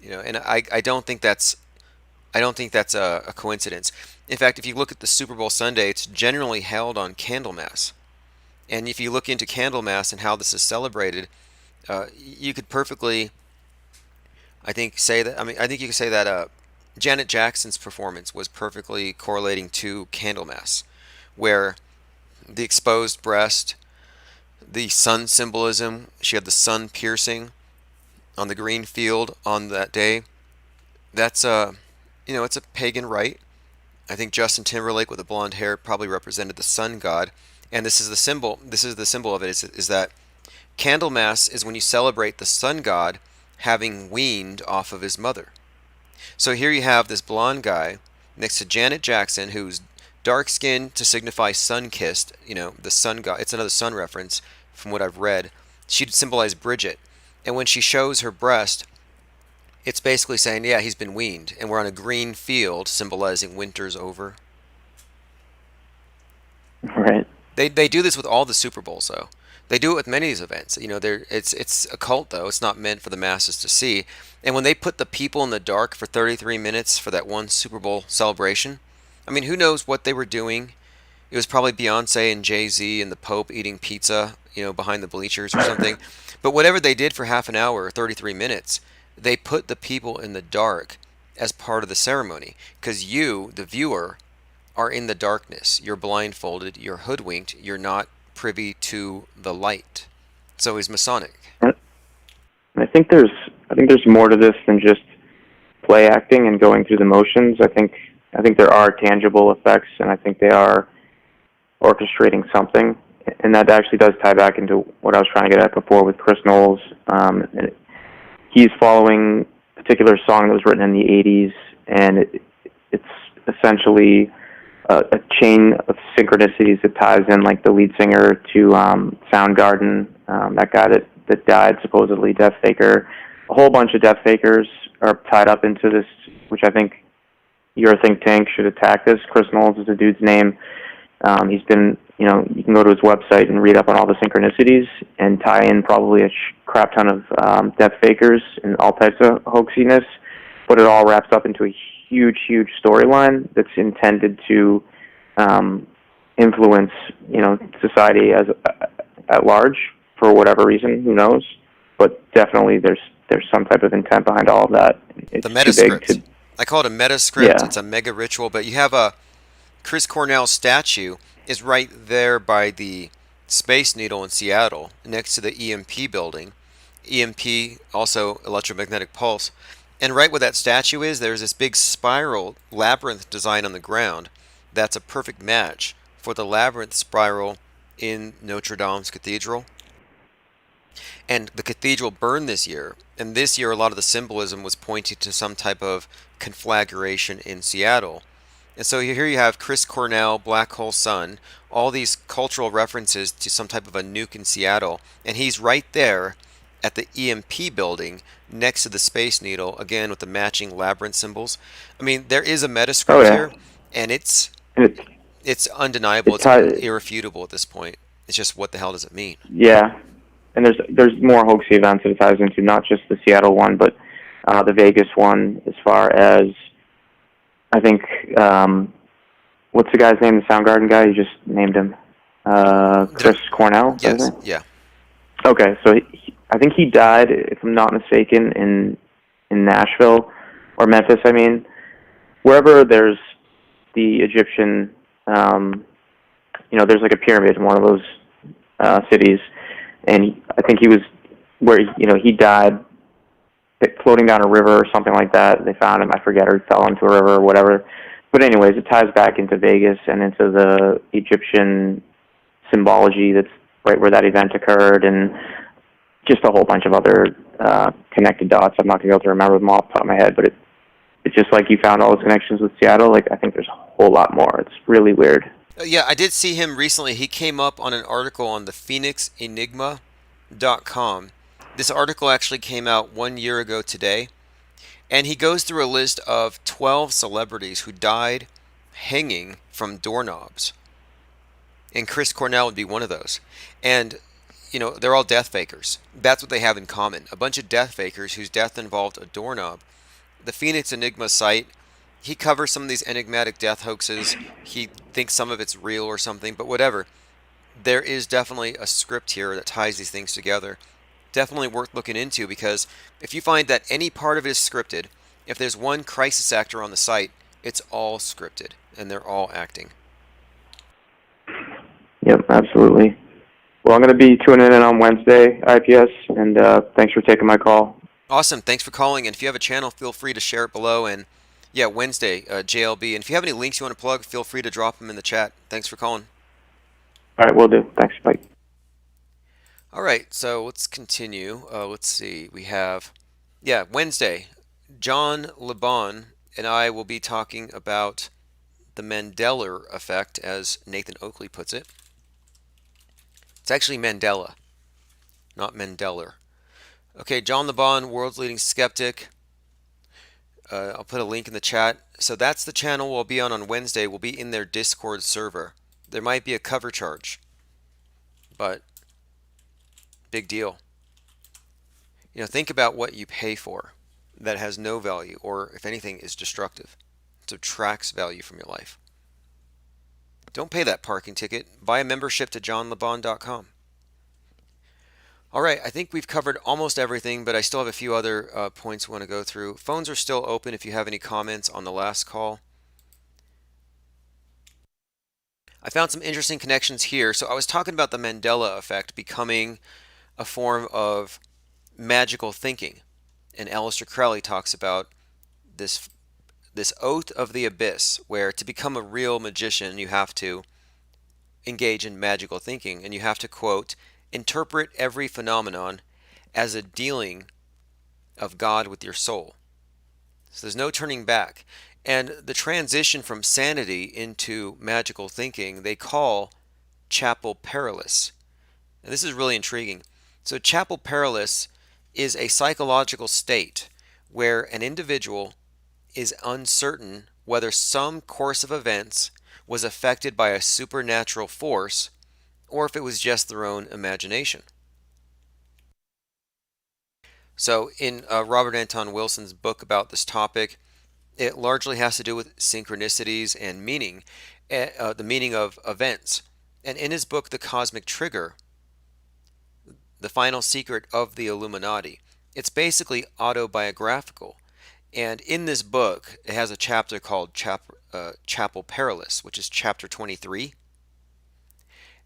And I don't think that's a coincidence. In fact, if you look at the Super Bowl Sunday, it's generally held on Candlemas. And if you look into Candlemas and how this is celebrated, you could perfectly, I think, say that. I mean, I think you could say that Janet Jackson's performance was perfectly correlating to Candlemas, where the exposed breast, the sun symbolism, she had the sun piercing on the green field on that day. That's it's a pagan rite. I think Justin Timberlake with the blonde hair probably represented the sun god, and this is the symbol. This is the symbol of it. Is that Candlemas is when you celebrate the sun god having weaned off of his mother. So here you have this blonde guy next to Janet Jackson, who's dark skinned to signify sun kissed. The sun god. It's another sun reference from what I've read. She'd symbolize Bridget, and when she shows her breast, it's basically saying, yeah, he's been weaned, and we're on a green field, symbolizing winter's over. Right. They do this with all the Super Bowls, though. They do it with many of these events. It's a cult, though. It's not meant for the masses to see. And when they put the people in the dark for 33 minutes for that one Super Bowl celebration, I mean, who knows what they were doing? It was probably Beyonce and Jay-Z and the Pope eating pizza, behind the bleachers or something. But whatever they did for half an hour or 33 minutes, they put the people in the dark as part of the ceremony. Because you, the viewer, are in the darkness. You're blindfolded. You're hoodwinked. You're not privy to the light. So he's Masonic. I think there's more to this than just play acting and going through the motions. I think there are tangible effects, and I think they are orchestrating something. And that actually does tie back into what I was trying to get at before with Chris Knowles. And he's following a particular song that was written in the 80s, and it's essentially a chain of synchronicities that ties in, like the lead singer to Soundgarden, that guy that died, supposedly Death Faker. A whole bunch of Death Fakers are tied up into this, which I think your think tank should attack this. Chris Knowles is the dude's name. He's been, you can go to his website and read up on all the synchronicities and tie in probably a crap ton of Death Fakers and all types of hoaxiness, but it all wraps up into a huge, huge storyline that's intended to influence, society at large for whatever reason. Who knows? But definitely, there's some type of intent behind all of that. It's The metascript. too big to, I call it a metascript. Yeah. It's a mega ritual, but you have a Chris Cornell statue is right there by the Space Needle in Seattle, next to the EMP building. EMP, also electromagnetic pulse. And right where that statue is, there's this big spiral labyrinth design on the ground. That's a perfect match for the labyrinth spiral in Notre Dame's cathedral. And the cathedral burned this year, and this year a lot of the symbolism was pointing to some type of conflagration in Seattle. And so here you have Chris Cornell, Black Hole Sun, all these cultural references to some type of a nuke in Seattle, and he's right there at the EMP building next to the Space Needle, again with the matching labyrinth symbols. I mean, there is a metascript here, and it's undeniable, it's irrefutable at this point. It's just, what the hell does it mean? Yeah, and there's more hoaxy events that it ties into, not just the Seattle one, but the Vegas one, as far as, I think, what's the guy's name, the Soundgarden guy? You just named him. Chris Cornell? Yes, yeah. Okay, so I think he died, if I'm not mistaken, in Nashville, or Memphis, I mean. Wherever there's the Egyptian, there's like a pyramid in one of those cities, and I think he was where, he died floating down a river or something like that. They found him, I forget, or he fell into a river or whatever. But anyways, it ties back into Vegas and into the Egyptian symbology that's right where that event occurred, and just a whole bunch of other connected dots. I'm not going to be able to remember them off the top of my head, but it's just like you found all those connections with Seattle. Like, I think there's a whole lot more. It's really weird. Yeah, I did see him recently. He came up on an article on the PhoenixEnigma.com. This article actually came out 1 year ago today, and he goes through a list of 12 celebrities who died hanging from doorknobs. And Chris Cornell would be one of those. And, they're all death fakers. That's what they have in common. A bunch of death fakers whose death involved a doorknob. The Phoenix Enigma site, he covers some of these enigmatic death hoaxes. He thinks some of it's real or something, but whatever. There is definitely a script here that ties these things together. Definitely worth looking into, because if you find that any part of it is scripted, if there's one crisis actor on the site, it's all scripted, and they're all acting. Yep, absolutely. Well, I'm going to be tuning in on Wednesday, IPS, and thanks for taking my call. Awesome. Thanks for calling, and if you have a channel, feel free to share it below. And yeah, Wednesday, JLB. And if you have any links you want to plug, feel free to drop them in the chat. Thanks for calling. All right, will do. Thanks. Bye. All right, so let's continue. Let's see. We have, Wednesday, John LeBon and I will be talking about the Mandela effect, as Nathan Oakley puts it. It's actually Mandela, not Mendeler. Okay, John LeBon, world's leading skeptic. I'll put a link in the chat. So that's the channel we'll be on Wednesday. We'll be in their Discord server. There might be a cover charge, but big deal. Think about what you pay for that has no value, or if anything is destructive. It subtracts value from your life. Don't pay that parking ticket. Buy a membership to johnlebon.com. All right, I think we've covered almost everything, but I still have a few other points we want to go through. Phones are still open if you have any comments on the last call. I found some interesting connections here. So I was talking about the Mandela effect becoming a form of magical thinking. And Aleister Crowley talks about this oath of the abyss, where to become a real magician, you have to engage in magical thinking, and you have to, quote, interpret every phenomenon as a dealing of God with your soul. So there's no turning back. And the transition from sanity into magical thinking they call chapel perilous. And this is really intriguing. So, chapel perilous is a psychological state where an individual is uncertain whether some course of events was affected by a supernatural force or if it was just their own imagination. So, in Robert Anton Wilson's book about this topic, it largely has to do with synchronicities and meaning, the meaning of events. And in his book, The Cosmic Trigger, The Final Secret of the Illuminati, it's basically autobiographical. And in this book, it has a chapter called Chapel Perilous, which is chapter 23.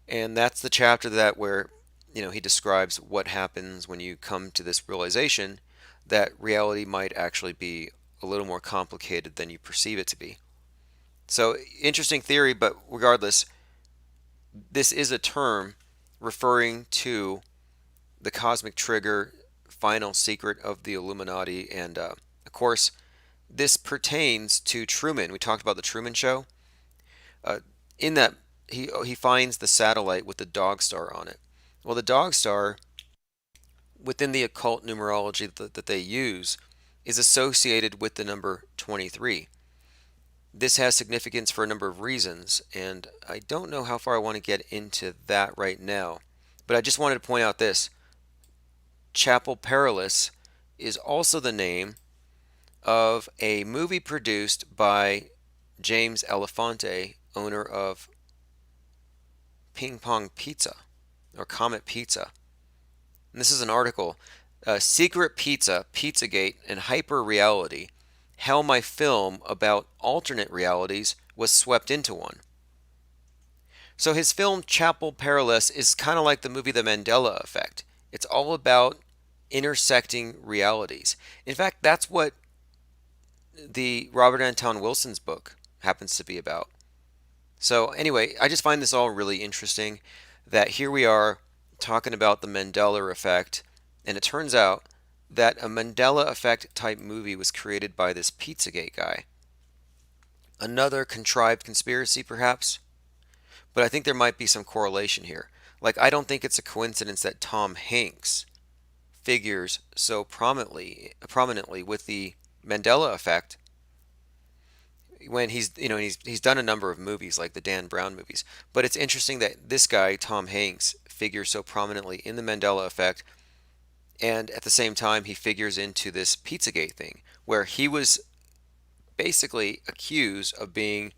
And that's the chapter that where he describes what happens when you come to this realization that reality might actually be a little more complicated than you perceive it to be. So interesting theory, but regardless, this is a term referring to the cosmic trigger, final secret of the Illuminati, and of course, this pertains to Truman. We talked about the Truman Show. Uh, in that, he finds the satellite with the dog star on it. Well, the dog star, within the occult numerology that they use, is associated with the number 23. This has significance for a number of reasons, and I don't know how far I want to get into that right now. But I just wanted to point out this. Chapel Perilous is also the name of a movie produced by James Elefante, owner of Ping Pong Pizza or Comet Pizza. And this is an article, Secret Pizza, Pizzagate, and Hyper Reality, how my film about alternate realities was swept into one. So his film Chapel Perilous is kind of like the movie The Mandela Effect. It's all about intersecting realities. In fact, that's what the Robert Anton Wilson's book happens to be about. So anyway, I just find this all really interesting that here we are talking about the Mandela effect, and it turns out that a Mandela effect type movie was created by this Pizzagate guy. Another contrived conspiracy, perhaps? But I think there might be some correlation here. Like, I don't think it's a coincidence that Tom Hanks figures so prominently with the Mandela effect when he's done a number of movies like the Dan Brown movies. But it's interesting that this guy Tom Hanks figures so prominently in the Mandela effect, and at the same time he figures into this Pizzagate thing where he was basically accused of being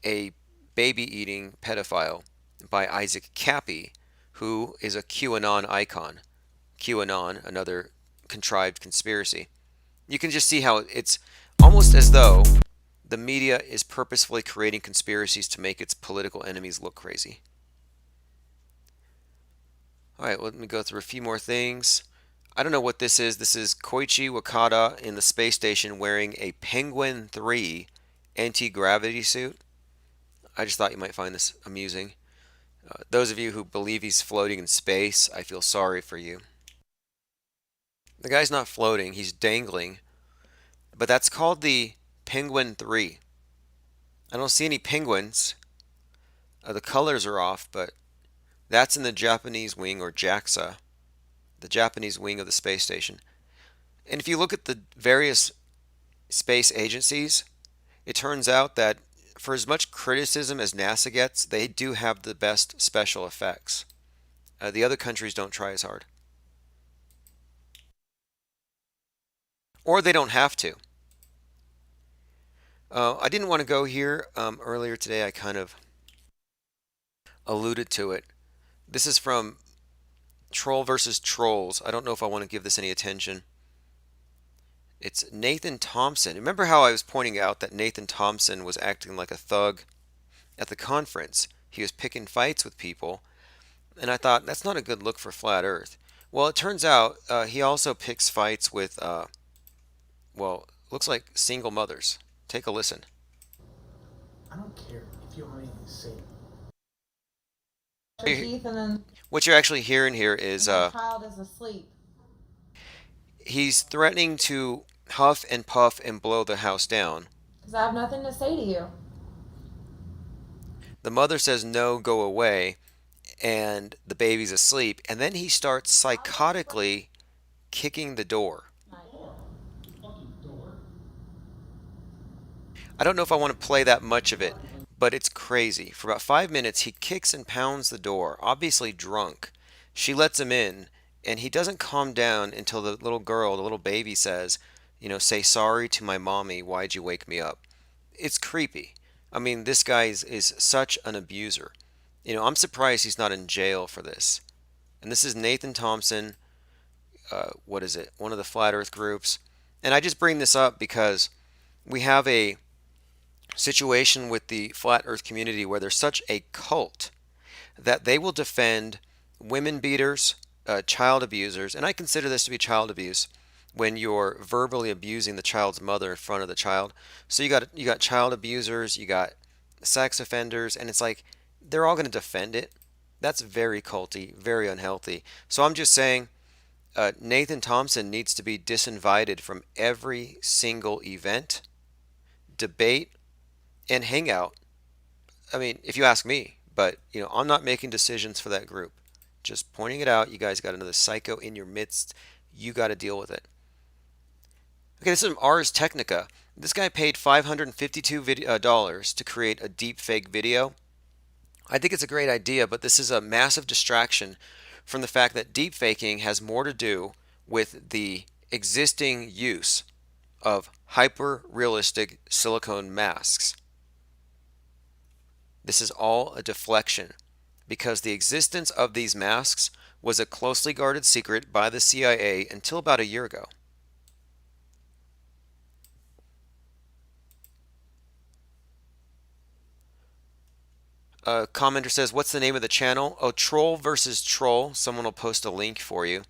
a baby eating pedophile by Isaac Cappy, who is a QAnon icon. QAnon, another contrived conspiracy. You can just see how it's almost as though the media is purposefully creating conspiracies to make its political enemies look crazy. Alright, let me go through a few more things. I don't know what this is. This is Koichi Wakata in the space station wearing a Penguin 3 anti-gravity suit. I just thought you might find this amusing. Those of you who believe he's floating in space, I feel sorry for you. The guy's not floating, he's dangling. But that's called the Penguin 3. I don't see any penguins. The colors are off, but that's in the Japanese wing, or JAXA, the Japanese wing of the space station. And if you look at the various space agencies, it turns out that for as much criticism as NASA gets, they do have the best special effects. The other countries don't try as hard. Or they don't have to. I didn't want to go here earlier today. I kind of alluded to it. This is from Troll versus Trolls. I don't know if I want to give this any attention. It's Nathan Thompson. Remember how I was pointing out that Nathan Thompson was acting like a thug at the conference? He was picking fights with people, and I thought that's not a good look for Flat Earth. Well, it turns out he also picks fights with, looks like single mothers. Take a listen. I don't care if you have anything to say. What you're actually hearing here is the child is asleep. he's threatening to huff and puff and blow the house down. Because I have nothing to say to you. The mother says, no, go away, and the baby's asleep, and then he starts psychotically kicking the door. I don't know if I want to play that much of it, but it's crazy. For about 5 minutes, he kicks and pounds the door, obviously drunk. She lets him in, and he doesn't calm down until the little girl, the little baby, says, say sorry to my mommy, why'd you wake me up? It's creepy. I mean, this guy is such an abuser. I'm surprised he's not in jail for this. And this is Nathan Thompson, what is it? One of the Flat Earth groups. And I just bring this up because we have a situation with the Flat Earth community where there's such a cult that they will defend women beaters, child abusers, and I consider this to be child abuse when you're verbally abusing the child's mother in front of the child. So you got child abusers, you got sex offenders, and it's like they're all going to defend it. That's very culty, very unhealthy. So I'm just saying, Nathan Thompson needs to be disinvited from every single event, debate, and hangout. I mean, if you ask me, but I'm not making decisions for that group. Just pointing it out. You guys got another psycho in your midst. You got to deal with it. Okay, this is from Ars Technica. This guy paid $552 to create a deep fake video. I think it's a great idea, but this is a massive distraction from the fact that deep faking has more to do with the existing use of hyper realistic silicone masks. This is all a deflection because the existence of these masks was a closely guarded secret by the CIA until about a year ago. A commenter says, what's the name of the channel? Oh, Troll versus Troll. Someone will post a link for you.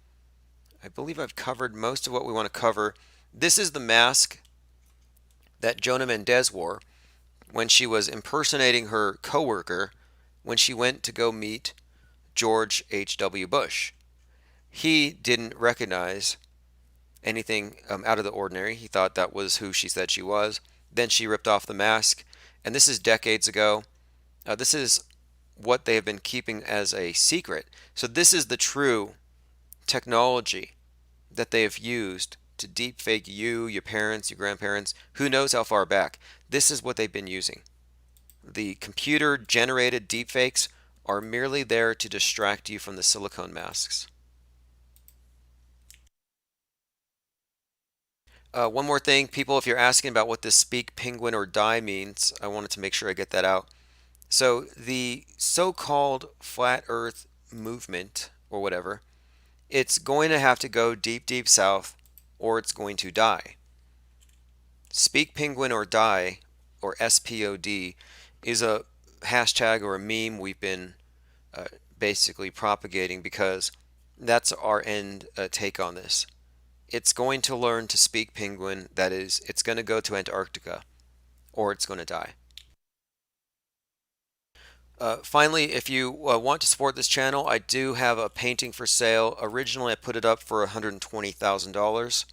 I believe I've covered most of what we want to cover. This is the mask that Jonah Mendez wore when she was impersonating her coworker when she went to go meet George H.W. Bush. He didn't recognize anything out of the ordinary. He thought that was who she said she was. Then she ripped off the mask, and this is decades ago. This is what they have been keeping as a secret. So this is the true technology that they have used to deepfake you, your parents, your grandparents, who knows how far back. This is what they've been using. The computer-generated deepfakes are merely there to distract you from the silicone masks. One more thing, people, if you're asking about what this speak penguin or die means, I wanted to make sure I get that out. So the so-called flat earth movement or whatever, it's going to have to go deep, deep south or it's going to die. Speak penguin or die, or SPOD, is a hashtag or a meme we've been basically propagating because that's our end take on this. It's going to learn to speak penguin, that is, it's going to go to Antarctica or it's going to die. Finally, if you want to support this channel, I do have a painting for sale. Originally, I put it up for $120,000.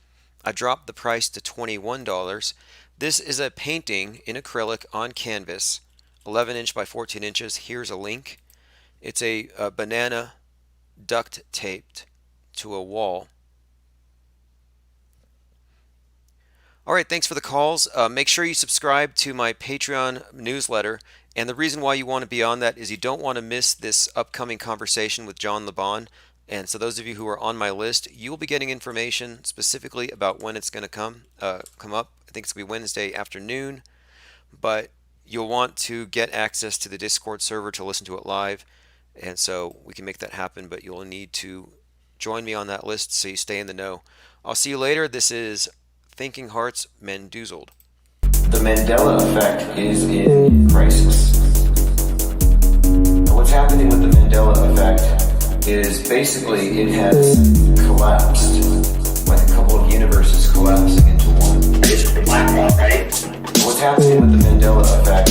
I dropped the price to $21. This is a painting in acrylic on canvas, 11 inch by 14 inches. Here's a link. It's a banana duct taped to a wall. All right, thanks for the calls. Make sure you subscribe to my Patreon newsletter. And the reason why you want to be on that is you don't want to miss this upcoming conversation with John LeBon. And so those of you who are on my list, you will be getting information specifically about when it's going to come up. I think it's going to be Wednesday afternoon. But you'll want to get access to the Discord server to listen to it live. And so we can make that happen, but you'll need to join me on that list so you stay in the know. I'll see you later. This is Thinking Hearts Mendoozled. The Mandela effect is in crisis. What's happening with the Mandela effect is basically it has collapsed, like a couple of universes collapsing into one. It's the black hole, right? What's happening with the Mandela effect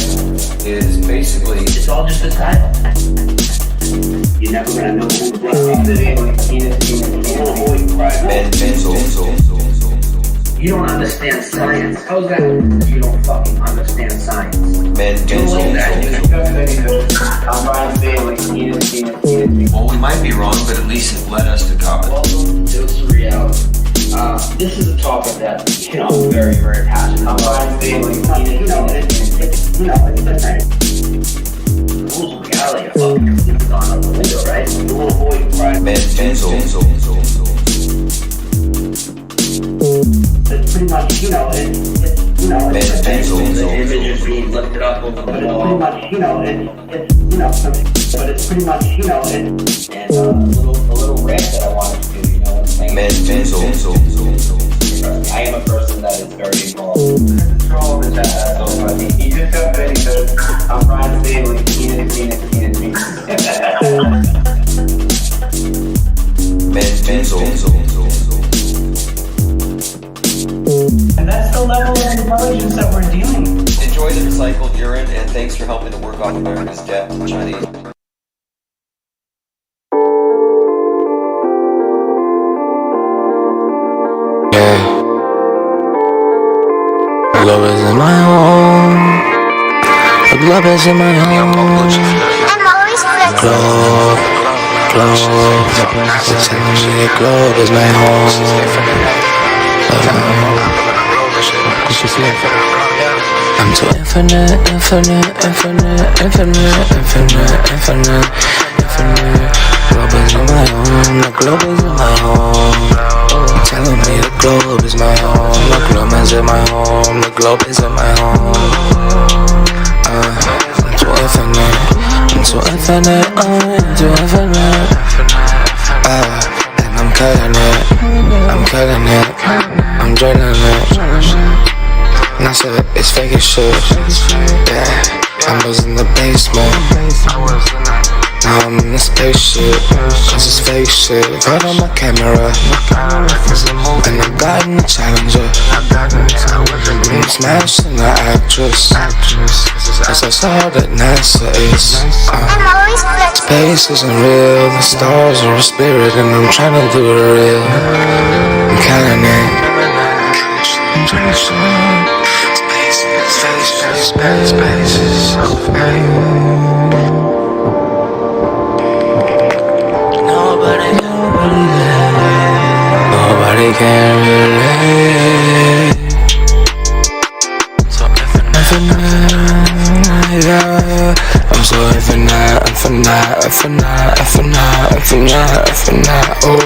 is basically It's all just a title. You're never gonna know who the black hole is. Mendoozled. You don't understand science. How's that? You don't fucking understand science. Man, well, we might be wrong, but at least it led us to God. Welcome to the reality. This is a topic that, I'm very, very passionate about. It's different. The rules of reality are fucking completely gone out the window, right? The little boy who cried. It's pretty much, the image is being lifted up over the wall. But it's pretty much, and a little rant that I wanted to do, you know what I'm saying? I am a person that is very involved. Control is that, he just got ready to, I'm trying to say, like, And that's the level of intelligence that we're dealing with. Enjoy the recycled urine, and thanks for helping to work off America's debt to Chinese. Love is in my home. Love is in my home. Globe, globe is my home. I'm too infinite. Globe is in my home. The globe is in my home. Telling me the globe is my home. The globe is in my home. The globe is in my home. I'm too infinite. I'm too infinite. And I'm killing it. I'm drilling it. And I said it's fake as shit. Yeah, I was in the basement. Now I'm in the spaceship, cause it's fake shit. Right on my camera, and I'm guiding the challenger. I'm smashing the actress, cause that's all that NASA is. Space isn't real, the stars are a spirit, and I'm trying to do it real. I'm counting it. Space is so fake. Nobody can relate. So infinite, yeah. I'm so infinite. Oh,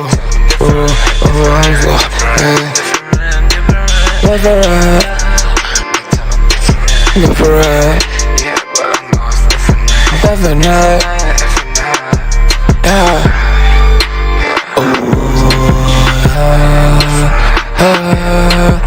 I'm so different. Infinite, yeah. Oh, yeah.